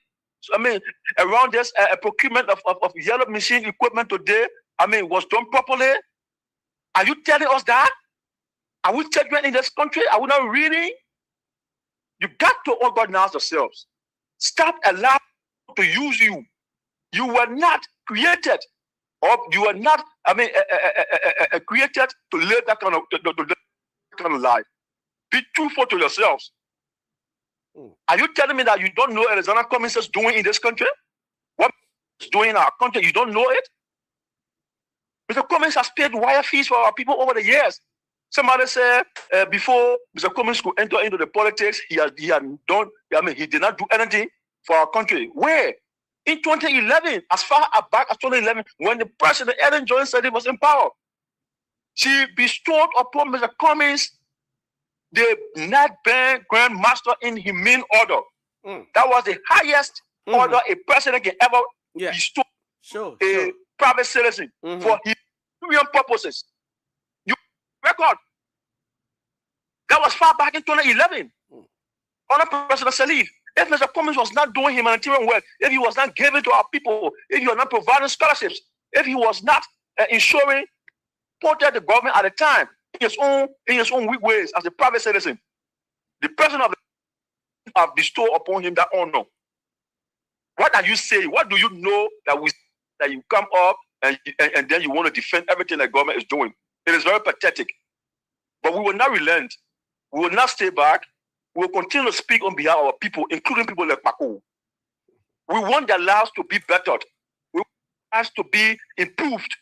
around this procurement of yellow machine equipment today, was done properly? Are you telling us that? Are we children in this country? Are we not reading? You got to organize yourselves. Stop allowing to use you. You were not created, or you were not, created to live that kind of life. Be truthful to yourselves. Are you telling me that you don't know what Alexander Cummings is doing in this country? What he's doing in our country, you don't know it? Mr. Cummings has paid wire fees for our people over the years. Somebody said before Mr. Cummings could enter into the politics, he did not do anything for our country. Where? In 2011, as far back as 2011, when the President Ellen Jones said he was in power, she bestowed upon Mr. Cummings the Nat Band Grand Master in Humane Order. That was the highest order a president can ever bestow a private citizen for human purposes. You record. That was far back in 2011. Under President Salif. If Mr. Cummings was not doing humanitarian work, if he was not giving to our people, if he was not providing scholarships, if he was not ensuring, supported the government at the time, in his own weak ways as a private citizen, the president of the have bestowed upon him that honor. What are you saying? What do you know that you come up and then you want to defend everything the government is doing? It is very pathetic. But we will not relent. We will not stay back. We will continue to speak on behalf of our people, including people like Paco. We want their lives to be bettered. We want their lives to be improved.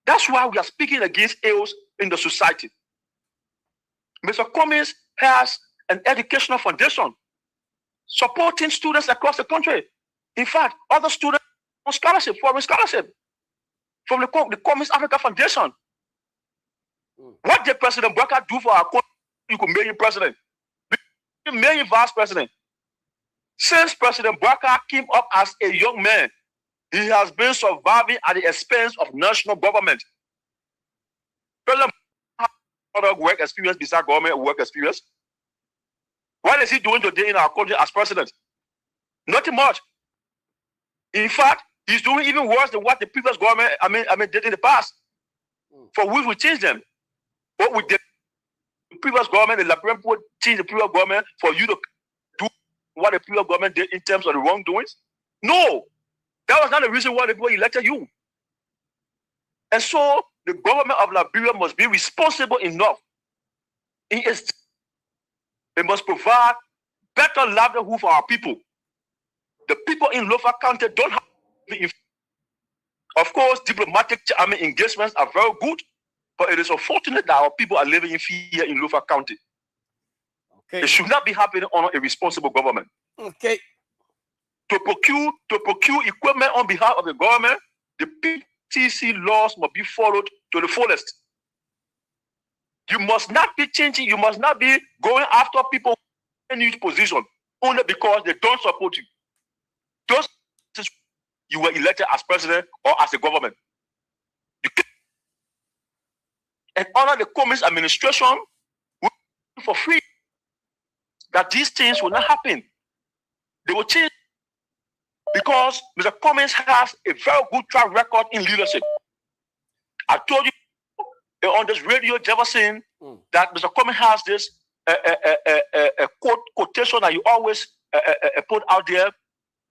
That's why we are speaking against ills in the society. Mr. Cummings has an educational foundation supporting students across the country. In fact, other students on scholarship, foreign scholarship, from the Cummings Africa Foundation. What did President Barker do for our country? You could make him president. You made him vice president. Since President Barker came up as a young man, he has been surviving at the expense of national government. President Barker has other work experience besides government work experience. What is he doing today in our country as president? Nothing much. In fact, he's doing even worse than what the previous government did in the past. For which we changed them. What we did, the previous government, the Liberian people changed the previous government for you to do what the previous government did in terms of the wrongdoings? No, that was not the reason why the people elected you. And so the government of Liberia must be responsible enough. It must provide better livelihood for our people. The people in Lofa County don't have, of course, diplomatic engagements are very good, but it is unfortunate that our people are living in fear in Lofa County. Okay. It should not be happening on a responsible government. Okay. To procure equipment on behalf of the government, the PTC laws must be followed to the fullest. You must not be changing, you must not be going after people in each position only because they don't support you. Those you were elected as president or as a government. And under the Cummings administration, for free, that these things will not happen. They will change because Mr. Cummings has a very good track record in leadership. I told you on this radio, Jefferson, that Mr. Cummings has this quotation that you always put out there,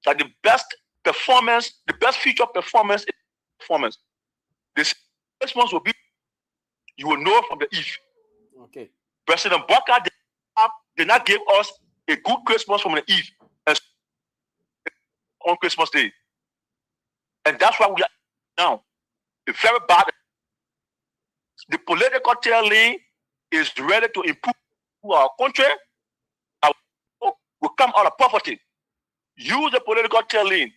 that the best performance, the best future performance is performance. This response will be, you will know from the eve. Okay. President Baka did not give us a good Christmas from the eve on Christmas Day. And that's why we are now. It's very bad. The political tailing is ready to improve our country. Our people will come out of poverty. Use the political tailing.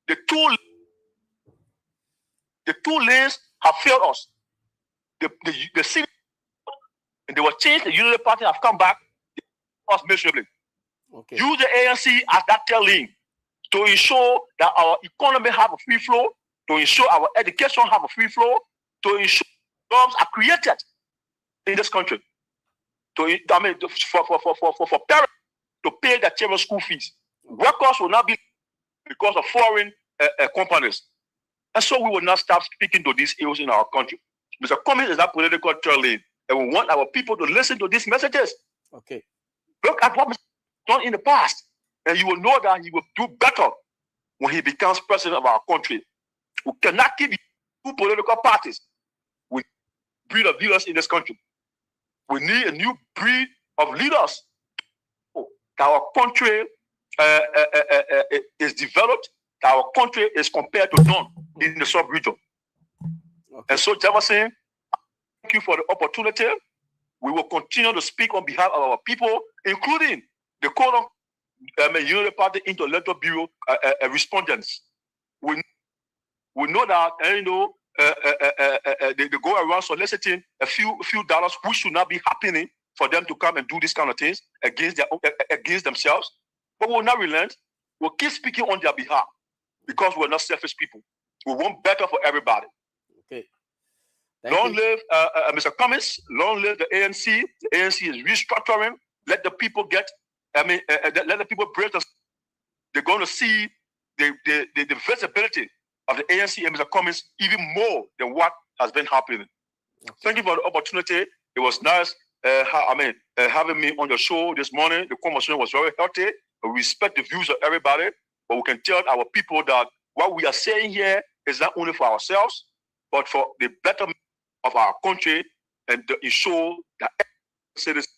The two lanes have failed us. The city, and they were changed. The Unity Party have come back. Us miserably. Okay. Use the ANC as that tail lane to ensure that our economy have a free flow, to ensure our education have a free flow, to ensure jobs are created in this country. For parents to pay their children's school fees. Workers will not be because of foreign companies. And so we will not stop speaking to these ills in our country. Mr. Cummings is that political tail lane, and we want our people to listen to these messages. Okay. Look at what Mr. done in the past, and you will know that he will do better when he becomes president of our country. We cannot keep two political parties. We breed of leaders in this country. We need a new breed of leaders. Our country is developed. Our country is compared to none in the sub-region. Okay. And so, Jefferson, thank you for the opportunity. We will continue to speak on behalf of our people, including the Code of Unity Party Intellectual Bureau respondents. We know that they go around soliciting a few dollars, which should not be happening for them to come and do these kind of things against themselves. But we will not relent. We'll keep speaking on their behalf because we're not selfish people. We want better for everybody. Okay. Long live Mr. Cummings. Long live the ANC. The ANC is restructuring. Let the people let the people break the. They're going to see the visibility of the ANC and Mr. Cummings even more than what has been happening. Okay. Thank you for the opportunity. It was nice having me on your show this morning. The conversation was very healthy. We respect the views of everybody, but we can tell our people that what we are saying here is not only for ourselves, but for the betterment of our country and to ensure that every citizen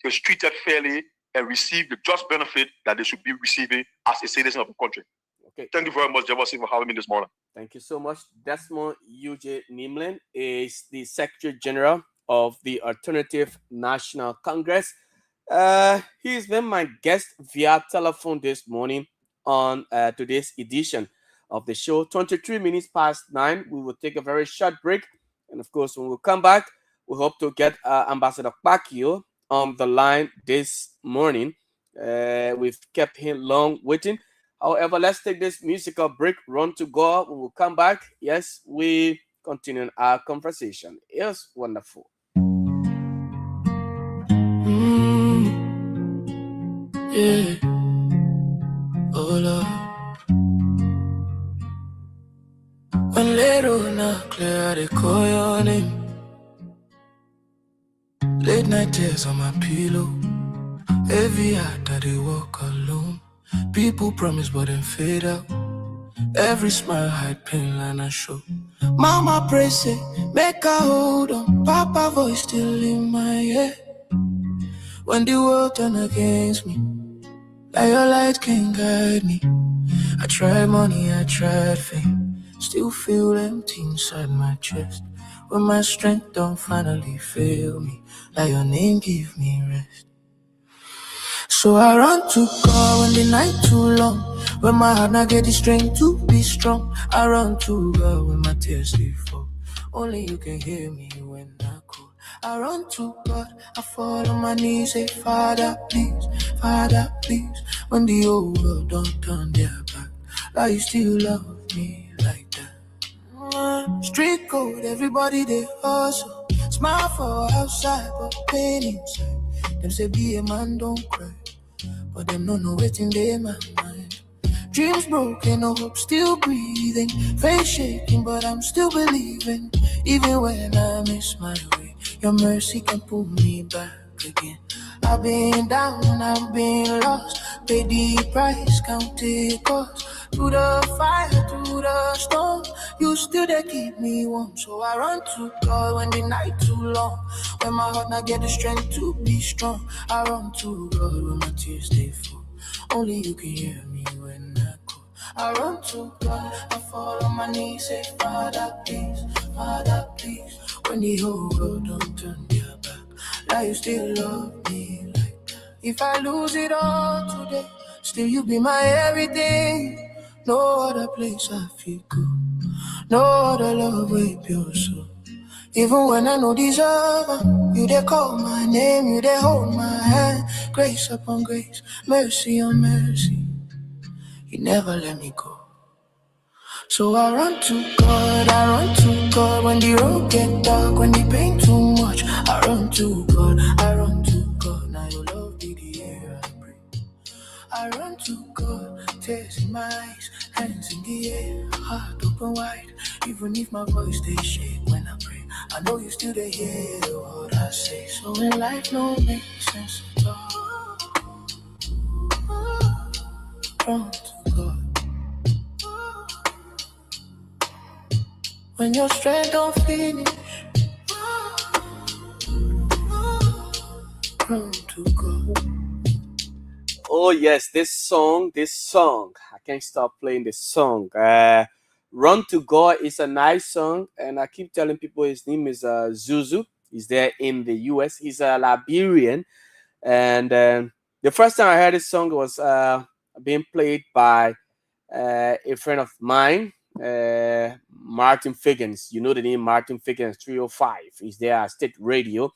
is treated fairly and receive the just benefit that they should be receiving as a citizen of the country. Okay. Thank you very much, Jefferson, for having me this morning. Thank you so much. Desmond UJ Nimlin is the Secretary General of the Alternative National Congress. He's been my guest via telephone this morning on today's edition of the show. 23 minutes past 9. We will take a very short break. And of course, when we come back, we hope to get Ambassador Kpakio on the line this morning. We've kept him long waiting. However, let's take this musical break, run to go. When we come back, yes, we continue our conversation. It was wonderful. Yeah. Oh, Lord. When little not clear, they call your name. Late night tears on my pillow. Every night that they walk alone. People promise but then fade out. Every smile hide pain line and show. Mama pray say, make her hold on. Papa voice still in my head. When the world turn against me, Like your light can guide me. I tried money, I tried fame. Still feel empty inside my chest. When my strength don't finally fail me. Like your name give me rest. So I run to God when the night too long. When my heart not get the strength to be strong. I run to God when my tears they fall. Only you can hear me when I call. I run to God, I fall on my knees, say, Father, please, Father, please. When the old world don't turn their back, like you still love me like that. Street code, everybody they hustle. Smile for outside, but pain inside. Them say be a man, don't cry. But them no know waiting they my mind. Dreams broken, no hope, still breathing. Face shaking, but I'm still believing. Even when I miss my way, your mercy can pull me back again. I've been down, I've been lost. Pay the price, counted cost. Through the fire, through the storm, you still there keep me warm. So I run to God when the night too long. When my heart not get the strength to be strong, I run to God when my tears they fall. Only you can hear me when I call. I run to God, I fall on my knees, say, Father, please, Father, please. When the whole world don't turn their back, like you still love me like that. If I lose it all today, still you be my everything. No other place I feel good, no other love with pure soul. Even when I know deserve, you they call my name, you they hold my hand. Grace upon grace, mercy on mercy. You never let me go. So I run to God, I run to God. When the road get dark, when the pain too much, I run to God, I run to God. Now your love be the air I breathe. I run to God, tears in my eyes, hands in the air, heart open wide. Even if my voice they shake when I pray, I know you still they hear what I say. So when life no make sense at all, run to God. When your strength don't finish, run to God. Oh yes, this song. I can't stop playing this song. Run to God is a nice song, and I keep telling people his name is Zuzu. He's there in the US. He's a Liberian, and the first time I heard this song was being played by a friend of mine, Martin Figgins. You know the name Martin Figgins, 305. He's there at State Radio,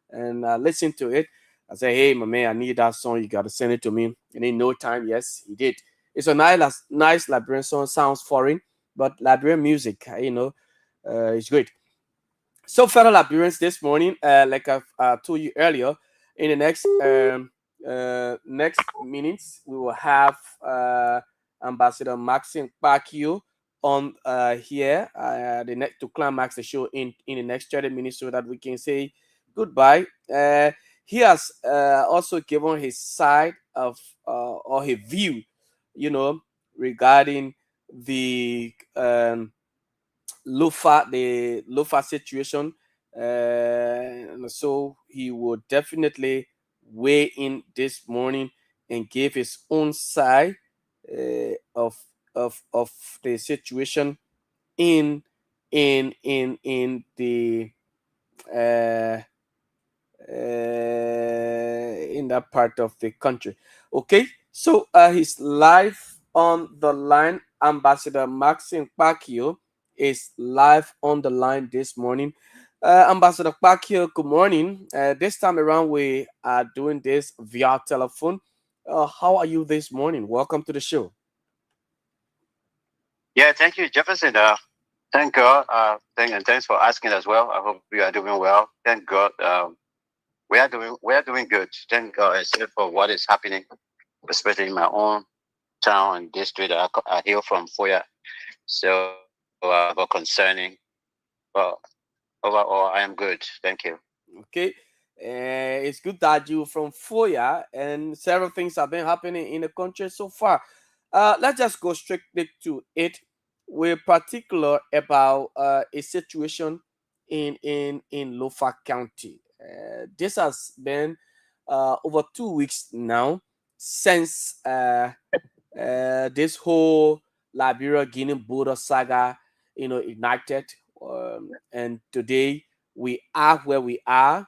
and I listened to it. I said, hey, my man, I need that song. You got to send it to me. And in no time, yes, he did. It's a nice Liberian song. Sounds foreign, but Liberian music, it's great. So, fellow Liberians, this morning, like I've told you earlier, in the next minutes, we will have Ambassador Maxine Pacquiao on here to climax the show in the next 30 minutes so that we can say goodbye. He has also given his side of or his view, regarding the Lofa situation, and so he will definitely weigh in this morning and give his own side of the situation in the in that part of the country. Okay, so he's live on the line. Ambassador Maxine Pacquiao is live on the line this morning. Ambassador Pacquiao, good morning. This time around, we are doing this via telephone. How are you this morning? Welcome to the show. Yeah, thank you, Jefferson. Thank God. Thanks for asking as well. I hope you are doing well. Thank God. We are doing good. Thank God, except for what is happening, especially in my own town and district. I hail from Foya, so about concerning. But overall, I am good. Thank you. Okay. It's good that you from Foya, and several things have been happening in the country so far. Let's just go straight to it. We're particular about a situation in Lofa County. This has been over 2 weeks now since this whole Liberia-Guinea border saga, ignited, and today we are where we are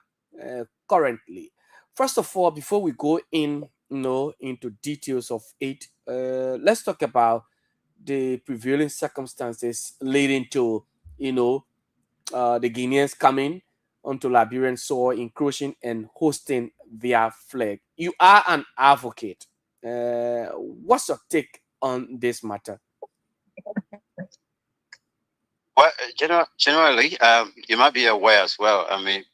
currently. First of all, before we go in, into details of it, let's talk about the prevailing circumstances leading to, the Guineans coming onto Liberian soil, encroaching and hosting their flag. You are an advocate. What's your take on this matter? Well, generally, you might be aware as well. I mean,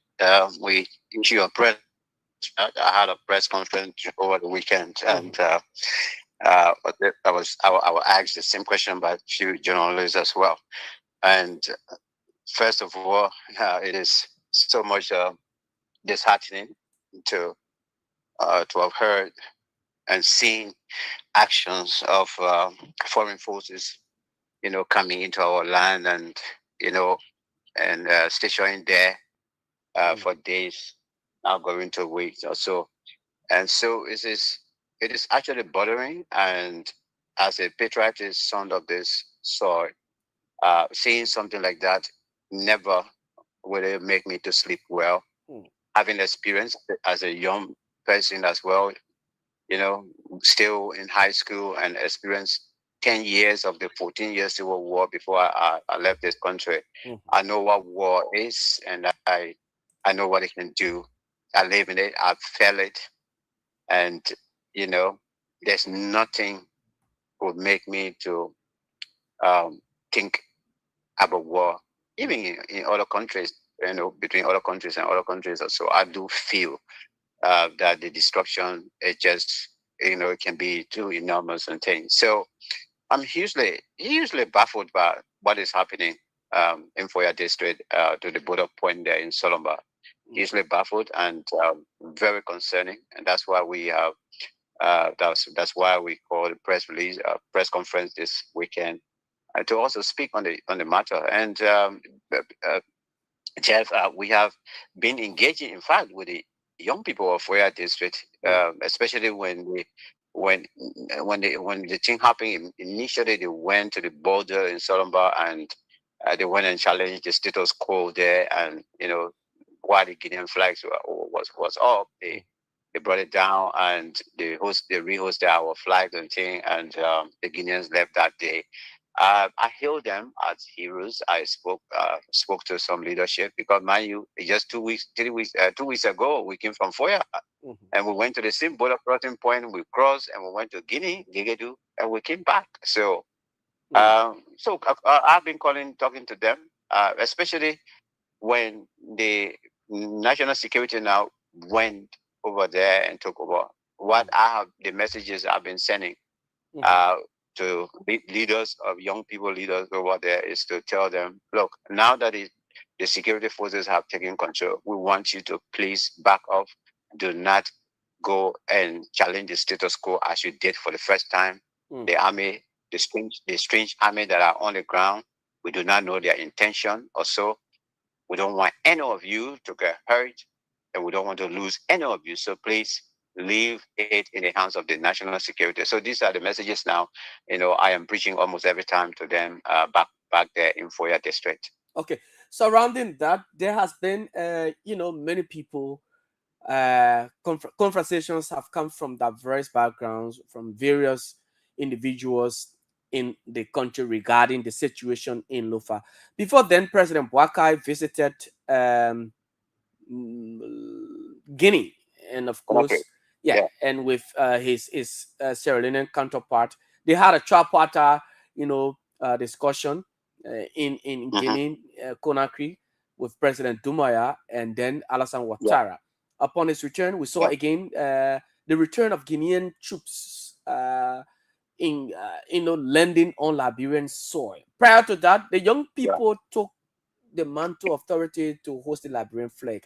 we issue a press. I had a press conference over the weekend, and I will ask the same question by a few journalists as well. And first of all, it is so much disheartening to have heard and seen actions of foreign forces, coming into our land and stationing there for days, now going to weeks or so. And so it is actually bothering. And as a patriotic son of this soil, seeing something like that never will it make me to sleep well. Having experience as a young person as well, still in high school and experienced 10 years of the 14 years Civil War before I left this country. I know what war is, and I know what it can do. I live in it. I've felt it. And, there's nothing would make me to think about war, even in other countries, between other countries and other countries. So I do feel that the destruction, it just, it can be too enormous and things. So I'm hugely baffled by what is happening in Foya district to the border point there in Solomba. Hugely baffled and very concerning, and that's why we have that's why we called press release, press conference this weekend to also speak on the matter. And Jeff, we have been engaging, in fact, with the young people of Foya district, especially when the thing happened. Initially, they went to the border in Solomba and they went and challenged the status quo there, and while the Guinean flags was up, they brought it down and they rehosted our flags and thing, and the Guineans left that day. I hailed them as heroes. I spoke to some leadership because, mind you, just 2 weeks ago, we came from Foya and we went to the same border crossing point. We crossed and we went to Guinea, Gigedu, and we came back. So, I've been talking to them, especially when the national security now went over there and took over. The messages I've been sending to leaders of young people, leaders over there, is to tell them, look, now that the security forces have taken control, we want you to please back off. Do not go and challenge the status quo as you did for the first time. The army, the strange army that are on the ground, we do not know their intention or so. We don't want any of you to get hurt, and we don't want to lose any of you. So please leave it in the hands of the national security. So these are the messages now. I am preaching almost every time to them back there in Foya district. Okay. Surrounding that, there has been, many people. Conversations have come from diverse backgrounds, from various individuals in the country regarding the situation in Lofa. Before then, President Boakai visited Guinea, and of course, and with his Sierra Leonean counterpart, they had a tripartite, discussion in Guinea, Conakry, with President Doumbouya and then Alassane Ouattara. Upon his return, we saw again the return of Guinean troops landing on Liberian soil. Prior to that, the young people took the mantle authority to host the Liberian flag.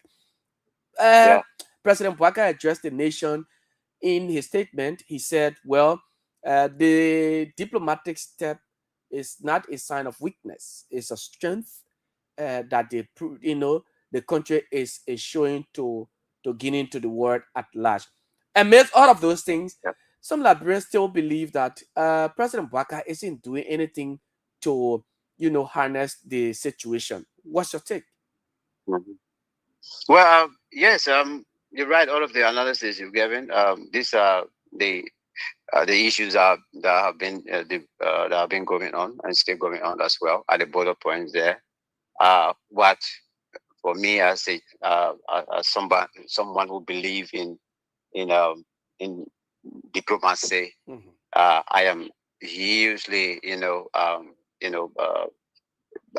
President Boakai addressed the nation. In his statement, he said, well, the diplomatic step is not a sign of weakness. It's a strength that the country is showing to Guinea, to the world at large. Amidst all of those things, some Liberians still believe that President WEAH isn't doing anything to, harness the situation. What's your take? Well, yes, you're right. All of the analysis you've given, these are the issues that have been going on and still going on as well at the border points there. What for me as someone who believes in diplomacy, I am hugely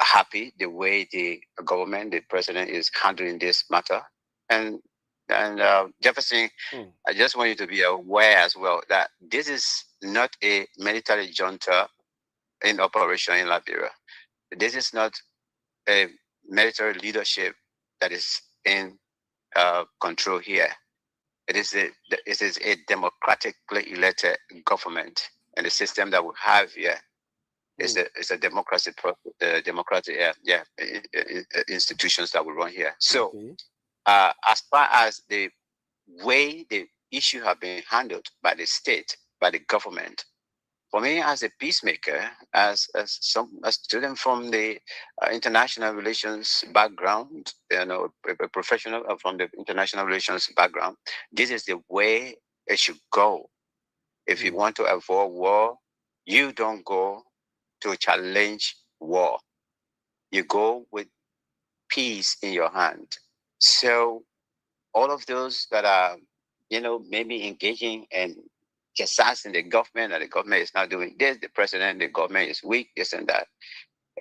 happy the way the government, the president is handling this matter. And Jefferson, I just want you to be aware as well that this is not a military junta in operation in Liberia. This is not a military leadership that is in control here. It is a democratically elected government, and the system that we have here is a democracy, democratic institutions that we run here. So, as far as the way the issue have been handled by the state, by the government, for me as a peacemaker, as a student from the international relations background, a professional from the international relations background, this is the way it should go. If you want to avoid war, you don't go to challenge war. You go with peace in your hand. So all of those that are, maybe engaging and criticizing the government, and the government is not doing this, the president, the government is weak, this and that.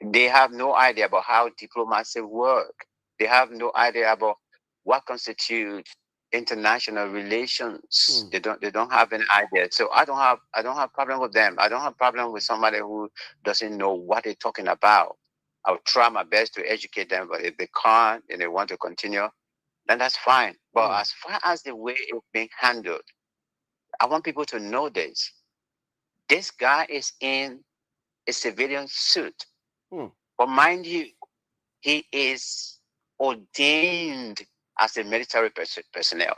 They have no idea about how diplomacy works. They have no idea about what constitutes international relations. They don't have any idea. So I don't have problem with them. I don't have problem with somebody who doesn't know what they're talking about. I'll try my best to educate them, but if they can't and they want to continue, then that's fine. But as far as the way it's being handled, I want people to know this. This guy is in a civilian suit. But mind you, he is ordained as a military personnel.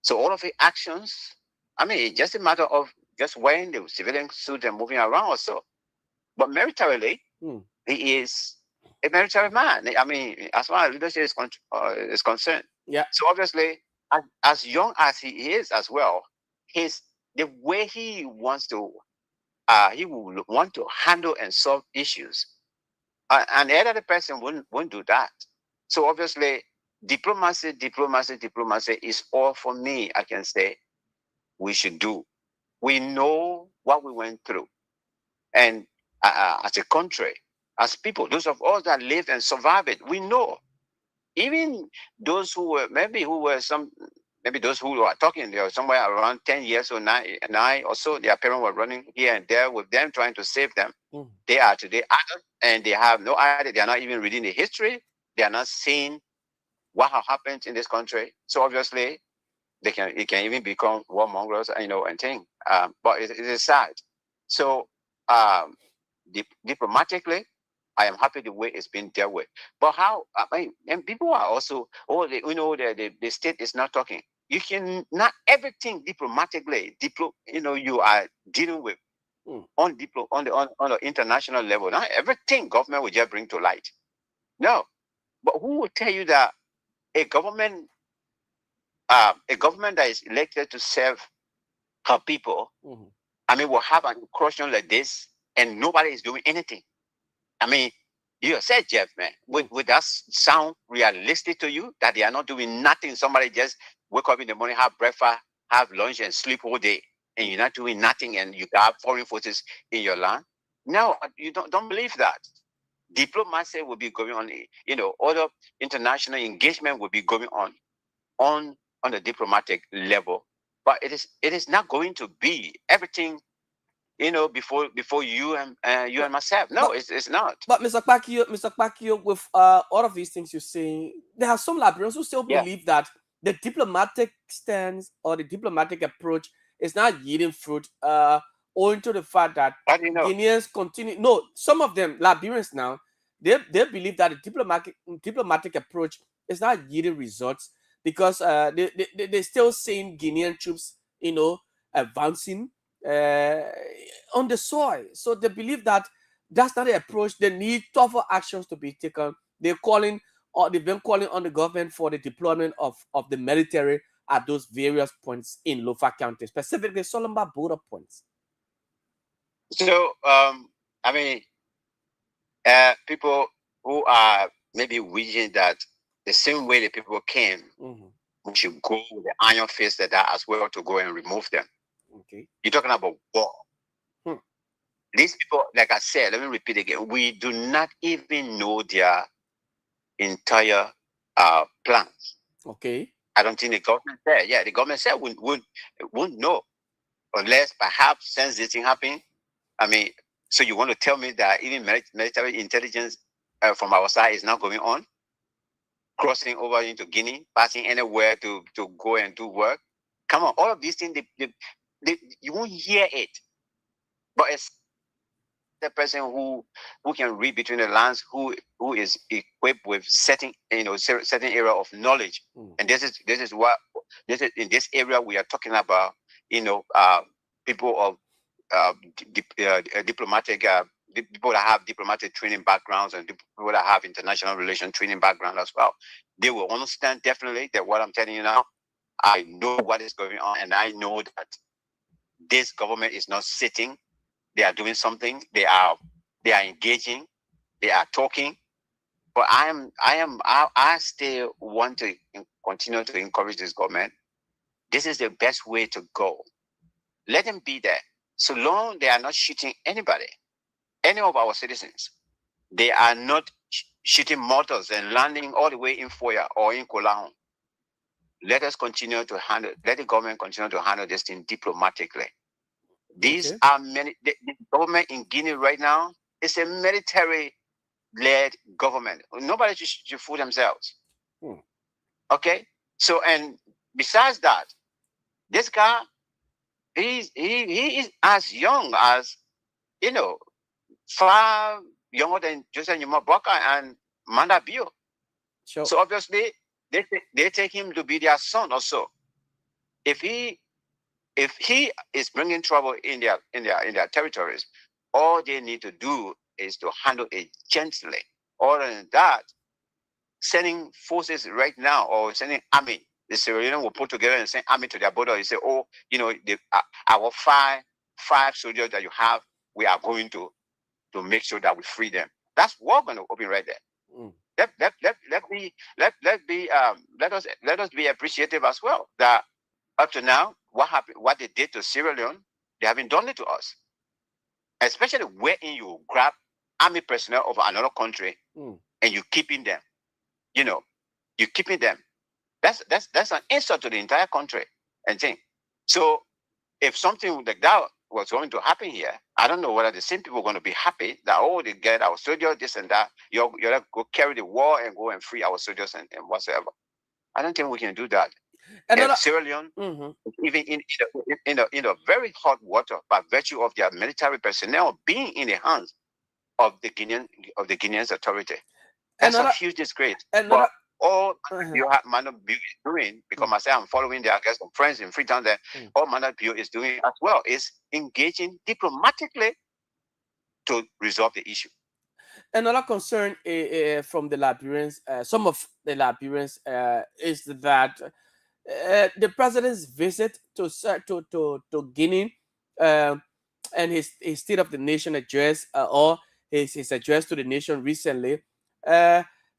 So all of his actions, it's just a matter of just wearing the civilian suit and moving around or so. But militarily, he is a military man. As far as leadership is concerned. Yeah. So obviously, as young as he is as well, the way he wants to, he will want to handle and solve issues. And the other person won't do that. So obviously, diplomacy is all for me, I can say, we should do. We know what we went through. And as a country, as people, those of us that lived and survived it, we know. Even those who were, maybe those who are talking, they are somewhere around 10 years or 9 or so, their parents were running here and there with them, trying to save them. They are today adults, and they have no idea. They are not even reading the history. They are not seeing what has happened in this country. So obviously, it can even become warmongers, and things. But it is sad. So diplomatically, I am happy the way it's been dealt with. But how? And people are also, the state is not talking. You can not everything diplomatically. You are dealing with on the international level. Not everything government will just bring to light. No, but who will tell you that a government that is elected to serve her people, will have an incursion like this, and nobody is doing anything? You said, Jeff, man, would that sound realistic to you, that they are not doing nothing? Somebody just wake up in the morning, have breakfast, have lunch, and sleep all day, and you're not doing nothing, and you have foreign forces in your land? No, you don't believe that. Diplomacy will be going on, other international engagement will be going on the diplomatic level, but it is not going to be everything, before you and myself. No, it's not. But Mr. Kpakio, with all of these things you're saying, there are some Liberians who still believe that the diplomatic stance or the diplomatic approach is not yielding fruit, owing to the fact that Guineans continue. No, some of them, Liberians now, they believe that the diplomatic approach is not yielding results because they still seeing Guinean troops, advancing on the soil. So they believe that that's not the approach. They need tougher actions to be taken. They've been calling on the government for the deployment of the military at those various points in Lofa County, specifically Solomba border points. So, I mean, people who are maybe wishing that the same way the people came, we should go with the iron fist that as well to go and remove them. Okay. You're talking about war. These people, like I said, let me repeat again, we do not even know their entire plans. Okay. I don't think the government said. Yeah, the government said we wouldn't know unless perhaps since this thing happened. I mean, so you want to tell me that even military intelligence from our side is not going on, crossing over into Guinea, passing anywhere to go and do work? Come on, all of these things, you won't hear it. But it's the person who can read between the lines, who is equipped with certain area of knowledge, and this is in this area we are talking about. People of diplomatic people that have diplomatic training backgrounds and people that have international relation training background as well. They will understand definitely that what I'm telling you now. I know what is going on, and I know that this government is not sitting. They are doing something. They are engaging. They are talking. But I still want to continue to encourage this government. This is the best way to go. Let them be there. So long they are not shooting anybody, any of our citizens. They are not shooting mortars and landing all the way in Foya or in Kolang. Let us continue to handle. Let the government continue to handle this thing diplomatically. These are many. The government in Guinea right now is a military-led government. Nobody should fool themselves. Okay. So, and besides that, this guy, he is as young as, far younger than Joseph Nyumaboka and Manda Bio. Sure. So obviously, they take him to be their son also. If he is bringing trouble in their territories, all they need to do is to handle it gently. Other than that, sending forces right now or sending army, the Sierra Leone will put together and send army to their border and say, our five soldiers that you have, we are going to make sure that we free them. That's war going to open right there. Let us be appreciative as well that up to now, what they did to Sierra Leone, they haven't done it to us. Especially when you grab army personnel of another country and you keeping them, you're keeping them. That's an insult to the entire country and thing. So if something like that was going to happen here, I don't know whether the same people are going to be happy that they get our soldiers, this and that. You're go carry the war and go and free our soldiers and whatsoever. I don't think we can do that. Sierra Leone, even in the very hot water, by virtue of their military personnel being in the hands of the Guinean authority, that's a huge disgrace. But all you have Manda Bio is doing, because myself I'm following their some friends in Freetown there, all Manda Bio is doing as well is engaging diplomatically to resolve the issue. Another concern from the Liberians, some of the Liberians, is that the president's visit to Guinea and his State of the Nation address or his address to the nation recently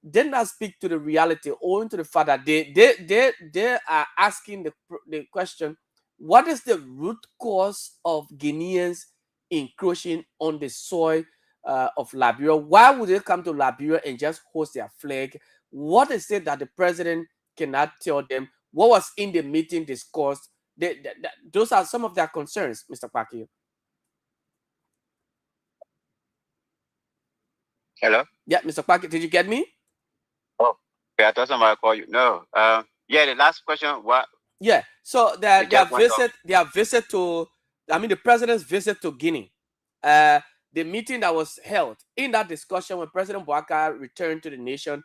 did not speak to the reality, owing to the fact that they are asking the question, what is the root cause of Guineans encroaching on the soil of Liberia? Why would they come to Liberia and just host their flag? What is it that the president cannot tell them? What was in the meeting discussed? Those are some of their concerns, Mr. Kwaki. Hello? Yeah, Mr. Kwaki, did you get me? Oh, yeah, I thought somebody called you. No. Yeah, the last question, what? Yeah, so their visit to, the president's visit to Guinea, the meeting that was held, in that discussion when President Bouaka returned to the nation,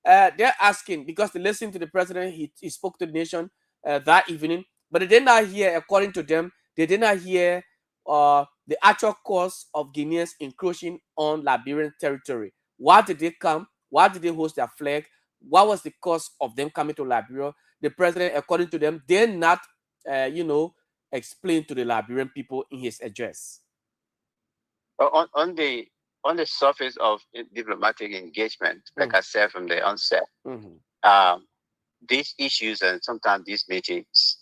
they're asking, because they listened to the president, he spoke to the nation that evening, but they did not hear, according to them, They did not hear the actual cause of Guineans encroaching on Liberian territory. Why did they come? Why did they host their flag? What was the cause of them coming to Liberia? The president, according to them, did not, explain to the Liberian people in his address. On the surface of diplomatic engagement, like I said from the onset, these issues and sometimes these meetings,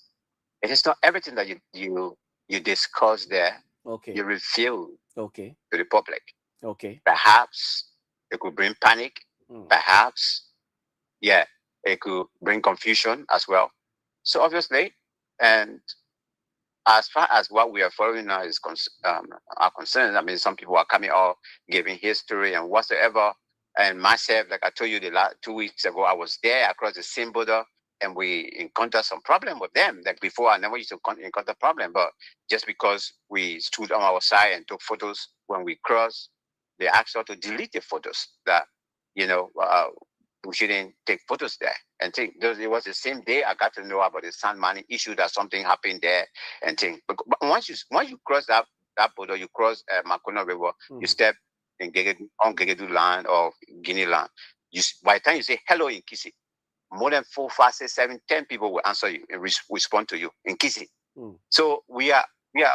it is not everything that you discuss there. Okay. You reveal to the public. Okay. Perhaps it could bring panic. Perhaps, it could bring confusion as well. So obviously, and as far as what we are following now is are concerned, I mean, some people are coming out giving history and whatsoever. And myself, like I told you, the last 2 weeks ago, I was there across the same border, and we encountered some problem with them. Like before, I never used to encounter problem, but just because we stood on our side and took photos when we crossed, they asked us to delete the photos. That we shouldn't take photos there. And think it was the same day I got to know about the sand mining issue, that something happened there and think. But once you cross that border, you cross Makona River, you step in on Gegedu land or Guinea land. By the time you say hello in Kisi, more than 4, 5, 6, 7, 10 people will answer you and respond to you in Kisi. So we are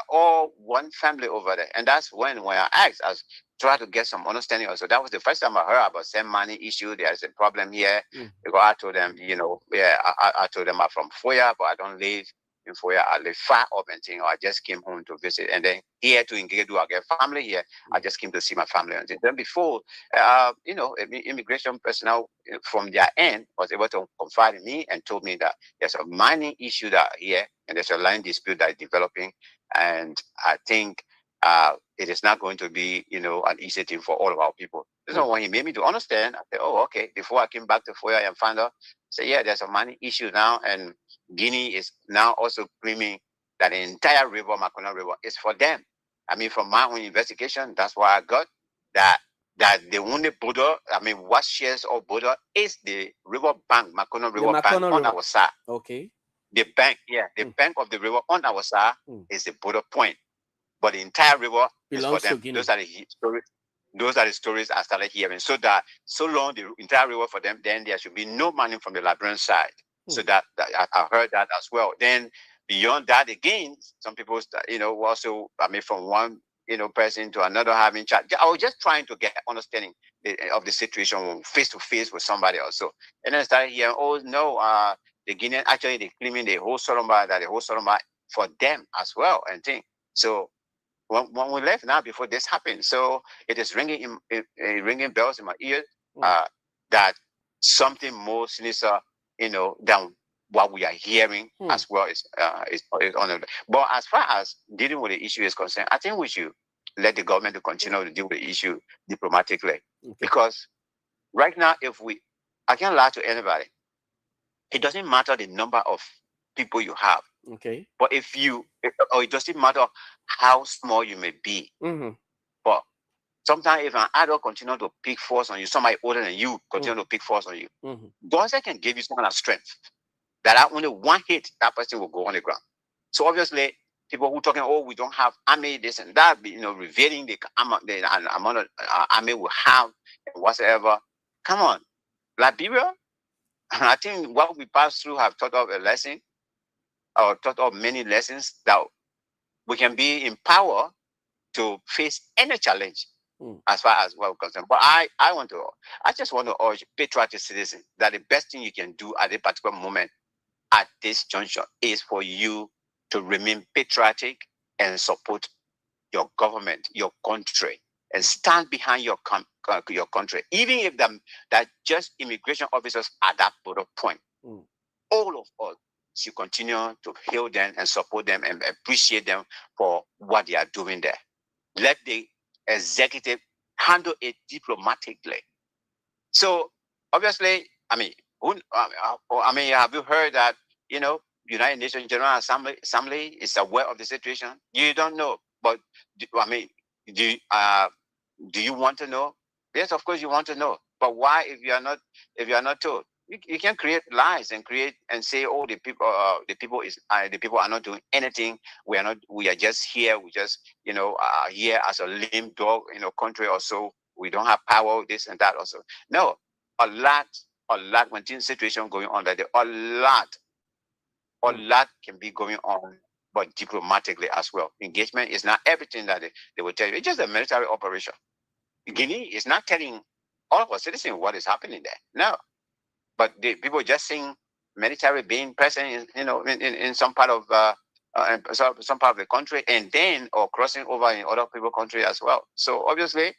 all one family over there, and that's when I asked, I try to get some understanding. Also, that was the first time I heard about same money issue. There's a problem here. Because I told them, I told them I'm from Foya, but I don't live in Foya. I live far up and thing. I just came home to visit, and then here to Ngegedu, I get family here. I just came to see my family. And then before, immigration personnel from their end was able to confide in me and told me that there's a mining issue that here, and there's a land dispute that is developing, and I think it is not going to be, an easy thing for all of our people. This is when he made me to understand. I said, oh, okay. Before I came back to Foya and found out, say, there's a money issue now, and Guinea is now also claiming that the entire river, Makona River, is for them. I mean, from my own investigation, that's why I got that the only border, what shares of border is the river bank, Makona River Bank on our side. Okay. The bank, the bank of the river on our side is the border point. But the entire river belongs is for them. Those are the stories I started hearing. So that so long the entire river for them, then there should be no money from the Liberian side. So that I heard that as well. Then beyond that, again, some people, also, from one, person to another having chat. I was just trying to get understanding of the situation face to face with somebody else. So, and then I started hearing, oh no, the Guinean actually they claiming the whole Solomba for them as well and thing. So when we left now before this happened, so it is ringing bells in my ears that something more sinister, than what we are hearing as well is on it. But as far as dealing with the issue is concerned, I think we should let the government to continue to deal with the issue diplomatically. Because right now, I can't lie to anybody. It doesn't matter the number of people you have. Okay. But it doesn't matter how small you may be. But sometimes if an adult continue to pick force on you, somebody older than you continue to pick force on you, God can give you some kind of strength that only one hit, that person will go on the ground. So obviously, people who talking, oh, we don't have army, this and that, revealing the amount of army we have and whatsoever. Come on, Liberia. I think what we passed through have taught us a lesson, or taught us many lessons that we can be in power to face any challenge as far as we're concerned. But I just want to urge patriotic citizens that the best thing you can do at a particular moment at this juncture is for you to remain patriotic and support your government, your country, and stand behind your country, even if that just immigration officers at that border point. All of us should continue to hail them and support them and appreciate them for what they are doing there. Let the executive handle it diplomatically. So obviously, have you heard that United Nations General Assembly is aware of the situation? You don't know, but do you want to know? Yes, of course you want to know. But why, if you are not told? You can't create lies and say, oh, the people are not doing anything. We are just here. We just here as a lame dog in a country or so. We don't have power, this and that also. No, a lot when this situation going on, that a lot can be going on, but diplomatically as well. Engagement is not everything that they will tell you. It's just a military operation. Guinea is not telling all of our citizens what is happening there. No, but the people just seeing military being present, in some part of some part of the country, and then or crossing over in other people's country as well. So obviously,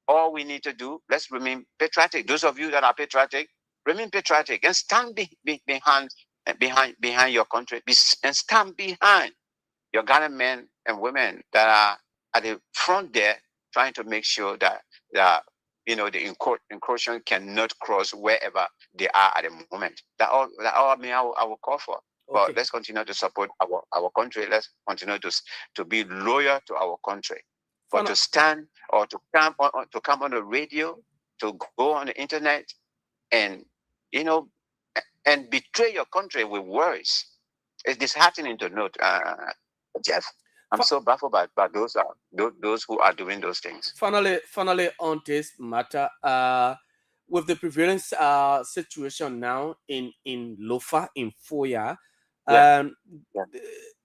all we need to do, let's remain patriotic. Those of you that are patriotic, remain patriotic and stand behind your country, and stand behind your Ghanaian men and women that are at the front there, trying to make sure that the encroachment cannot cross wherever they are at the moment. That all I will call for. Okay. But let's continue to support our country. Let's continue to be loyal to our country. But to stand or to come on the radio, to go on the internet, and and betray your country with words, it's disheartening to note, Jeff. I'm so baffled by those who are doing those things. Finally on this matter, with the prevailing situation now in Lofa, in Foya,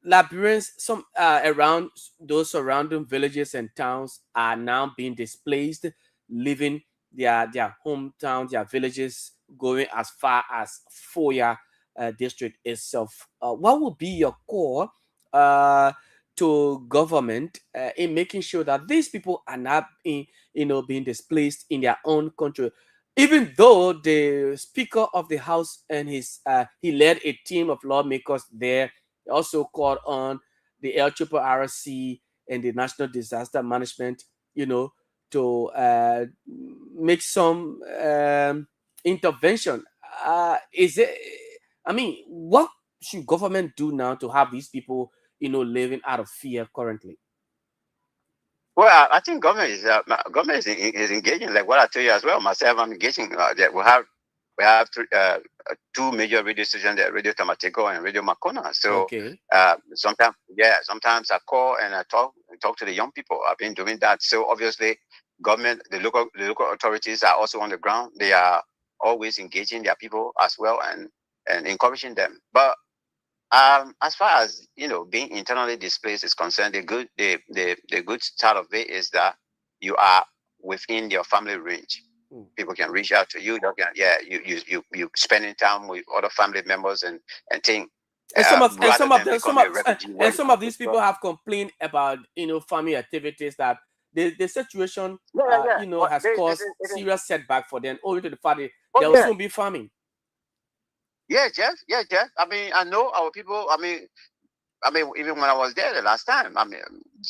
Liberians, some around those surrounding villages and towns are now being displaced, leaving their hometowns, their villages, going as far as Foya district itself. What would be your call to government in making sure that these people are not being displaced in their own country? Even though the Speaker of the House and he led a team of lawmakers there, he also called on the LRRC and the National Disaster Management, to make some intervention. What should government do now to have these people, living out of fear currently? Well, I think government is engaging, like what I tell you as well. Myself, I'm engaging. We have two major radio stations there, Radio Tamateco and Radio Makona. So sometimes I call and I talk to the young people. I've been doing that. So obviously, government, the local authorities are also on the ground. They are always engaging their people as well and encouraging them. But as far as being internally displaced is concerned, the good start of it is that you are within your family range. People can reach out to you. You spending time with other family members and things. And some of these people have complained about farming activities, that the situation has caused serious setback for them, owing to the fact that they will soon be farming. Yeah, Jeff. I mean, I know our people. I mean, even when I was there the last time,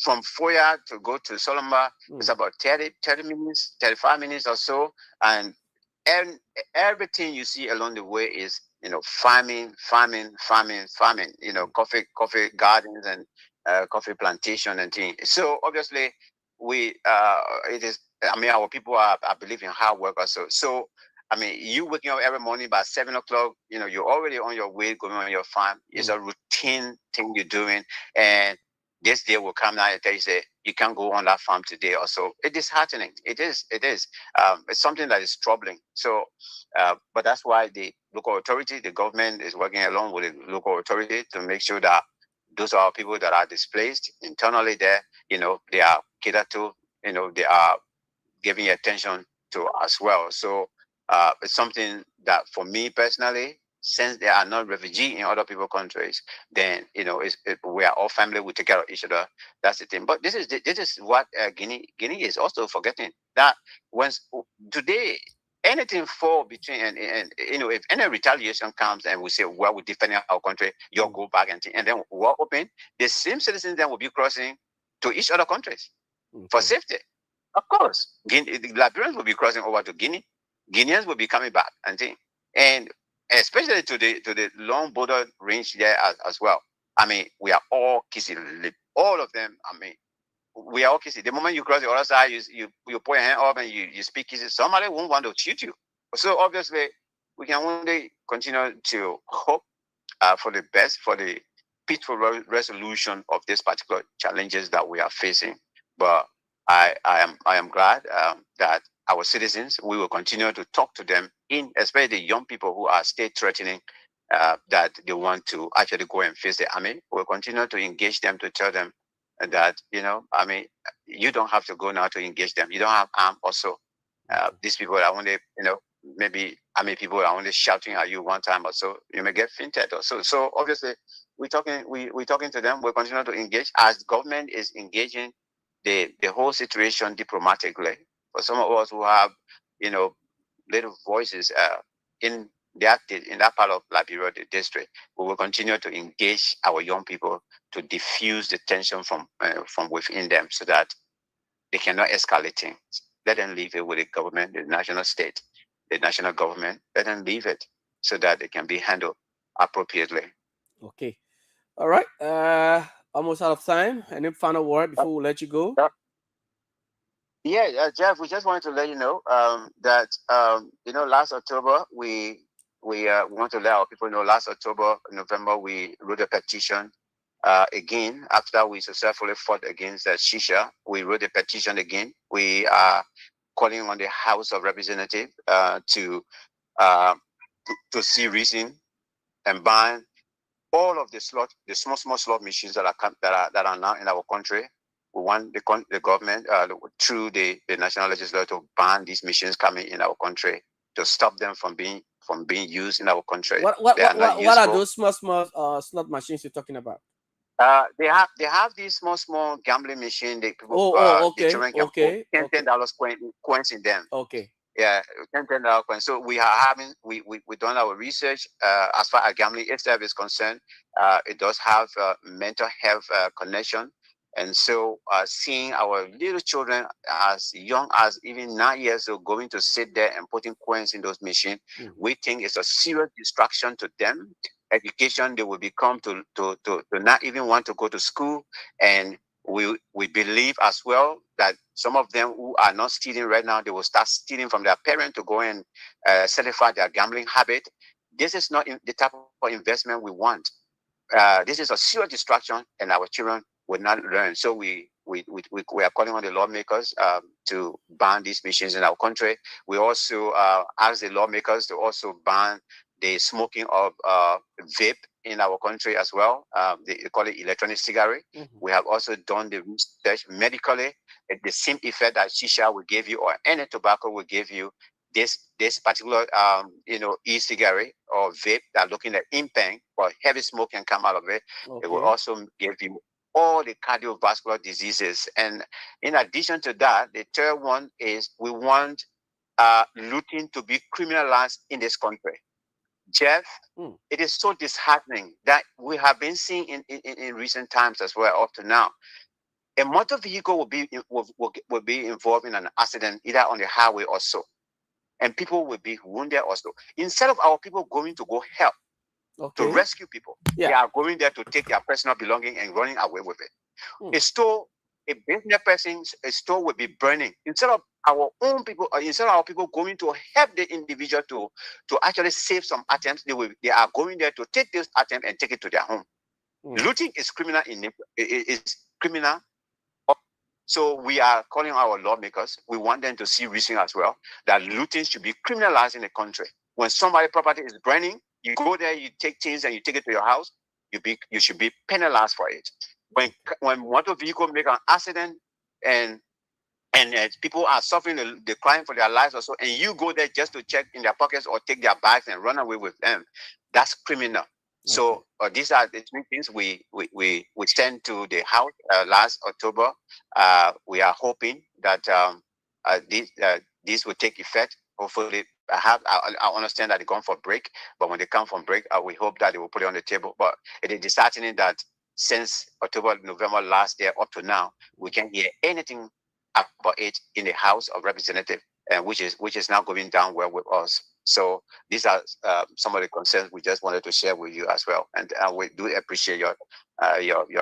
from Foya to go to Solomba, it's about 30 minutes, 35 minutes or so. And everything you see along the way is, farming, coffee gardens and coffee plantation and things. So obviously our people are believe in hard work also. So, you waking up every morning by 7 o'clock, you're already on your way going on your farm. It's a routine thing you're doing. And this day will come now and tell you, say, you can't go on that farm today or so. It is heartening. It is. It's something that is troubling. So, but that's why the local authority, the government is working along with the local authority to make sure that those are people that are displaced internally there, they are catered to, they are giving attention to as well. So, it's something that for me personally, since they are not refugees in other people's countries, then we are all family. We take care of each other. That's the thing. But this is what Guinea is also forgetting, that today anything fall between and if any retaliation comes and we say, well, we're defending our country, you'll go back and then war open, the same citizens then will be crossing to each other countries for safety. Of course, the Liberians will be crossing over to Guinea. Guineans will be coming back and especially to the long border range there as well. We are all kissing lip, all of them. We are all kissing. The moment you cross the other side, you put your hand up and you speak kissing. Somebody won't want to shoot you. So obviously, we can only continue to hope for the best, for the peaceful resolution of these particular challenges that we are facing. But I am glad that our citizens, we will continue to talk to them, especially the young people who are state threatening that they want to actually go and face the army. We'll continue to engage them, to tell them that, I mean, you don't have to go now to engage them. You don't have arm also. These people are only, maybe people are only shouting at you one time or so. You may get fainted or so. So obviously, we're talking to them. We'll continue to engage as government is engaging the whole situation diplomatically. For some of us who have, little voices in that part of Liberia, the district, we will continue to engage our young people to diffuse the tension from within them, so that they cannot escalate things. Let them leave it with the government, the national state, the national government. Let them leave it so that it can be handled appropriately. Okay. All right. Almost out of time. Any final word before we let you go? Yeah, Jeff, we just wanted to let you know that last October we want to let our people know. Last October, November, we wrote a petition. Again, after we successfully fought against Shisha, we wrote a petition again. We are calling on the House of Representatives to see reason and ban all of the small slot machines that are now in our country. We want the government through the national legislature to ban these machines coming in our country, to stop them from being used in our country. What are those small slot machines you're talking about? They have these small gambling machine. The people, okay, the children can put $10 coins in them. Okay. Yeah, $10 coins. So we done our research as far as gambling itself is concerned. It does have mental health connection, and so seeing our little children as young as even 9 years old going to sit there and putting coins in those machines, we think it's a serious distraction to them. Education, they will become to not even want to go to school. And we believe as well that some of them who are not stealing right now, they will start stealing from their parents to go and certify their gambling habit. This is not the type of investment we want. This is a serious distraction, and our children will not learn. So we are calling on the lawmakers to ban these machines in our country. We also ask the lawmakers to also ban the smoking of vape in our country as well. They call it electronic cigarette. We have also done the research medically. The same effect that shisha will give you, or any tobacco will give you, this particular e-cigarette or vape that looking at impact or heavy smoke can come out of it. It will also give you all the cardiovascular diseases. And in addition to that, the third one is we want looting to be criminalized in this country. Jeff, it is so disheartening that we have been seeing in recent times as well, up to now. A motor vehicle will be involved in an accident either on the highway or so, and people will be wounded also. Instead of our people going to go help, to rescue people, they are going there to take their personal belongings and running away with it. A store, a business person's store will be burning. Instead of our own people, instead of our people going to help the individual to actually save some items, they are going there to take this item and take it to their home. Looting is criminal in nature. It is criminal. So we are calling our lawmakers. We want them to see reason as well that looting should be criminalized in the country. When somebody's property is burning, you go there, you take things and you take it to your house. You should be penalized for it. When motor vehicle make an accident and people are suffering the crime for their lives or so, and you go there just to check in their pockets or take their bags and run away with them, that's criminal. So these are the three things we sent to the House last October. We are hoping that this will take effect. Hopefully, I understand that they're going for break, but when they come from break, we hope that they will put it on the table. But it is disheartening that since October, November last year up to now, we can't hear anything about it in the House of Representatives, which is now going down well with us. So these are some of the concerns we just wanted to share with you as well, and we do appreciate your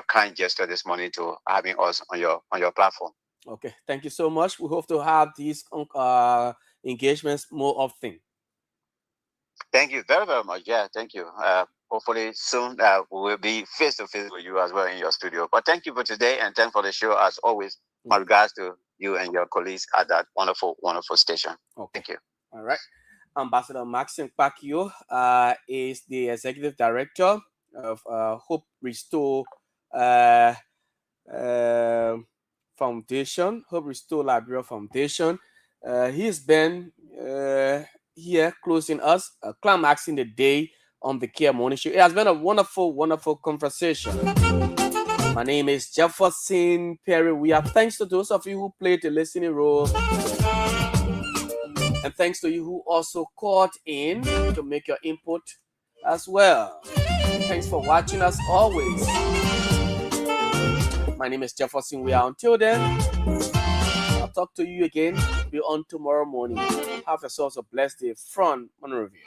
kind gesture this morning to having us on your platform. Okay, thank you so much. We hope to have these engagements more often. Thank you very, very much. Yeah, thank you. Hopefully soon we will be face to face with you as well in your studio. But thank you for today, and thanks for the show as always. My regards to you and your colleagues at that wonderful, wonderful station. Okay. Thank you. All right. Ambassador Maxim Pacquiao is the executive director of Hope Restore Foundation, Hope Restore Liberia Foundation. He's been here closing us, climaxing the day on the Kear Morning Show. It has been a wonderful, wonderful conversation. My name is Jefferson Perry. We are thanks to those of you who played the listening role. And thanks to you who also called in to make your input as well. Thanks for watching us always. My name is Jefferson. We are until then. I'll talk to you again. Be on tomorrow morning. Have yourselves a blessed day from Monrovia.